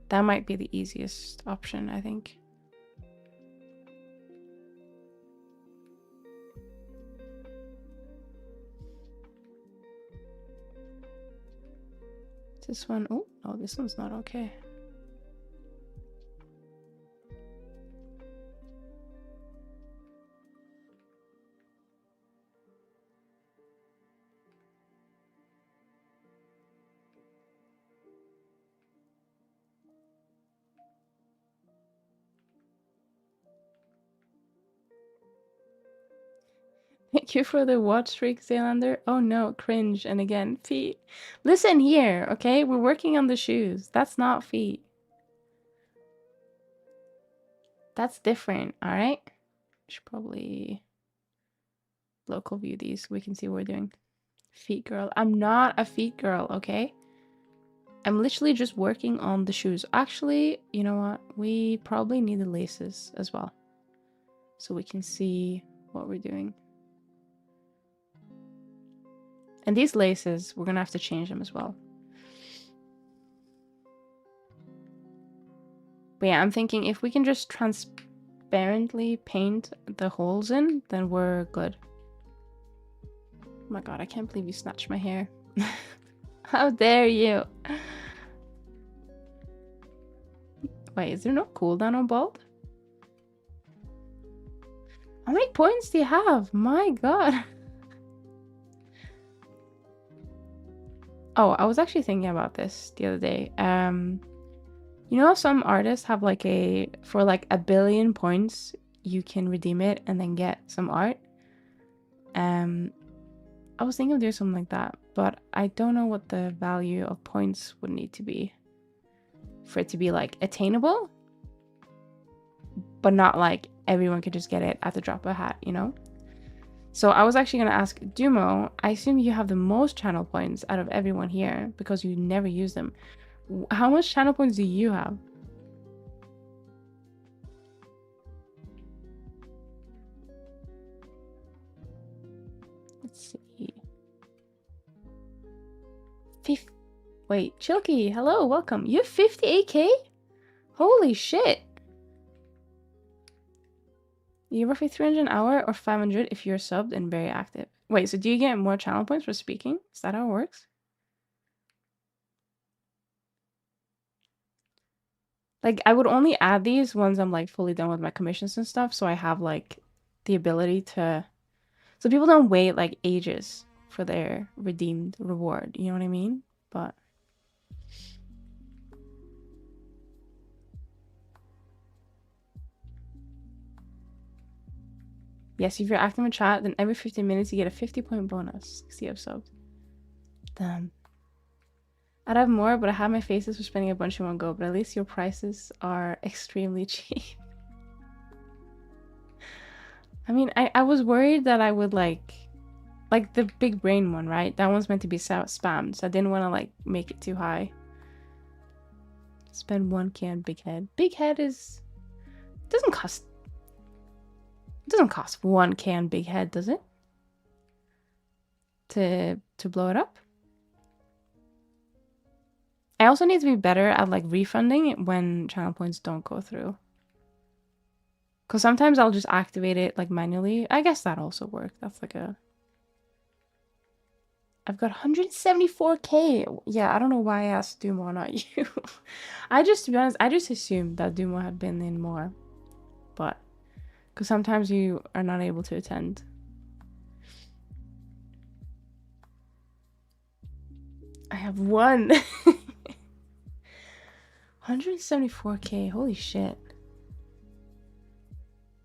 That might be the easiest option, I think. This one, oh no, this one's not okay. Thank you for the watch streak, Zelander. Oh no, cringe. And again, feet. Listen here, okay? We're working on the shoes. That's not feet. That's different, alright? Should probably local view these. We can see what we're doing. Feet girl. I'm not a feet girl, okay? I'm literally just working on the shoes. Actually, you know what? We probably need the laces as well. So we can see what we're doing. And these laces, we're gonna have to change them as well. But yeah, I'm thinking if we can just transparently paint the holes in, then we're good. Oh my god, I can't believe you snatched my hair. How dare you? Wait, is there no cooldown on bald? How many points do you have? My god. Oh, I was actually thinking about this the other day. You know, some artists have like for like 1 billion points, you can redeem it and then get some art. I was thinking of doing something like that, but I don't know what the value of points would need to be for it to be like attainable, but not like everyone could just get it at the drop of a hat, you know? So I was actually going to ask Dumo, I assume you have the most channel points out of everyone here because you never use them. How much channel points do you have? Let's see. Wait, Chilky, hello, welcome. You have 58k? Holy shit. You roughly 300 an hour or 500 if you're subbed and very active. Wait, so do you get more channel points for speaking? Is that how it works? Like, I would only add these once I'm, like, fully done with my commissions and stuff, so I have, like, the ability to... So people don't wait, like, ages for their redeemed reward, you know what I mean? But... Yes, if you're active in chat, then every 15 minutes you get a 50-point bonus. 60 of subs. Damn. I'd have more, but I have my faces for spending a bunch in one go, but at least your prices are extremely cheap. I mean, I was worried that I would, like the big brain one, right? That one's meant to be spammed, so I didn't want to, like, make it too high. Spend 1k on big head. Big head is... It doesn't cost 1k on big head, does it? To blow it up? I also need to be better at, like, refunding when channel points don't go through. Because sometimes I'll just activate it, like, manually. I guess that also worked. That's like a... I've got 174k. Yeah, I don't know why I asked Dumo, not you. To be honest, I just assumed that Dumo had been in more. But... Because sometimes you are not able to attend. I have one. 174k, holy shit.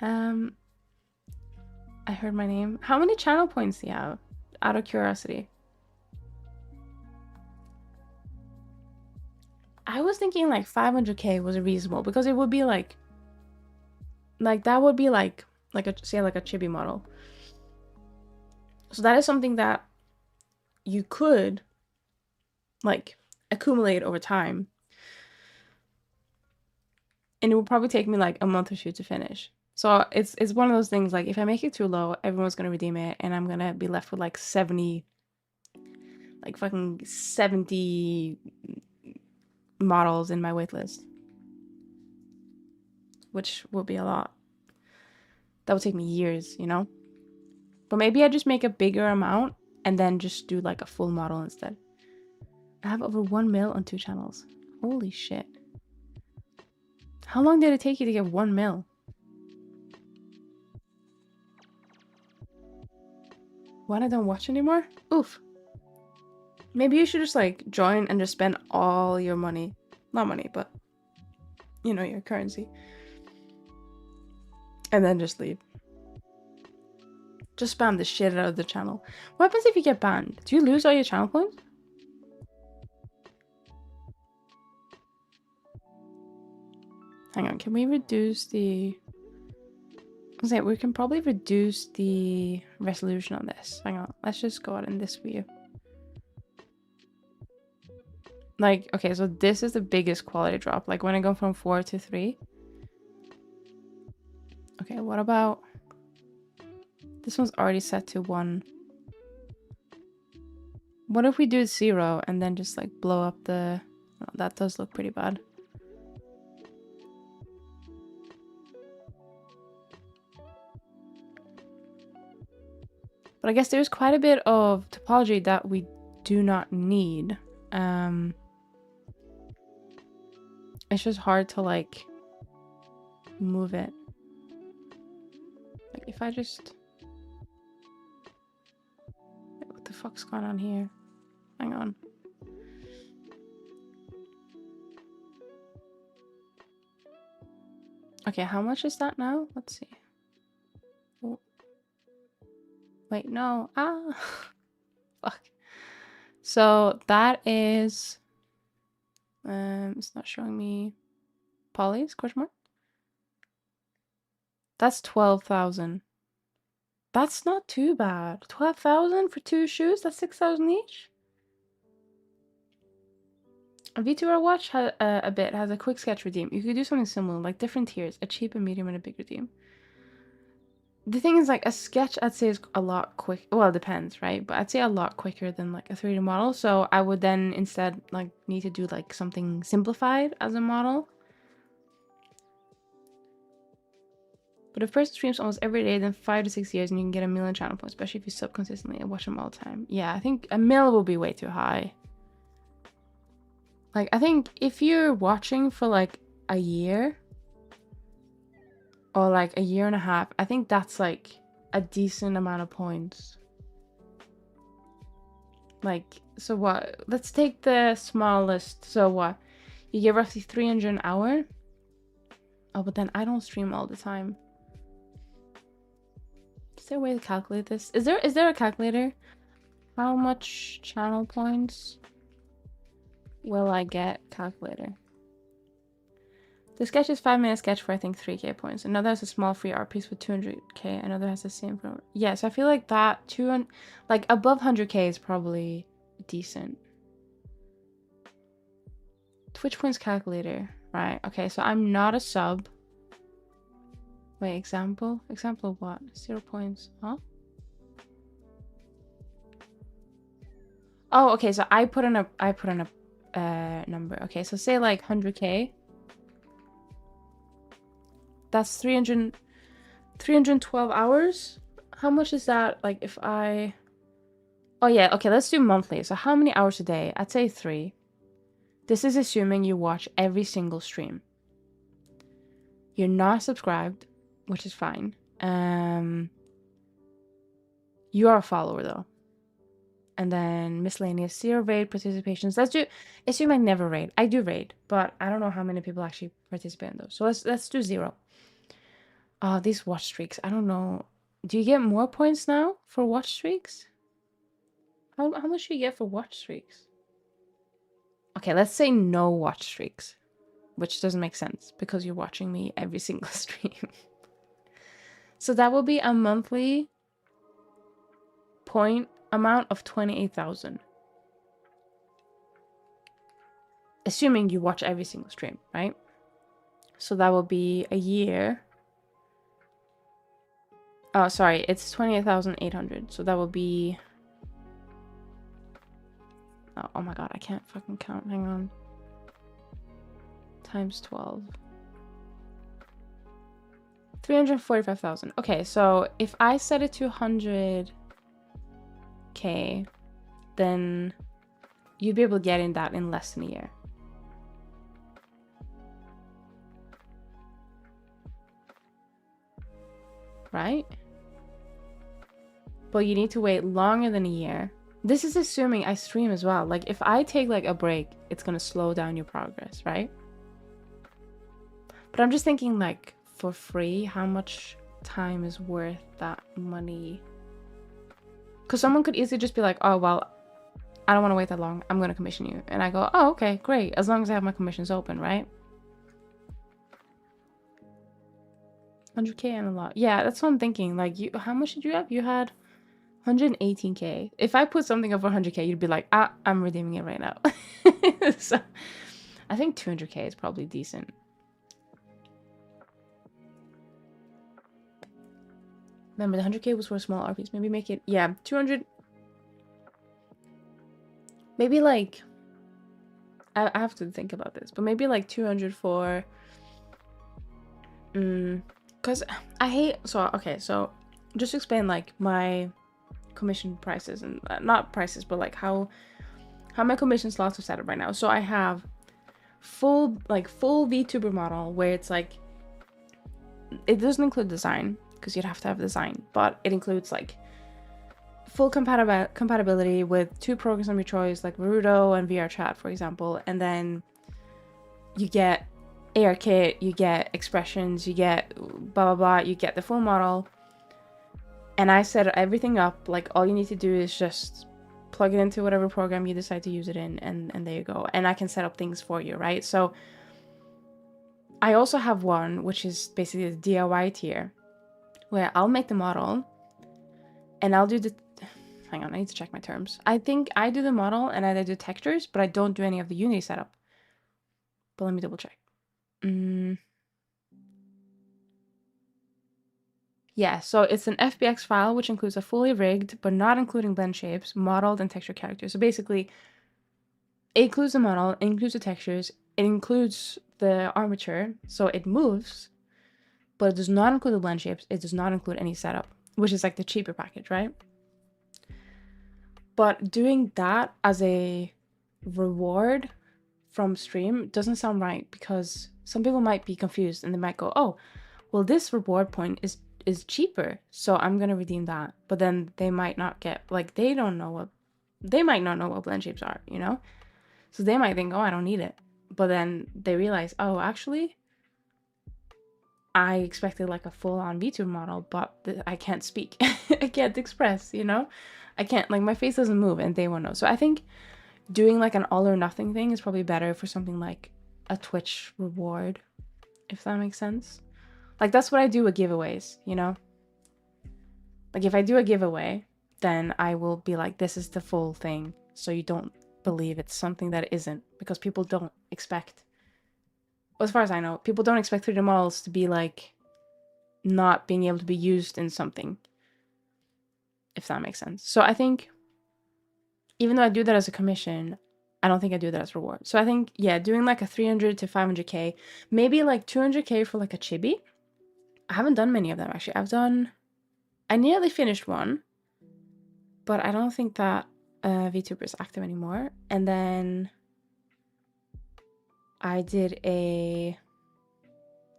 I heard my name. How many channel points do you have? Out of curiosity. I was thinking like 500k was reasonable because it would be like that would be like a, say, like a chibi model. So that is something that you could like accumulate over time. And it would probably take me like a month or two to finish. So it's one of those things, like, if I make it too low, everyone's gonna redeem it, and I'm gonna be left with like 70, like fucking 70 models in my waitlist, which will be a lot. That would take me years, you know? But maybe I just make a bigger amount and then just do like a full model instead. I have over 1 mil on 2 channels. Holy shit. How long did it take you to get 1 mil? What, I don't watch anymore? Oof. Maybe you should just like join and just spend all your money. Not money, but you know, your currency. And then just leave. Just spam the shit out of the channel. What happens if you get banned? Do you lose all your channel points? Hang on, can we reduce the... I was like, we can probably reduce the resolution on this. Hang on, let's just go out in this view. Like, okay, so this is the biggest quality drop. Like when I go from 4 to 3. Okay, what about... This one's already set to 1. What if we do 0 and then just like blow up the... Oh, that does look pretty bad. But I guess there's quite a bit of topology that we do not need. It's just hard to like move it. Like if I just... What the fuck's going on here? Hang on. Okay, how much is that now? Let's see. Oh. Wait, no. Ah. Fuck. So that is... it's not showing me polys, question mark? That's 12,000. That's not too bad. 12,000 for 2 shoes? That's 6,000 each? A VTuber watch has a quick sketch redeem. You could do something similar, like different tiers, a cheap, a medium, and a big redeem. The thing is, like, a sketch I'd say is a lot quick. Well, it depends, right? But I'd say a lot quicker than like a 3D model. So I would then instead like need to do like something simplified as a model. But if a person streams almost every day, then 5 to 6 years and you can get 1 million channel points, especially if you sub consistently and watch them all the time. Yeah, I think 1 mil will be way too high. Like, I think if you're watching for like a year or like a year and a half, I think that's like a decent amount of points. Like, so what? Let's take the smallest. So what? You get roughly 300 an hour. Oh, but then I don't stream all the time. Is there a way to calculate this? Is there a calculator? How much channel points will I get? Calculator. The sketch is 5-minute sketch for I think 3k points. Another has a small free art piece for 200k. Another has the same for... Yeah, so I feel like that 200, like above 100k is probably decent. Twitch points calculator. Right, okay, so I'm not a sub. Wait, example? Example of what? 0 points, huh? Oh, okay, so I put in a number. Okay, so say like 100k. That's 312 hours. How much is that? Like if I... Oh yeah, okay, let's do monthly. So how many hours a day? I'd say 3. This is assuming you watch every single stream. You're not subscribed, which is fine. You are a follower though. And then miscellaneous 0 raid participations. Let's do... Assume I never raid. I do raid, but I don't know how many people actually participate in those. So let's do 0. These watch streaks. I don't know. Do you get more points now for watch streaks? How much do you get for watch streaks? Okay, let's say no watch streaks, which doesn't make sense because you're watching me every single stream. So that will be a monthly point amount of 28,000. Assuming you watch every single stream, right? So that will be a year Oh, sorry, it's 28,800. So that would be. Oh my god, I can't fucking count. Hang on. Times 12. 345,000. Okay, so if I set it to 100K, then you'd be able to get in that in less than a year. Right? But you need to wait longer than a year. This is assuming I stream as well. Like, if I take like a break, it's gonna slow down your progress, right? But I'm just thinking, like, for free, how much time is worth that money? Because someone could easily just be like, oh, well, I don't want to wait that long. I'm going to commission you. And I go, oh, okay, great. As long as I have my commissions open, right? 100K and a lot. Yeah, that's what I'm thinking. Like, how much did you have? You had 118K. If I put something over 100K, you'd be like, I'm redeeming it right now. So I think 200K is probably decent. Remember, the 100K was for small RPs. Maybe make it, yeah, 200. Maybe like, I have to think about this, but maybe like 200 for, because I hate, so, okay, so just to explain like my commission prices and not prices, but like how my commission slots are set up right now. So I have full VTuber model where it's like, it doesn't include design because you'd have to have design, but it includes like full compatibility with 2 programs of your choice, like Naruto and VR chat, for example. And then you get AR kit, you get expressions, you get blah blah blah, you get the full model. And I set everything up, like all you need to do is just plug it into whatever program you decide to use it in, and there you go. And I can set up things for you, right? So I also have one which is basically the DIY tier, where I'll make the model and I'll do the, hang on, I need to check my terms. I think I do the model and I do textures, but I don't do any of the Unity setup. But let me double check. Yeah, so it's an FBX file which includes a fully rigged, but not including blend shapes, modeled, and texture characters. So basically, it includes the model, it includes the textures, it includes the armature, so it moves, but it does not include the blend shapes, it does not include any setup, which is like the cheaper package, right? But doing that as a reward from stream doesn't sound right, because some people might be confused and they might go, oh, well, this reward point is cheaper, so I'm gonna redeem that. But then they might not get, like, they might not know what blend shapes are, you know? So they might think, oh, I don't need it. But then they realize, oh, actually, I expected like a full-on VTuber model, but I can't speak. I can't express, you know? I can't, like, my face doesn't move and they won't know. So I think doing like an all or nothing thing is probably better for something like a Twitch reward, if that makes sense. Like, that's what I do with giveaways, you know? Like, if I do a giveaway, then I will be like, this is the full thing, so you don't believe it's something that isn't, because people don't expect, well, as far as I know, people don't expect 3D models to be like not being able to be used in something, if that makes sense. So I think even though I do that as a commission, I don't think I do that as reward. So I think, yeah, doing like a 300 to 500K, maybe like 200K for like a chibi. I haven't done many of them, actually. I nearly finished one, but I don't think that VTuber is active anymore. And then I did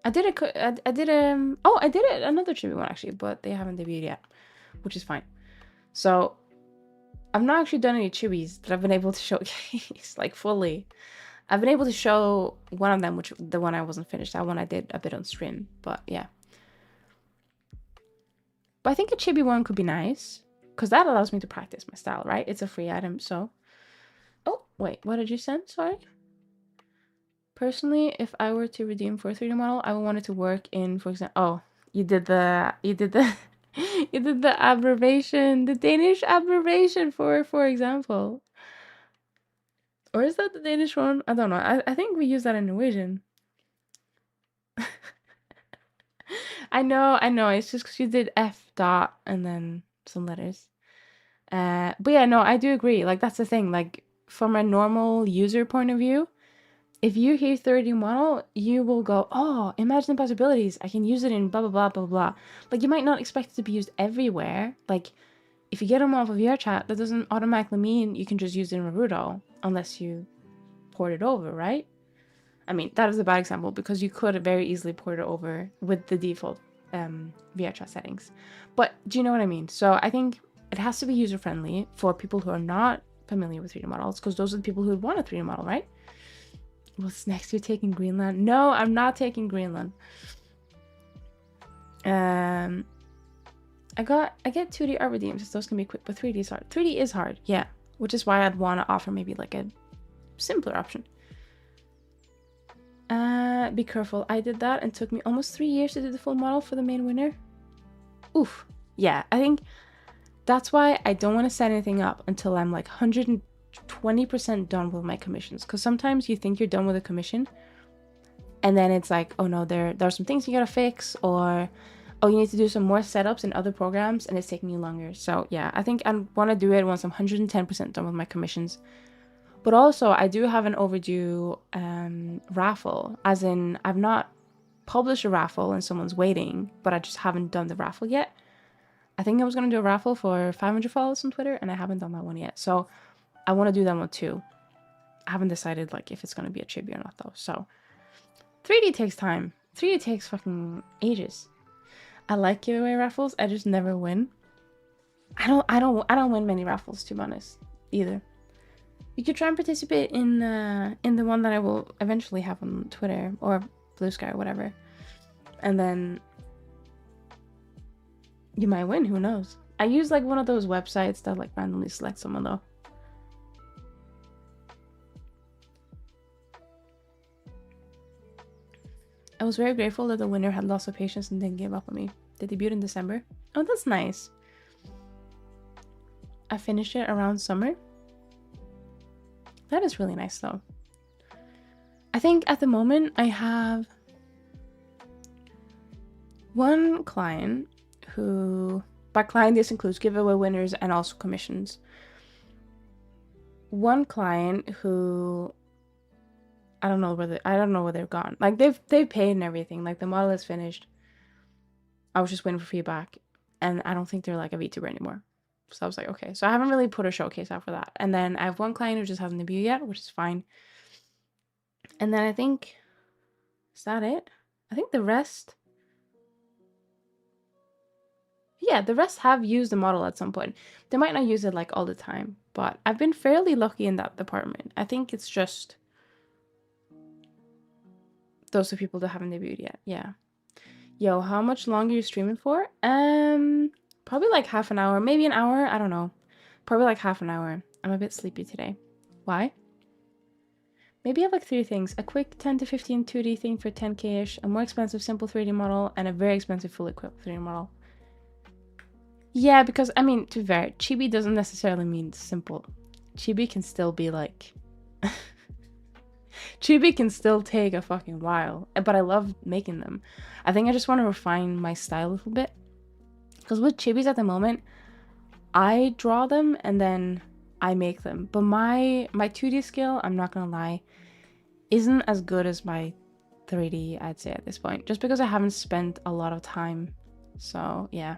another chibi one, actually, but they haven't debuted yet, which is fine. So I've not actually done any chibis that I've been able to showcase like fully. I've been able to show one of them, which the one I wasn't finished. That one I did a bit on stream, but yeah. But I think a chibi one could be nice, because that allows me to practice my style, right? It's a free item, so. Oh, wait, what did you send? Sorry. Personally, if I were to redeem for a 3D model, I would want it to work in, for example, oh, you did the you did the abbreviation, the Danish abbreviation for example. Or is that the Danish one? I don't know. I think we use that in Norwegian. I know. It's just because you did F dot and then some letters. But yeah, no, I do agree. Like that's the thing. Like from a normal user point of view, if you hear 3D model, you will go, oh, imagine the possibilities. I can use it in blah blah blah blah blah. Like you might not expect it to be used everywhere. Like if you get them off of VRChat, that doesn't automatically mean you can just use it in Naruto unless you port it over, right? I mean, that is a bad example because you could very easily port it over with the default VRChat settings. But do you know what I mean? So I think it has to be user-friendly for people who are not familiar with 3D models because those are the people who would want a 3D model, right? What's next? You're taking Greenland? No, I'm not taking Greenland. I get 2D art redeems. Those can be quick, but 3D is hard. 3D is hard, yeah. Which is why I'd want to offer maybe like a simpler option. Be careful. I did that and it took me almost 3 years to do the full model for the main winner. Oof. Yeah, I think that's why I don't want to set anything up until I'm like 120% done with my commissions. Because sometimes you think you're done with a commission and then it's like, oh no, there are some things you gotta fix, or oh, you need to do some more setups in other programs and it's taking you longer. So yeah, I think I want to do it once I'm 110% done with my commissions. But also, I do have an overdue raffle, as in I've not published a raffle and someone's waiting, but I just haven't done the raffle yet. I think I was going to do a raffle for 500 followers on Twitter, and I haven't done that one yet. So I want to do that one too. I haven't decided like if it's going to be a chibi or not though. So 3D takes time. 3D takes fucking ages. I like giveaway raffles. I just never win. I don't win many raffles, to be honest, either. You could try and participate in the one that I will eventually have on Twitter or Blue Sky or whatever. And then you might win, who knows? I use like one of those websites that like randomly select someone though. I was very grateful that the winner had lots of patience and didn't give up on me. They debuted in December. Oh, that's nice. I finished it around summer. That is really nice though. I think at the moment I have one client who, by client this includes giveaway winners and also commissions. One client who I don't know where they're gone. Like they've paid and everything. Like the model is finished. I was just waiting for feedback, and I don't think they're like a VTuber anymore. So I was like, okay. So I haven't really put a showcase out for that. And then I have one client who just hasn't debuted yet, which is fine. And then I think, is that it? I think the rest, yeah, the rest have used the model at some point. They might not use it like all the time, but I've been fairly lucky in that department. I think it's just those are people that haven't debuted yet. Yeah. Yo, how much longer are you streaming for? Probably like half an hour, maybe an hour. I don't know. Probably like half an hour. I'm a bit sleepy today. Why? Maybe I have like 3 things. A quick 10 to 15 2D thing for 10k-ish, a more expensive simple 3D model, and a very expensive fully equipped 3D model. Yeah, because, I mean, to be fair, chibi doesn't necessarily mean simple. Chibi can still be like... Chibi can still take a fucking while, but I love making them. I think I just want to refine my style a little bit. Because with chibis at the moment, I draw them and then I make them. But my 2D skill, I'm not gonna lie, isn't as good as my 3D, I'd say at this point. Just because I haven't spent a lot of time. So, yeah.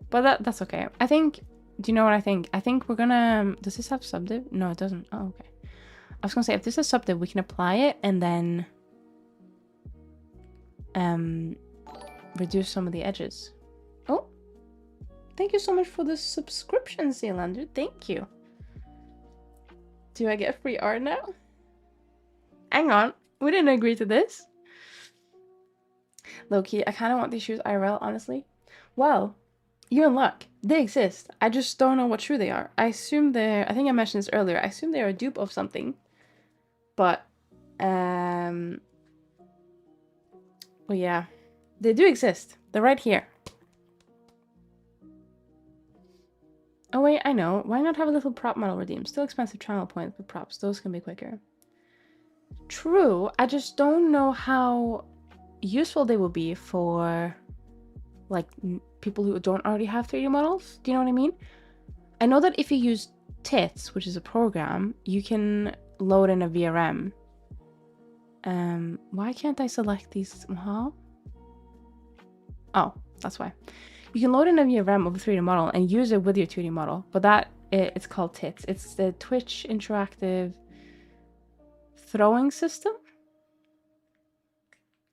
But that's okay. I think, do you know what I think? I think we're gonna, does this have subdiv? No, it doesn't. Oh, okay. I was gonna say, if this is subdiv, we can apply it and then reduce some of the edges. Oh, thank you so much for the subscription, Zealander. Thank you. Do I get free art now? Hang on, we didn't agree to this. Low-key, I kind of want these shoes IRL, honestly. Well, you're in luck. They exist. I just don't know what shoe they are. I assume they're, I think I mentioned this earlier, I assume they're a dupe of something. But, well, yeah, they do exist. They're right here. Oh wait, I know. Why not have a little prop model redeem? Still expensive channel points with props. Those can be quicker. True. I just don't know how useful they will be for like people who don't already have 3D models. Do you know what I mean? I know that if you use Tits, which is a program, you can load in a VRM. Why can't I select these? Huh? Oh, that's why. You can load in a VRM of a 3D model and use it with your 2D model, but that it's called Tits. It's the Twitch interactive throwing system.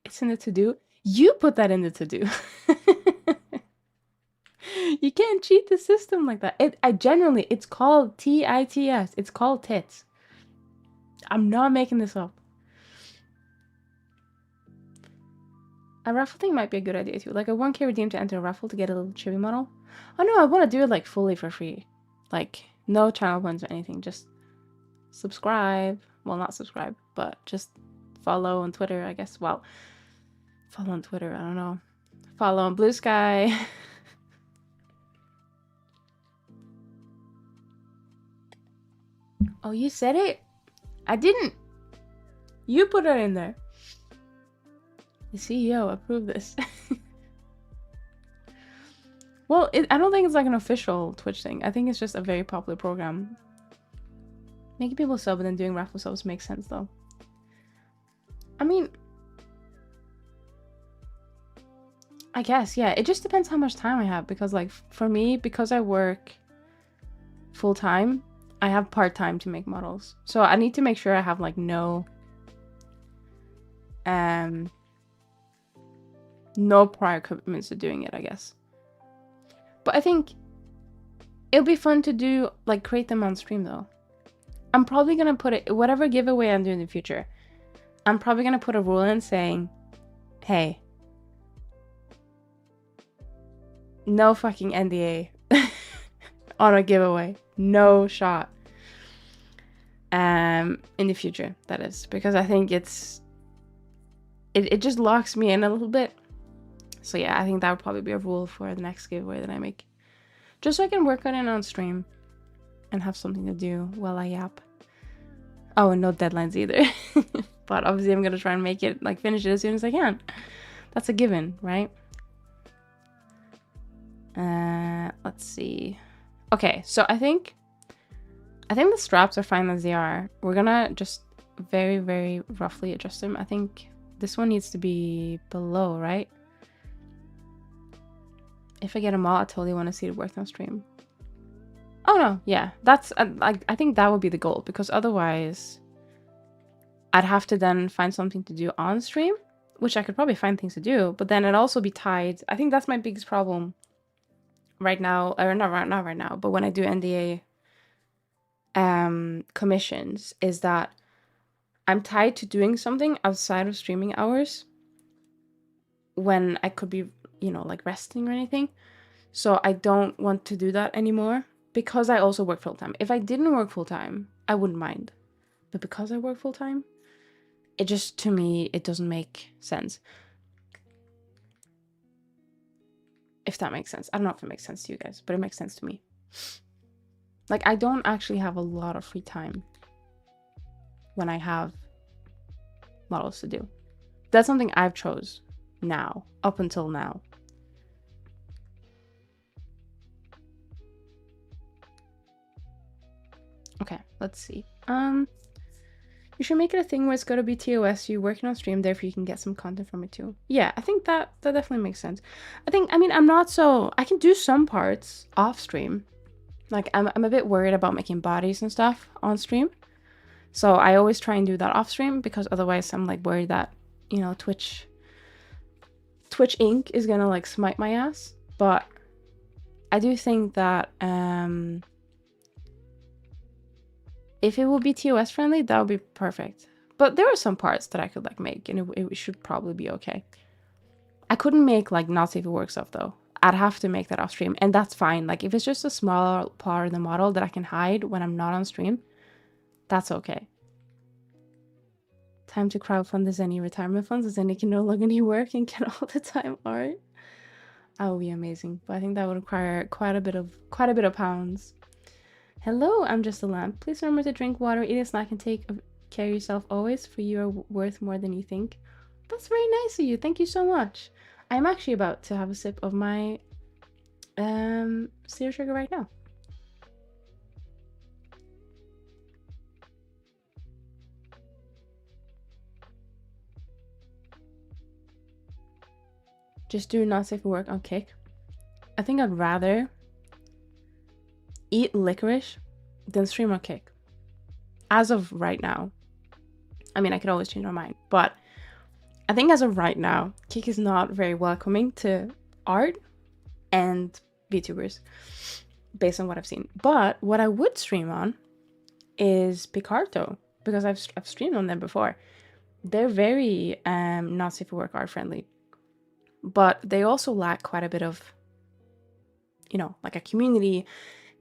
It's in the to-do. You put that in the to-do. You can't cheat the system like that. It's called TITS. It's called Tits. I'm not making this up. A raffle thing might be a good idea too. Like a 1K redeem to enter a raffle to get a little chibi model. Oh no, I want to do it like fully for free. Like no channel points or anything. Just subscribe. Well, not subscribe, but just follow on Twitter, I guess. Well, follow on Twitter, I don't know. Follow on Blue Sky. Oh, you said it? I didn't. You put it in there. The CEO approved this. Well, I don't think it's like an official Twitch thing. I think it's just a very popular program. Making people sub and then doing raffle subs makes sense though. I mean, I guess, yeah. It just depends how much time I have because like for me, because I work full time, I have part time to make models. So I need to make sure I have like no prior commitments to doing it, I guess. But I think it'll be fun to do, like, create them on stream, though. I'm probably gonna put it, whatever giveaway I'm doing in the future, I'm probably gonna put a rule in saying, hey, no fucking NDA on a giveaway. No shot. In the future, that is. Because I think it just locks me in a little bit. So yeah, I think that would probably be a rule for the next giveaway that I make. Just so I can work on it on stream and have something to do while I yap. Oh, and no deadlines either. But obviously I'm going to try and make it, like, finish it as soon as I can. That's a given, right? Let's see. Okay, so I think the straps are fine as they are. We're going to just very, very roughly adjust them. I think this one needs to be below, right? If I get them all, I totally want to see it work on stream. Oh no, yeah, that's I think that would be the goal, because otherwise I'd have to then find something to do on stream, which I could probably find things to do, but then it'd also be tied. I think that's my biggest problem right now, or not right now, but when I do NDA commissions, is that I'm tied to doing something outside of streaming hours when I could be, you know, like resting or anything. So I don't want to do that anymore because I also work full-time. If I didn't work full-time, I wouldn't mind. But because I work full-time, it just, to me, it doesn't make sense. If that makes sense. I don't know if it makes sense to you guys, but it makes sense to me. Like, I don't actually have a lot of free time when I have models to do. That's something I've chose now, up until now. Okay, let's see. You should make it a thing where it's gotta be TOS, you working on stream, therefore you can get some content from it too. Yeah, I think that definitely makes sense. I mean, I'm not so, I can do some parts off stream. Like, I'm a bit worried about making bodies and stuff on stream. So I always try and do that off stream, because otherwise I'm like worried that, you know, Twitch Inc. is gonna like smite my ass. But I do think that if it will be TOS friendly, that would be perfect. But there are some parts that I could like make, and it should probably be okay. I couldn't make like not safe for work stuff though. I'd have to make that off stream, and that's fine. Like if it's just a small part of the model that I can hide when I'm not on stream, that's okay. Time to crowdfund the Zenny retirement funds. The Zenny can no longer need work and get all the time art. That would be amazing, but I think that would require quite a bit of pounds. Hello, I'm just a lamp. Please remember to drink water, eat a snack, and take care of yourself always, for you are worth more than you think. That's very nice of you. Thank you so much. I'm actually about to have a sip of my zero sugar right now. Just do not safe for work on kick. I think I'd rather eat licorice than stream on kick. As of right now. I mean, I could always change my mind, but I think as of right now, kick is not very welcoming to art and VTubers, based on what I've seen. But what I would stream on is Picarto, because I've streamed on them before. They're very not safe for work art friendly, but they also lack quite a bit of, you know, like a community,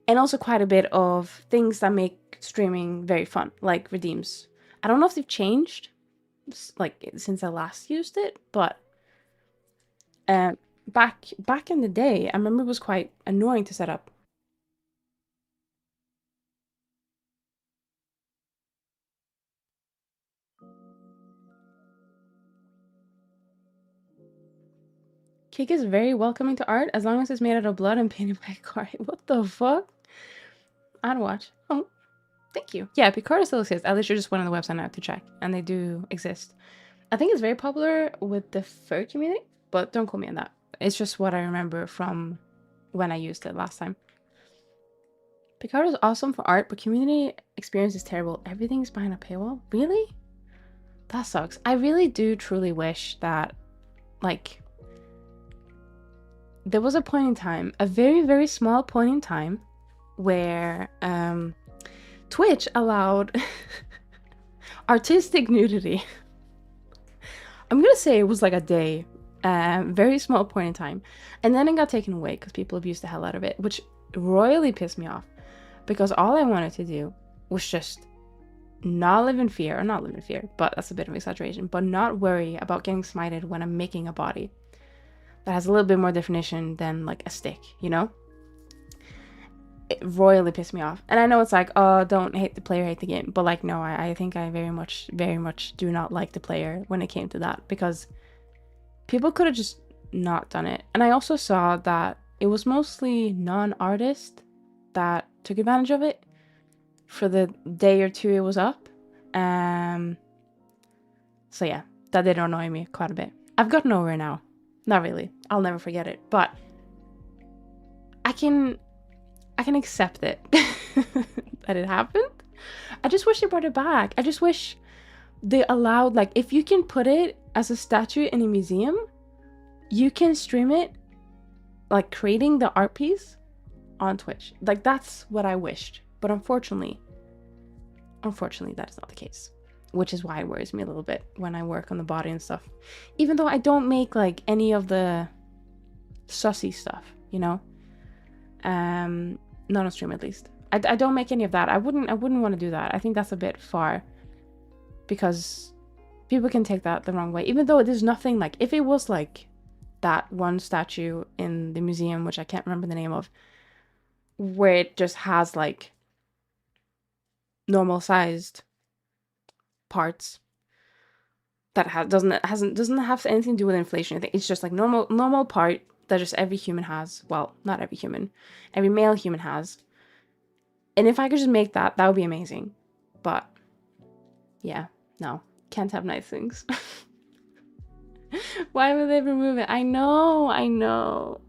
and also quite a bit of things that make streaming very fun, like redeems. I don't know if they've changed like since I last used it, but back in the day, I remember it was quite annoying to set up. Cake is very welcoming to art as long as it's made out of blood and painted by a car. What the fuck? I'd watch. Oh, thank you. Yeah, Picardo still exists. I literally just went on the website now to check, and they do exist. I think it's very popular with the fur community, but don't quote me on that. It's just what I remember from when I used it last time. Picardo is awesome for art, but community experience is terrible. Everything's behind a paywall. Really? That sucks. I really do truly wish that, like, there was a point in time, a very, very small point in time, where Twitch allowed artistic nudity. I'm gonna say it was like a day, very small point in time, and then it got taken away because people abused the hell out of it, which royally pissed me off, because all I wanted to do was just not live in fear, or not live in fear, but that's a bit of an exaggeration, but not worry about getting smited when I'm making a body that has a little bit more definition than like a stick, you know? It royally pissed me off. And I know it's like, oh, don't hate the player, hate the game. But like, no, I think I very much do not like the player when it came to that, because people could have just not done it. And I also saw that it was mostly non-artists that took advantage of it for the day or two it was up. So yeah, that did annoy me quite a bit. I've gotten over it now. Not really. I'll never forget it, but I can accept it that it happened. I just wish they brought it back. I just wish they allowed, like, if you can put it as a statue in a museum, you can stream it, like creating the art piece on Twitch. Like, that's what I wished. But unfortunately, that is not the case, which is why it worries me a little bit when I work on the body and stuff. Even though I don't make like any of the sussy stuff, you know? Not on stream at least. I don't make any of that. I wouldn't want to do that. I think that's a bit far, because people can take that the wrong way. Even though there's nothing, like, if it was like that one statue in the museum, which I can't remember the name of, where it just has like normal sized parts that doesn't have anything to do with inflation. I think it's just like normal part that just every human has. Well, not every human, every male human has. And if I could just make that, that would be amazing. But yeah, no, can't have nice things. Why would they remove it? I know.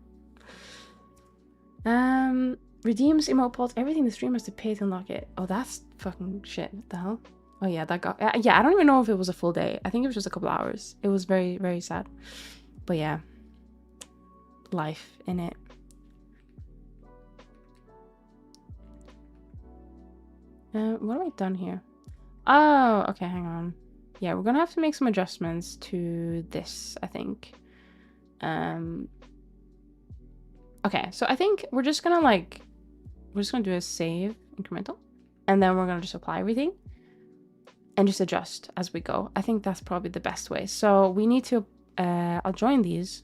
Redeems, emote pods, everything the stream has to pay to unlock it. Oh, that's fucking shit. What the hell? Oh yeah, that got, yeah, I don't even know if it was a full day. I think it was just a couple hours. It was very, very sad. But yeah, life in it. What have I done here? Oh, okay, hang on. Yeah, we're gonna have to make some adjustments to this, I think. Okay, so I think we're just gonna do a save incremental, and then we're gonna just apply everything and just adjust as we go. I think that's probably the best way. So we need to, I'll join these.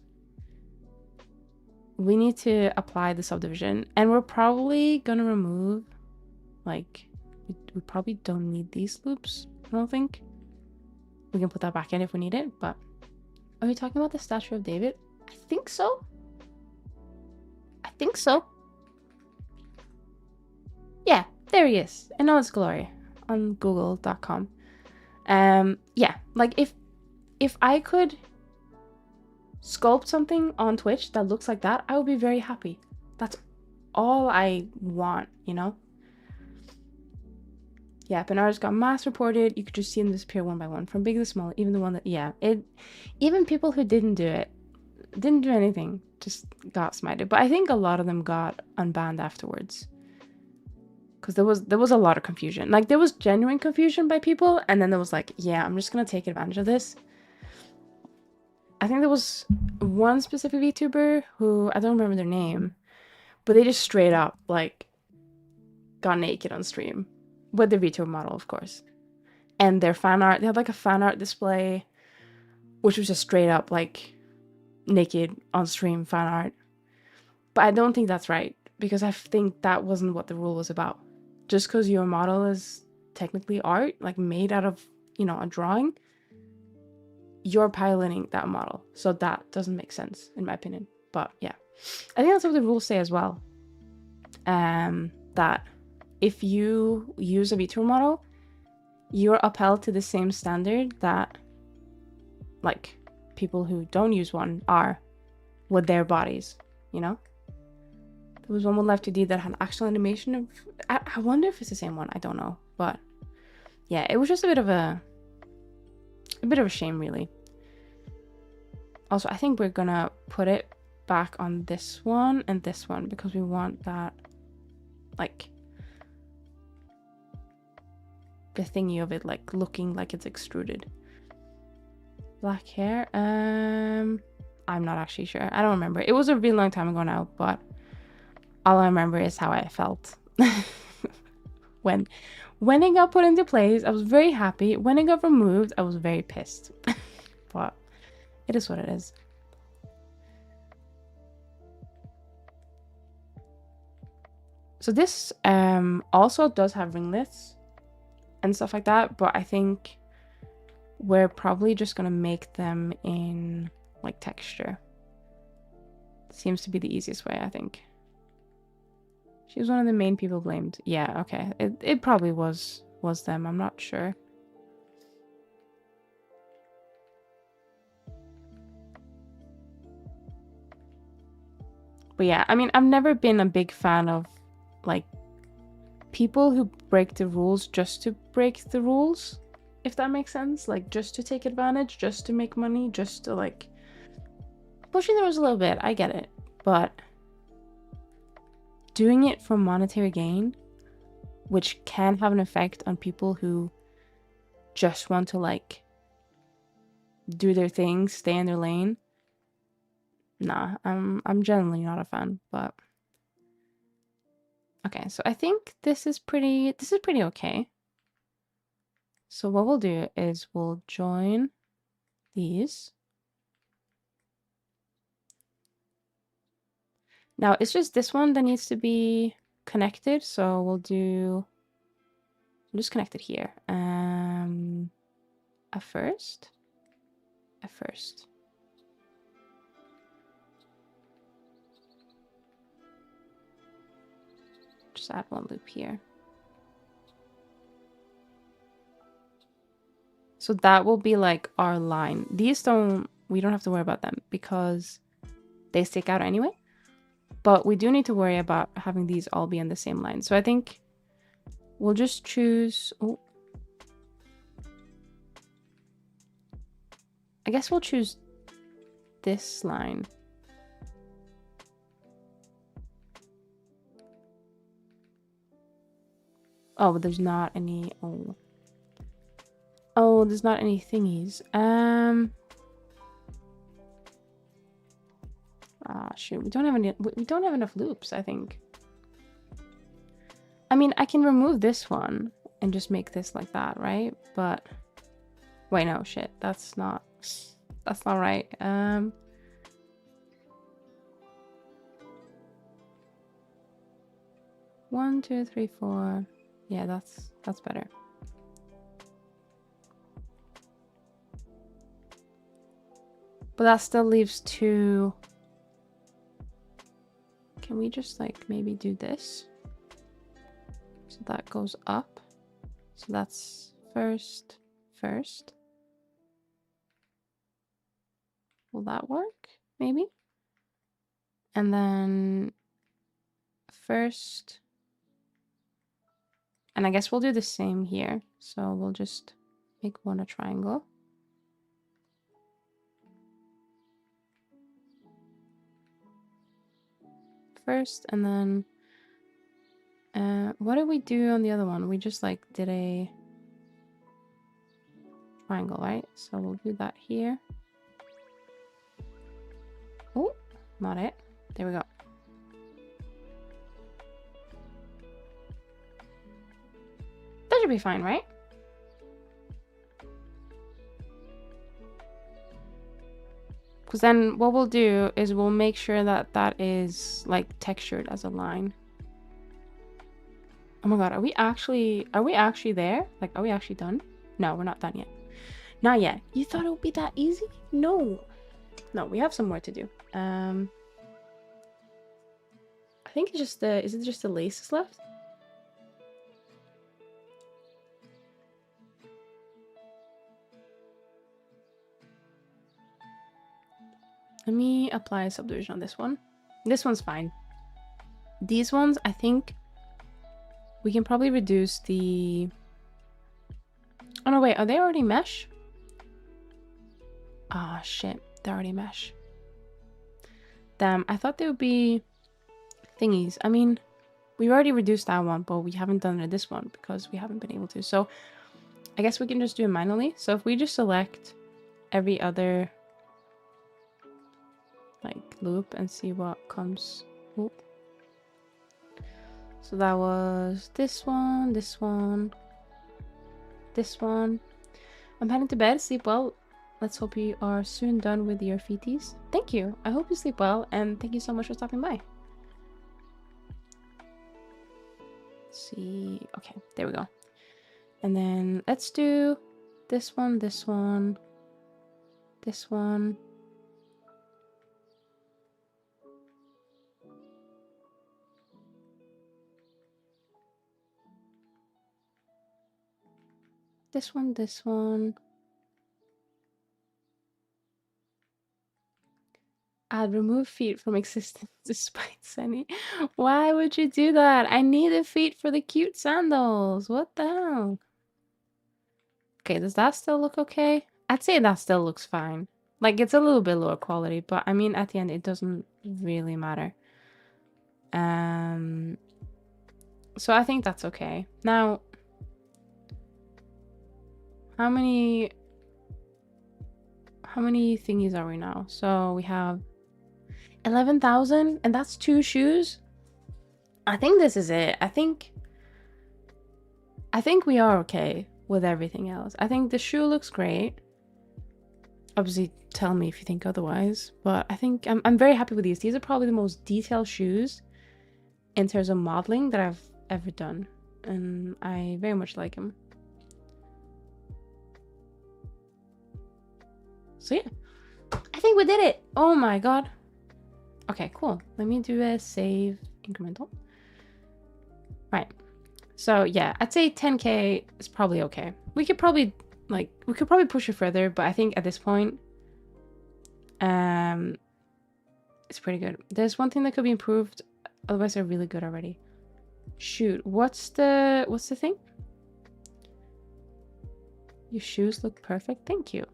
We need to apply the subdivision, and we're probably gonna remove, like, we probably don't need these loops. I don't think. We can put that back in if we need it, but Are you talking about the statue of David? I think so. I think so. Yeah, there he is in all his glory on google.com. Yeah, like if I could sculpt something on Twitch that looks like that, I would be very happy. That's all I want, you know? Yeah, Bernardo's got mass reported. You could just see them disappear one by one, from big to small. Even the one that, yeah, even people who didn't do it, didn't do anything, just got smited. But I think a lot of them got unbanned afterwards, because there was a lot of confusion. Like, there was genuine confusion by people, and then there was like, yeah, I'm just gonna take advantage of this. I think there was one specific VTuber who, I don't remember their name, but they just straight up like got naked on stream with the VTuber model, of course. And their fan art, they had like a fan art display, which was just straight up like naked on stream fan art. But I don't think that's right, because I think that wasn't what the rule was about. Just because your model is technically art, like made out of, you know, a drawing, you're piloting that model. So that doesn't make sense, in my opinion. But yeah, I think that's what the rules say as well. That if you use a VTuber model, you're upheld to the same standard that like people who don't use one are with their bodies, you know? There was one with Live 2D that had actual animation of, I wonder if it's the same one, I don't know. But yeah, it was just a bit of a shame, really. Also, I think we're gonna put it back on this one and this one, because we want that, like, the thingy of it, like, looking like it's extruded. Black hair, I'm not actually sure. I don't remember. It was a really long time ago now, but all I remember is how I felt when it got put into place. I was very happy. When it got removed, I was very pissed. But it is what it is. So this also does have ringlets and stuff like that, but I think we're probably just gonna make them in like texture. Seems to be the easiest way, I think. She was one of the main people blamed. Yeah, okay. It probably was them, I'm not sure. But yeah, I mean, I've never been a big fan of like people who break the rules just to break the rules, if that makes sense. Like, just to take advantage, just to make money, just to like pushing the rules a little bit. I get it, but doing it for monetary gain, which can have an effect on people who just want to like do their thing, stay in their lane. Nah, I'm generally not a fan. But okay, so I think this is pretty okay. So what we'll do is we'll join these. Now it's just this one that needs to be connected, so we'll just connect it here. At first. Just add one loop here. So that will be like our line. These we don't have to worry about them because they stick out anyway. But we do need to worry about having these all be on the same line. So I think we'll just choose... Oh. I guess we'll choose this line. Oh, but there's not any... Oh, there's not any thingies. Ah, shoot. We don't have enough loops, I think. I mean, I can remove this one and just make this like that, right? But wait, no, shit. That's not right. 1, 2, 3, 4. Yeah, that's better. But that still leaves 2. Can we just like maybe do this? So that goes up. So that's first. Will that work? Maybe? And then first. And I guess we'll do the same here. So we'll just make one a triangle. First, and then what did we do on the other one? We just like did a triangle, right? So we'll do that here. Oh, not it. There we go. That should be fine, right? Because then what we'll do is we'll make sure that that is like textured as a line. Oh my god, are we actually there? Like, are we actually done? No, we're not done yet. Not yet. You thought it would be that easy? No. No, we have some more to do. I think it's just the, is it just the laces left? Let me apply a subdivision on this one. This one's fine. These ones, I think we can probably reduce the... Oh no, wait, are they already mesh? Ah, shit, they're already mesh. Damn, I thought they would be thingies. I mean, we already reduced that one, but we haven't done it in this one because we haven't been able to. So I guess we can just do it manually. So if we just select every other like loop and see what comes. Oop. So that was this one, this one, this one. I'm heading to bed. Sleep well. Let's hope you are soon done with your VTs. Thank you. I hope you sleep well, and thank you so much for stopping by. Let's see. Okay, there we go. And then let's do this one, this one, this one. This one, this one. Add remove feet from existence despite Sunny. Why would you do that? I need the feet for the cute sandals. What the hell? Okay, does that still look okay? I'd say that still looks fine. Like, it's a little bit lower quality, but I mean, at the end, it doesn't really matter. So I think that's okay. Now, how many thingies are we now? So we have 11,000, and that's 2 shoes. I think this is it. I think we are okay with everything else. I think the shoe looks great. Obviously, tell me if you think otherwise. But I think I'm very happy with these. These are probably the most detailed shoes in terms of modeling that I've ever done. And I very much like them. So yeah, I think we did it. Oh my god. Okay, cool. Let me do a save incremental. Right. So yeah, I'd say 10k is probably okay. We could probably push it further, but I think at this point, it's pretty good. There's one thing that could be improved, otherwise they're really good already. Shoot, what's the thing? Your shoes look perfect. Thank you.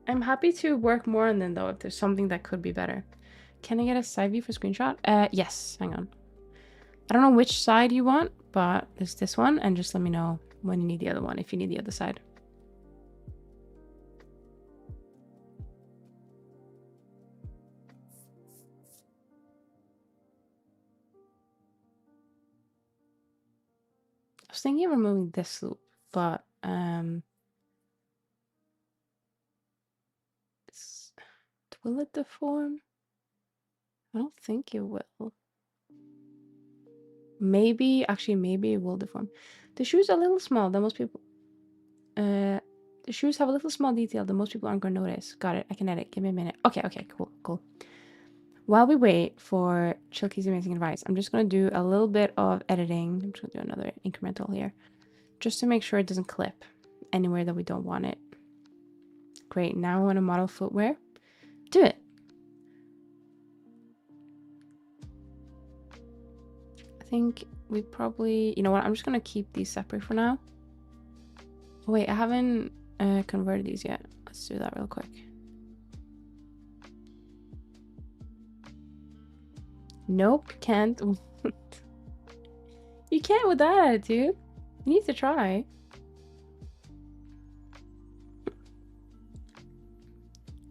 I'm happy to work more on them though if there's something that could be better. Can I get a side view for screenshot? Yes, hang on. I don't know which side you want, but there's this one, and just let me know when you need the other one, if you need the other side. I was thinking of removing this loop, but will it deform? I don't think it will. Maybe, actually, maybe it will deform. The shoe's a little small than most people. The shoes have a little small detail that most people aren't going to notice. Got it. I can edit. Give me a minute. Okay, cool. While we wait for Chilky's amazing advice, I'm just going to do a little bit of editing. I'm just going to do another incremental here. Just to make sure it doesn't clip anywhere that we don't want it. Great. Now I want to model footwear. Do it. I think we probably... You know what? I'm just going to keep these separate for now. Oh, wait, I haven't converted these yet. Let's do that real quick. Nope, can't. You can't with that attitude. You need to try.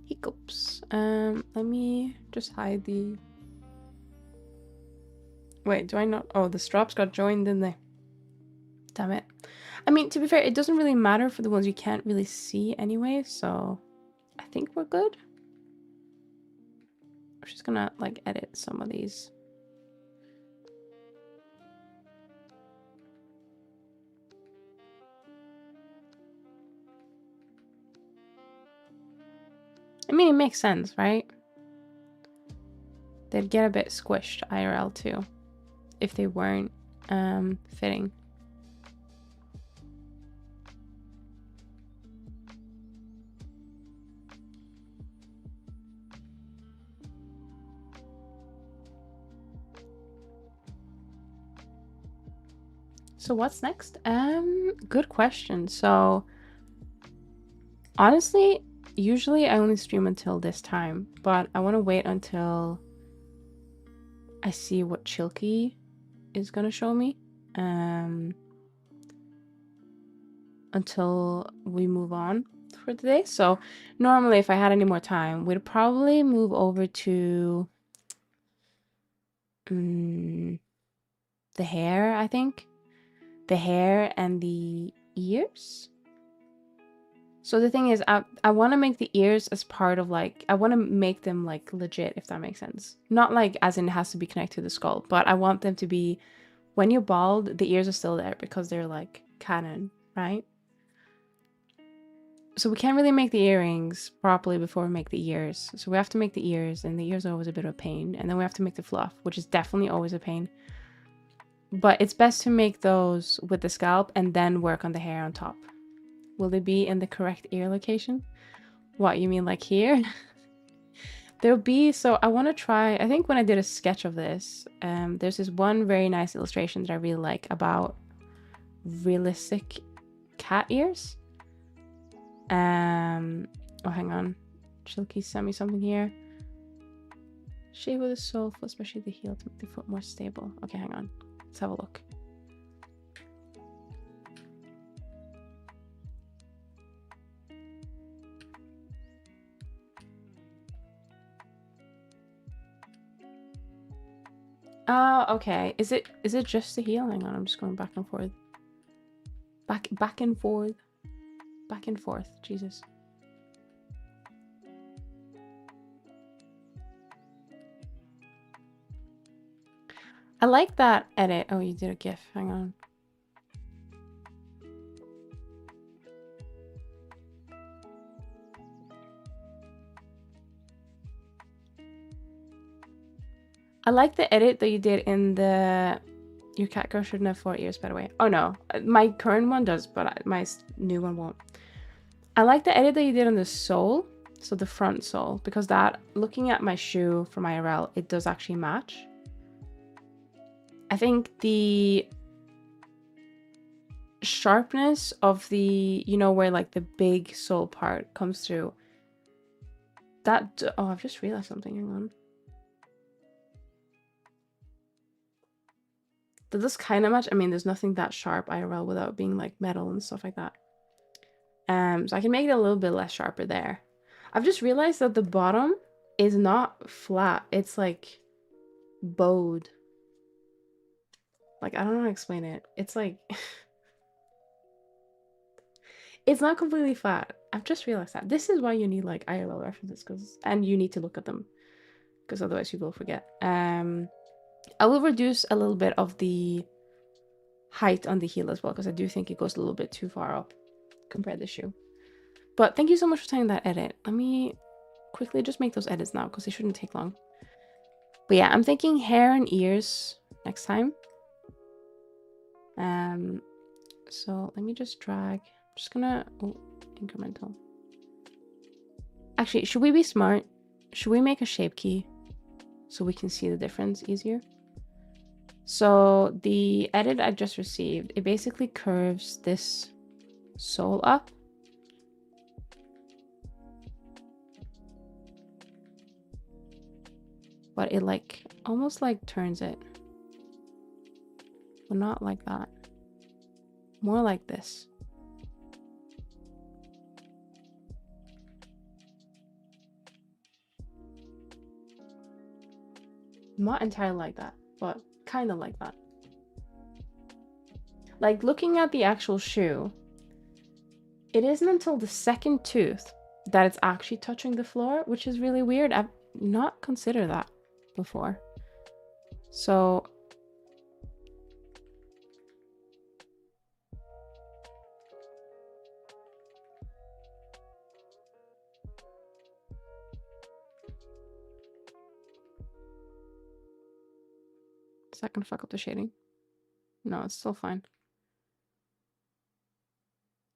Hiccups. Let me just hide the... Wait, do I not... Oh, the straps got joined, didn't they? Damn it. I mean, to be fair, it doesn't really matter for the ones you can't really see anyway, so I think we're good. I'm just gonna, like, edit some of these. I mean, it makes sense, right? They'd get a bit squished IRL too, if they weren't fitting. So what's next? Good question. So honestly, usually I only stream until this time, but I want to wait until I see what Chilky is gonna show me. Until we move on for today. So normally if I had any more time, we'd probably move over to the hair, I think. The hair and the ears. So the thing is, I want to make the ears as part of, like, I want to make them, like, legit, if that makes sense. Not, like, as in it has to be connected to the skull, but I want them to be, when you're bald, the ears are still there because they're, like, canon, right? So we can't really make the earrings properly before we make the ears. So we have to make the ears, and the ears are always a bit of a pain. And then we have to make the fluff, which is definitely always a pain. But it's best to make those with the scalp and then work on the hair on top. Will they be in the correct ear location? What, you mean like here? There'll be, so I want to try, I think when I did a sketch of this, there's this one very nice illustration that I really like about realistic cat ears. Oh, hang on. Chilky sent me something here. Shave with the sole, especially the heel, to make the foot more stable. Okay, hang on. Let's have a look. Oh, okay. Is it just the heel? Hang on, I'm just going back and forth. Back and forth. Back and forth. Jesus. I like that edit. Oh, you did a GIF. Hang on. I like the edit that you did in the... Your cat girl shouldn't have 4 ears, by the way. Oh, no. My current one does, but my new one won't. I like the edit that you did on the sole. So the front sole. Because that, looking at my shoe from IRL, it does actually match. I think the sharpness of the, you know, where like the big sole part comes through. That, oh, I've just realized something. Hang on. That does kind of match. I mean, there's nothing that sharp IRL without being like metal and stuff like that. So I can make it a little bit less sharper there. I've just realized that the bottom is not flat. It's like bowed. Like, I don't know how to explain it. It's like... It's not completely flat. I've just realized that. This is why you need like IRL references, and you need to look at them, because otherwise you will forget. I will reduce a little bit of the height on the heel as well, because I do think it goes a little bit too far up compared to the shoe. But thank you so much for saying that edit. Let me quickly just make those edits now because they shouldn't take long. But yeah, I'm thinking hair and ears next time. So let me just drag. I'm just gonna incremental. Actually, should we be smart? Should we make a shape key so we can see the difference easier? So the edit I just received, it basically curves this sole up. But it like almost like turns it. But not like that. More like this. Not entirely like that, but kind of like that. Like looking at the actual shoe, it isn't until the second tooth that it's actually touching the floor, which is really weird. I've not considered that before. So is that gonna fuck up the shading? No, it's still fine.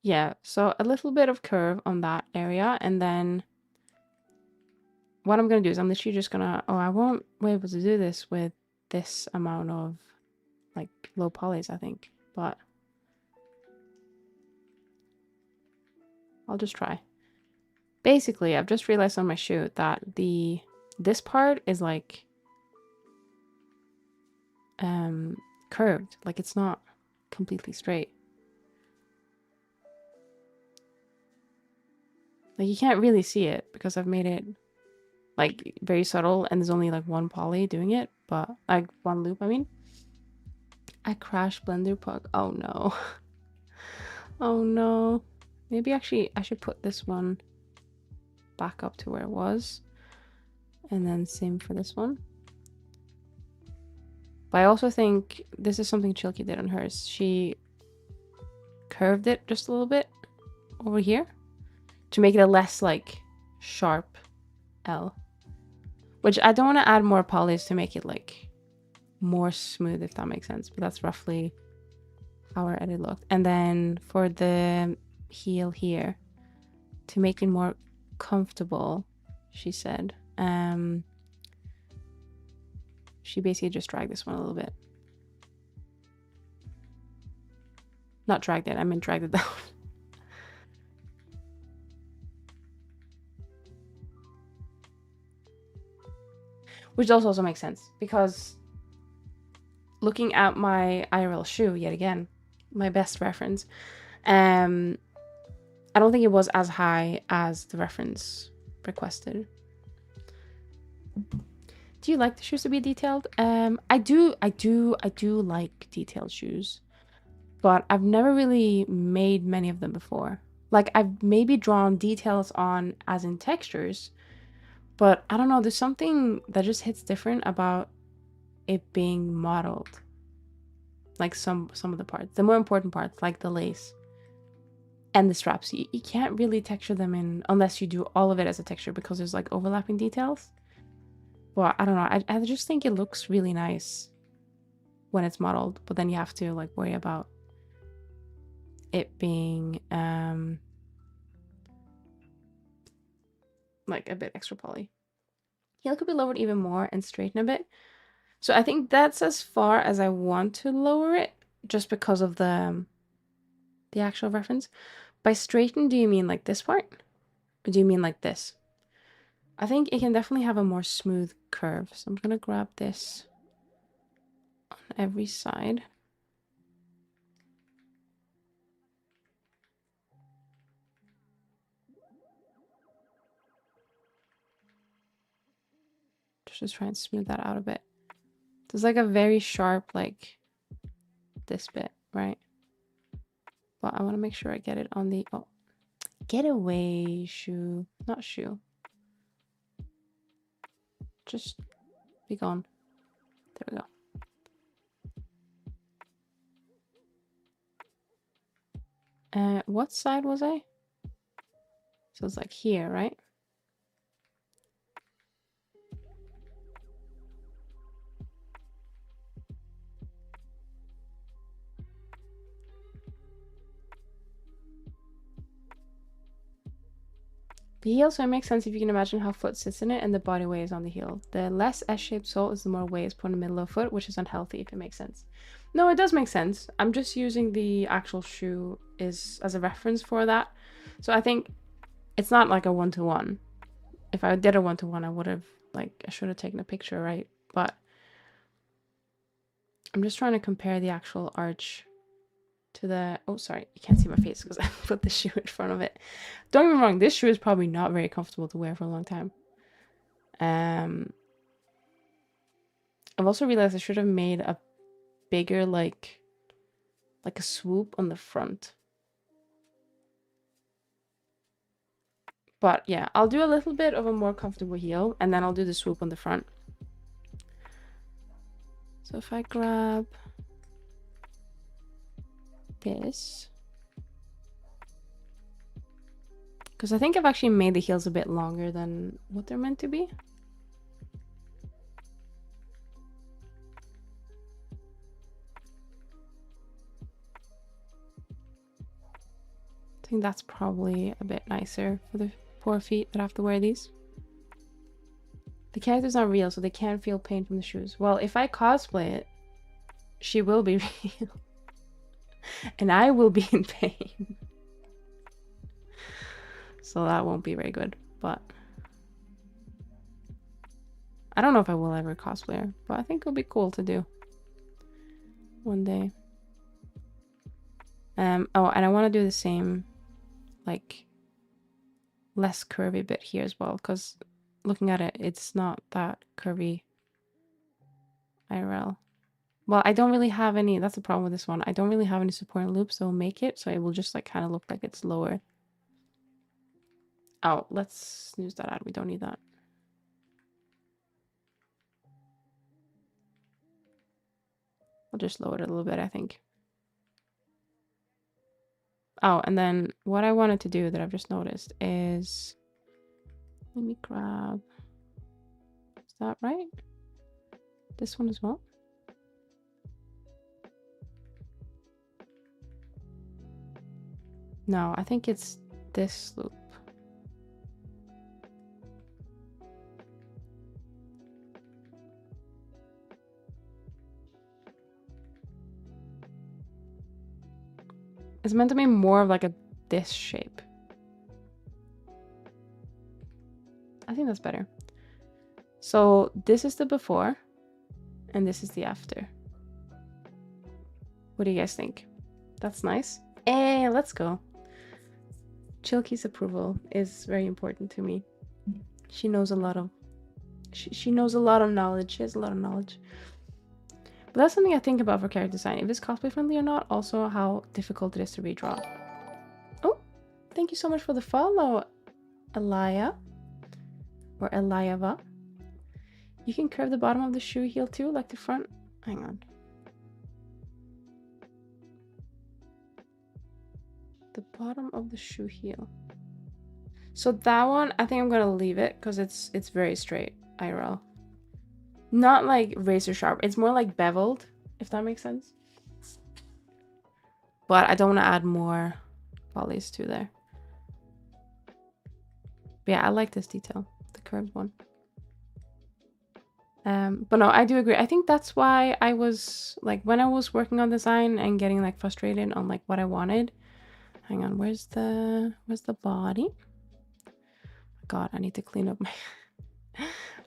Yeah, so a little bit of curve on that area, and then what I'm gonna do is I'm literally just gonna, I won't be able to do this with this amount of like low polys, I think, but I'll just try. Basically, I've just realized on my shoe that this part is like curved, like it's not completely straight. Like you can't really see it because I've made it like very subtle and there's only like one poly doing it, but like one loop, I mean. I crashed Blender Puck. Oh no. Oh no. Maybe actually I should put this one back up to where it was. And then same for this one. But I also think this is something Chilky did on hers. She curved it just a little bit over here to make it a less like sharp L. Which I don't want to add more polys to make it like more smooth, if that makes sense. But that's roughly how our edit looked. And then for the heel here, to make it more comfortable, she said, she basically just dragged this one a little bit. Not dragged it, I meant dragged it down. Which also makes sense because looking at my IRL shoe yet again, my best reference, I don't think it was as high as the reference requested. Do you like the shoes to be detailed? I do like detailed shoes, but I've never really made many of them before. Like I've maybe drawn details on as in textures, but I don't know, there's something that just hits different about it being modeled. Like some of the parts, the more important parts, like the lace and the straps, you can't really texture them in unless you do all of it as a texture because there's like overlapping details. Well, I don't know, I just think it looks really nice when it's modeled, but then you have to like worry about it being like a bit extra poly. Heel could be lowered even more and straighten a bit. So I think that's as far as I want to lower it, just because of the actual reference. By straighten, do you mean like this part? Or do you mean like this? I think it can definitely have a more smooth curve. So I'm gonna grab this on every side. Just try and smooth that out a bit. There's like a very sharp, like this bit, right? But I want to make sure I get it on the, oh, get away, shoe, not shoe. Just be gone. There we go. What side was I? So it's like here, right? The heel, so it makes sense if you can imagine how foot sits in it and the body weighs on the heel. The less S-shaped sole is the more weight is put in the middle of foot, which is unhealthy, if it makes sense. No, it does make sense. I'm just using the actual shoe as a reference for that. So I think it's not like a one-to-one. If I did a one-to-one, I would have, like, I should have taken a picture, right? But I'm just trying to compare the actual arch to the... Oh, sorry. You can't see my face because I put the shoe in front of it. Don't get me wrong. This shoe is probably not very comfortable to wear for a long time. I've also realized I should have made a bigger, like a swoop on the front. But yeah, I'll do a little bit of a more comfortable heel and then I'll do the swoop on the front. So if I grab this, because I think I've actually made the heels a bit longer than what they're meant to be. I think that's probably a bit nicer for the poor feet that have to wear these. The character's not real, so they can't feel pain from the shoes. Well, if I cosplay it, she will be real. And I will be in pain. So that won't be very good, but I don't know if I will ever cosplay her, but I think it'll be cool to do one day. Oh, and I want to do the same, like, less curvy bit here as well, because looking at it, it's not that curvy IRL. Well, I don't really have any, that's the problem with this one. I don't really have any supporting loops that will make it, so it will just like kind of look like it's lower. Oh, let's snooze that out. We don't need that. I'll just lower it a little bit, I think. Oh, and then what I wanted to do that I've just noticed is, let me grab, is that right? This one as well? No, I think it's this loop. It's meant to be more of like a this shape. I think that's better. So this is the before and this is the after. What do you guys think? That's nice. Hey, let's go. Chilky's approval is very important to me. She knows a lot of she knows a lot of knowledge. She has a lot of knowledge. But that's something I think about for character design. If it's cosplay friendly or not, also how difficult it is to redraw. Oh, thank you so much for the follow, Elia. Or Eliava. You can curve the bottom of the shoe heel too, like the front. Hang on. The bottom of the shoe heel. So that one, I think I'm gonna leave it because it's very straight, IRL. Not like razor sharp. It's more like beveled, if that makes sense. But I don't want to add more polys to there. But yeah, I like this detail, the curved one. But no, I do agree. I think that's why I was like, when I was working on design and getting like frustrated on like what I wanted. Hang on, where's the body? God, I need to clean up my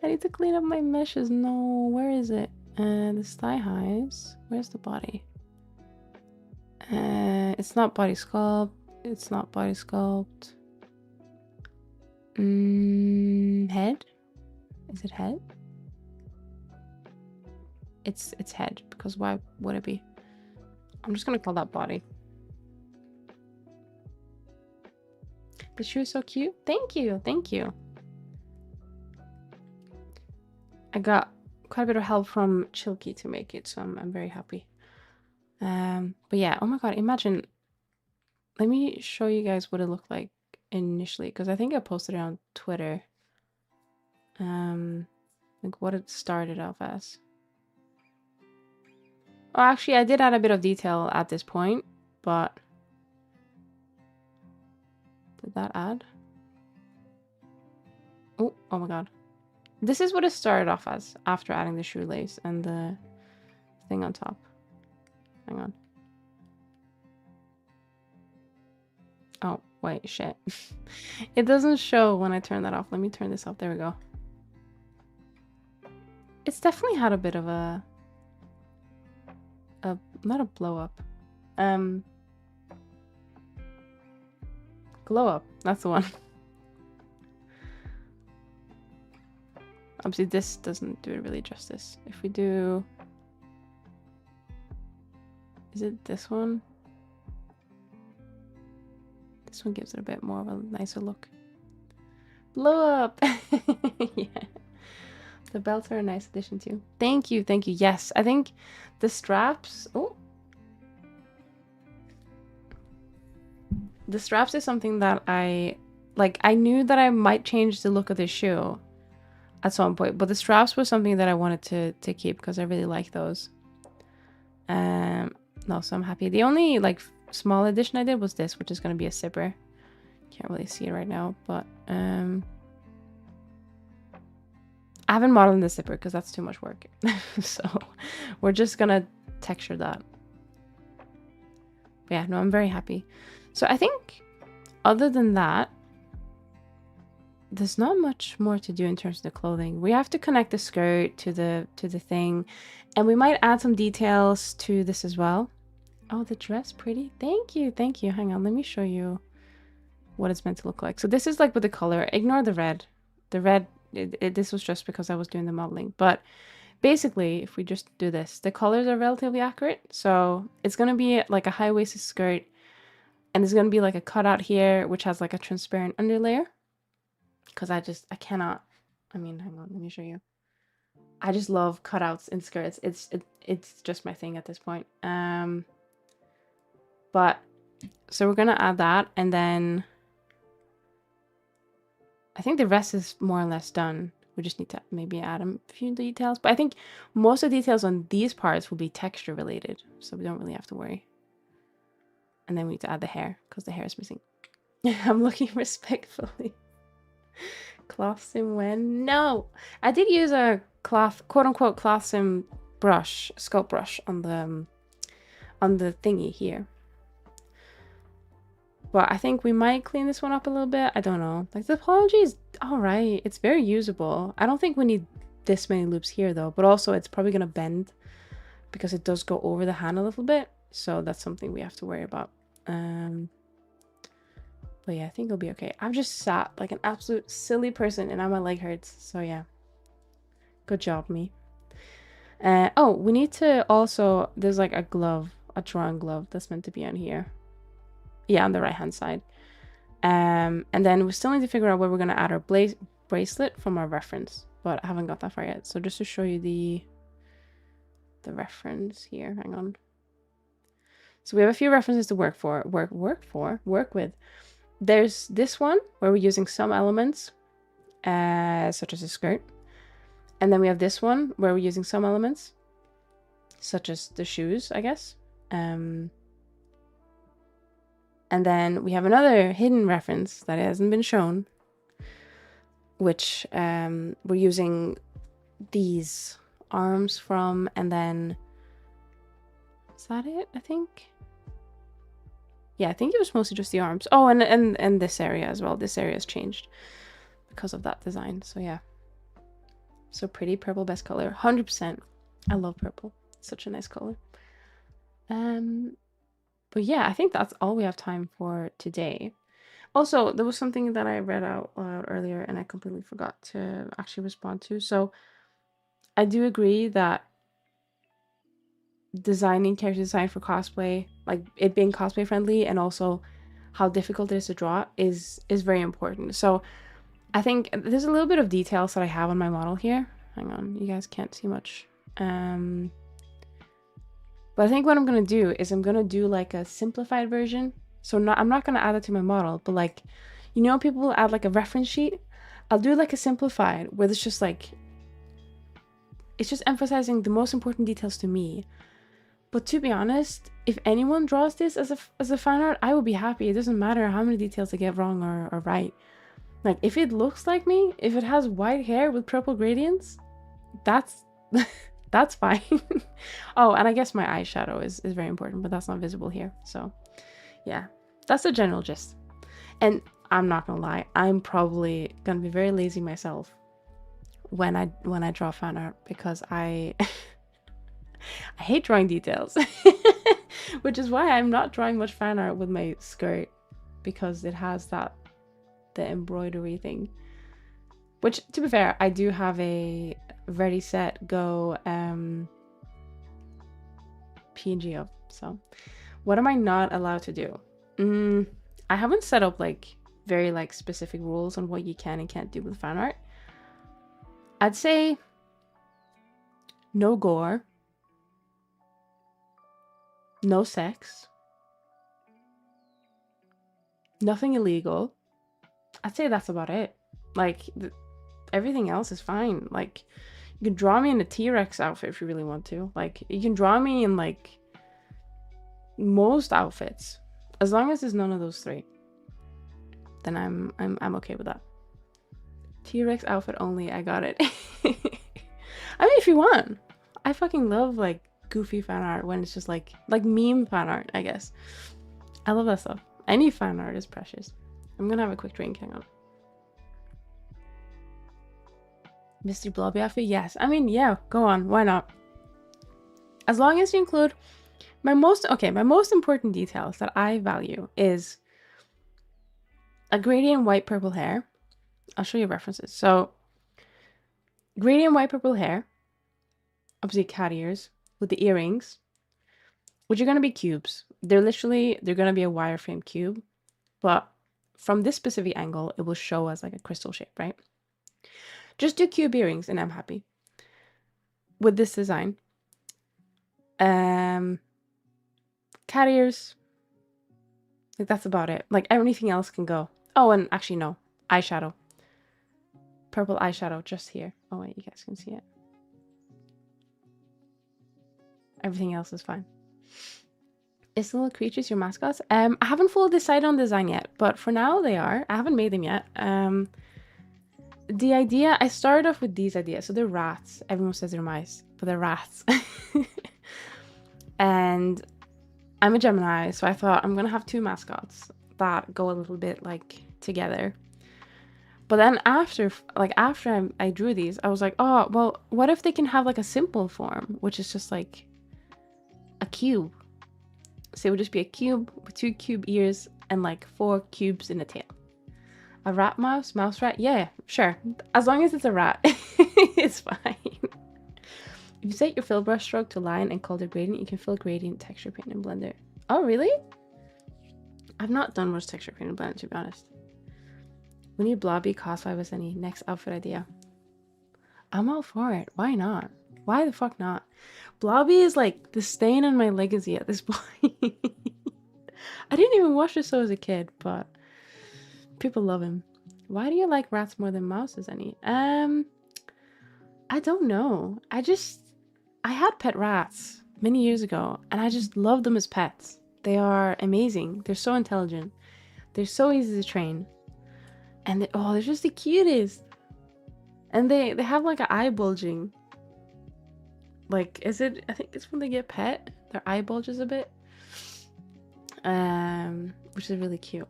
I need to clean up my meshes. No, where is it? This thigh highs. Where's the body? It's not body sculpt. It's not body sculpt. Head? Is it head? It's head, because why would it be? I'm just gonna call that body. The shoe is so cute. Thank you, thank you. I got quite a bit of help from Chilky to make it, so I'm very happy. But yeah, oh my god, imagine. Let me show you guys what it looked like initially, because I think I posted it on Twitter. Like what it started off as. Oh, actually, I did add a bit of detail at this point, but did that add? Oh my god. This is what it started off as after adding the shoelace and the thing on top. Hang on. Oh, wait, shit. It doesn't show when I turn that off. Let me turn this off. There we go. It's definitely had a bit of a not a blow up. Glow up. That's the one. Obviously, this doesn't do it really justice. If we do... Is it this one? This one gives it a bit more of a nicer look. Blow up! Yeah. The belts are a nice addition too. Thank you, thank you. Yes, I think the straps... Oh! The straps is something that I... Like, I knew that I might change the look of this shoe at some point, but the straps were something that I wanted to keep because I really like those. No, so I'm happy. The only, like, small addition I did was this, which is going to be a zipper. Can't really see it right now, but I haven't modeled the zipper because that's too much work. So we're just gonna texture that. But yeah, no, I'm very happy. So I think other than that, there's not much more to do in terms of the clothing. We have to connect the skirt to the thing, and we might add some details to this as well. Oh, the dress, pretty. Thank you, thank you. Hang on, let me show you what it's meant to look like. So this is like with the color. Ignore the red. The red, this was just because I was doing the modeling. But basically, if we just do this, the colors are relatively accurate. So it's going to be like a high-waisted skirt, and there's going to be like a cutout here, which has like a transparent underlayer. Because I cannot, I mean, hang on, let me show you. I just love cutouts in skirts. It's just my thing at this point. But so we're gonna add that, and then I think the rest is more or less done. We just need to maybe add a few details, but I think most of the details on these parts will be texture related, so we don't really have to worry. And then we need to add the hair because the hair is missing. I'm looking respectfully. Cloth sim when? No! I did use a cloth, quote-unquote cloth sim brush, sculpt brush on the thingy here. But I think we might clean this one up a little bit. I don't know. Like, the topology is alright. It's very usable. I don't think we need this many loops here, though. But also, it's probably going to bend because it does go over the hand a little bit. So that's something we have to worry about. But yeah, I think it'll be okay. I've just sat like an absolute silly person and now my leg hurts. So yeah. Good job, me. Oh, we need to also... There's like a glove. A drawing glove that's meant to be on here. Yeah, on the right-hand side. And then we still need to figure out where we're going to add our bracelet from our reference. But I haven't got that far yet. So just to show you the reference here. Hang on. So we have a few references to work with. There's this one where we're using some elements, such as a skirt. And then we have this one where we're using some elements, such as the shoes, I guess. And then we have another hidden reference that hasn't been shown, which we're using these arms from, and then... Is that it, I think? Yeah, I think it was mostly just the arms. Oh, and this area as well. This area has changed because of that design. So yeah. So pretty. Purple, best color. 100%. I love purple. Such a nice color. But yeah, I think that's all we have time for today. Also, there was something that I read out loud earlier and I completely forgot to actually respond to. So I do agree that designing character design for cosplay, like it being cosplay friendly, and also how difficult it is to draw is very important. So I think there's a little bit of details that I have on my model here. Hang on, you guys can't see much. But I think what I'm gonna do is I'm gonna do like a simplified version. So I'm not gonna add it to my model, but like You know, people will add like a reference sheet. I'll do like a simplified where it's just like, it's just emphasizing the most important details to me. But to be honest, if anyone draws this as a fan art, I will be happy. It doesn't matter how many details they get wrong or right. Like, if it looks like me, if it has white hair with purple gradients, that's that's fine. Oh, and I guess my eyeshadow is very important, but that's not visible here. So yeah, that's the general gist. And I'm not gonna lie, I'm probably gonna be very lazy myself when I draw fan art, because I I hate drawing details. Which is why I'm not drawing much fan art with my skirt, because it has the embroidery thing. Which, to be fair, I do have a ready, set, go PNG of. So what am I not allowed to do? I haven't set up like very like specific rules on what you can and can't do with fan art. I'd say no gore, no sex, nothing illegal. I'd say that's about it. Like, everything else is fine. Like, you can draw me in a T-Rex outfit if you really want to. Like, you can draw me in like most outfits, as long as there's none of those three. Then I'm okay with that. T-Rex outfit only. I got it. I mean, if you want, I fucking love like goofy fan art when it's just like meme fan art, I guess. I love that stuff. Any fan art is precious. I'm gonna have a quick drink. Hang on. Mr. Blobby outfit? Yes. I mean, yeah, go on. Why not? As long as you include my most important details that I value is a gradient white purple hair. I'll show you references. So, gradient white purple hair, obviously cat ears with the earrings, which are going to be cubes. They're going to be a wireframe cube, but from this specific angle, it will show as like a crystal shape, right? Just do cube earrings and I'm happy with this design. Cat ears, like that's about it. Like everything else can go. Oh, and actually no, eyeshadow, purple eyeshadow just here. Oh wait, you guys can see it. Everything else is fine. Is the little creatures your mascots? I haven't fully decided on design yet, but for now they are. I haven't made them yet. The idea, I started off with these ideas. So they're rats. Everyone says they're mice, but they're rats. And I'm a Gemini, so I thought I'm gonna have two mascots that go a little bit like together. But then after I drew these, I was like, oh, well, what if they can have like a simple form, which is just like a cube. So it would just be a cube with 2 cube ears and like 4 cubes in a tail. A rat mouse rat? Yeah, sure. As long as it's a rat, it's fine. If you set your fill brush stroke to line and color gradient, you can fill gradient texture paint in Blender. Oh, really? I've not done much texture paint in Blender, to be honest. We need Blobby cosplay with any next outfit idea. I'm all for it. Why not? Why the fuck not? Blobby is like the stain on my legacy at this point. I didn't even watch the show as a kid, but people love him. Why do you like rats more than mouses, Annie? I don't know. I had pet rats many years ago, and I just love them as pets. They are amazing. They're so intelligent. They're so easy to train. And they're just the cutest. And they have like an eye bulging. Like, I think it's when they get pet, their eye bulges a bit. Which is really cute.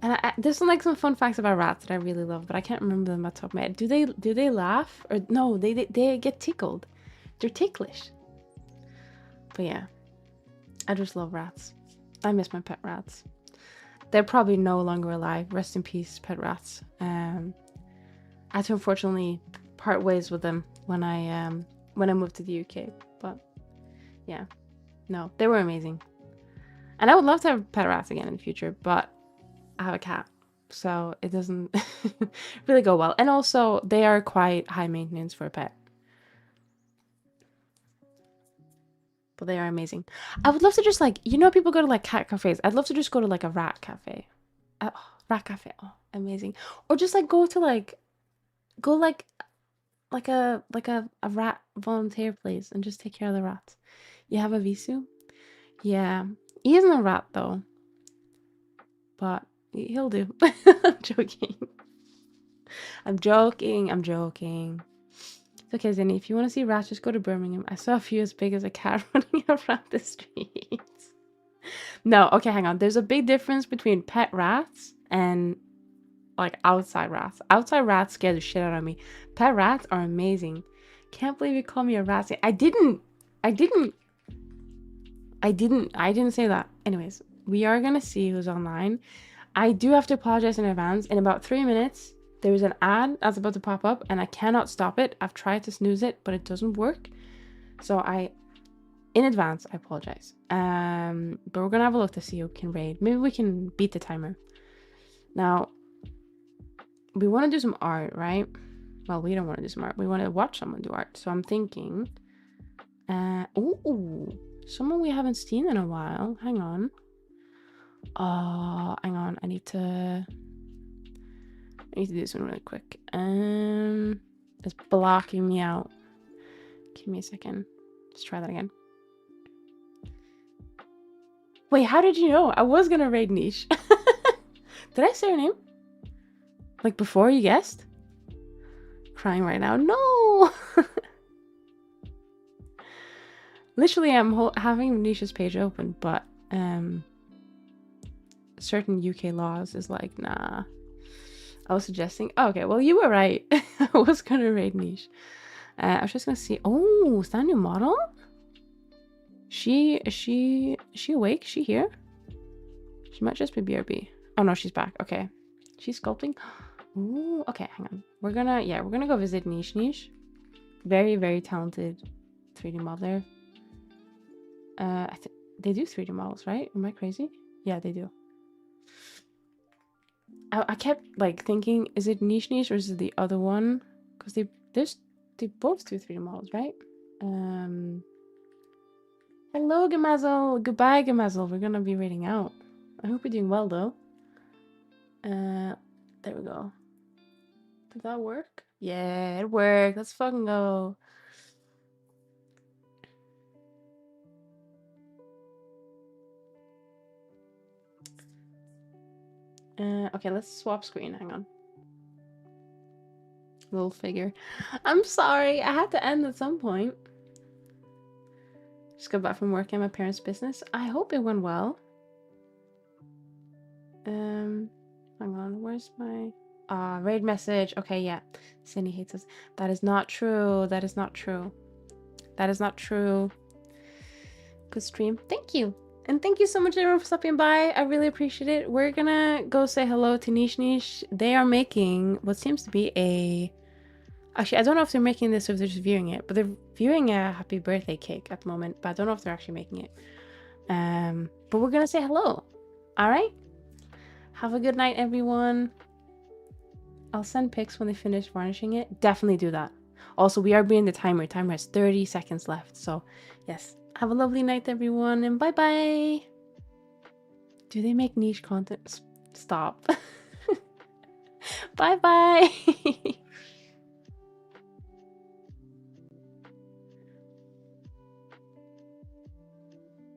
And there's like some fun facts about rats that I really love, but I can't remember them at the top of my head. Do they laugh? Or no, they get tickled. They're ticklish. But yeah, I just love rats. I miss my pet rats. They're probably no longer alive. Rest in peace, pet rats. I had to unfortunately part ways with them when I moved to the UK. But yeah, no, they were amazing. And I would love to have pet rats again in the future, but I have a cat, so it doesn't really go well. And also, they are quite high maintenance for a pet. But they are amazing. I would love to just like, people go to like cat cafes. I'd love to just go to like a rat cafe. rat cafe. Oh, amazing. Or just like go to go a rat volunteer place and just take care of the rats. You have a Visu? Yeah. He isn't a rat though. But he'll do. I'm joking. I'm joking. I'm joking. It's okay, Zinni. If you want to see rats, just go to Birmingham. I saw a few as big as a cat running around the streets. No, okay, hang on. There's a big difference between pet rats and like outside rats. Outside rats scare the shit out of me. Pet rats are amazing. Can't believe you called me a rat. I didn't say that. Anyways, we are gonna see who's online. I do have to apologize in advance. In about 3 minutes, there's an ad that's about to pop up and I cannot stop it. I've tried to snooze it, but it doesn't work. So in advance, I apologize. But we're gonna have a look to see who can raid. Maybe we can beat the timer. Now, we want to do some art, right? Well, we don't want to do some art. We want to watch someone do art. So I'm thinking, ooh, someone we haven't seen in a while. Hang on. Oh, hang on. I need to do this one really quick. It's blocking me out. Give me a second. Let's try that again. Wait, how did you know? I was gonna raid Niche. Did I say her name? Like before you guessed? Crying right now. No! Literally, I'm having Nisha's page open, but certain UK laws is like, nah. I was suggesting. Oh, okay, well, you were right. I was gonna raid Niche. I was just gonna see. Oh, is that a new model? Is she awake? Is she here? She might just be BRB. Oh no, she's back. Okay. She's sculpting. Ooh, okay, hang on. We're gonna go visit Niche. Very, very talented 3D modeler. They do 3D models, right? Am I crazy? Yeah, they do. I kept like thinking, is it Niche or is it the other one? Because they both do 3D models, right? Hello, Gamazel. Goodbye, Gamazel. We're gonna be raiding out. I hope you're doing well, though. There we go. Did that work? Yeah, it worked. Let's fucking go. Okay, let's swap screen. Hang on. Little figure. I'm sorry. I had to end at some point. Just got back from work in my parents' business. I hope it went well. Hang on. Where's my raid message? Okay, yeah. Cindy hates us. That is not true. That is not true. That is not true. Good stream. Thank you. And thank you so much everyone for stopping by. I really appreciate it. We're gonna go say hello to Niche. They are making what seems to be a... Actually, I don't know if they're making this or if they're just viewing it, but they're viewing a happy birthday cake at the moment, but I don't know if they're actually making it. But we're gonna say hello. All right? Have a good night, everyone. I'll send pics when they finish varnishing it. Definitely do that. Also, we are being the timer. Timer has 30 seconds left. So, yes. Have a lovely night, everyone, and bye-bye. Do they make niche content? Stop. Bye-bye.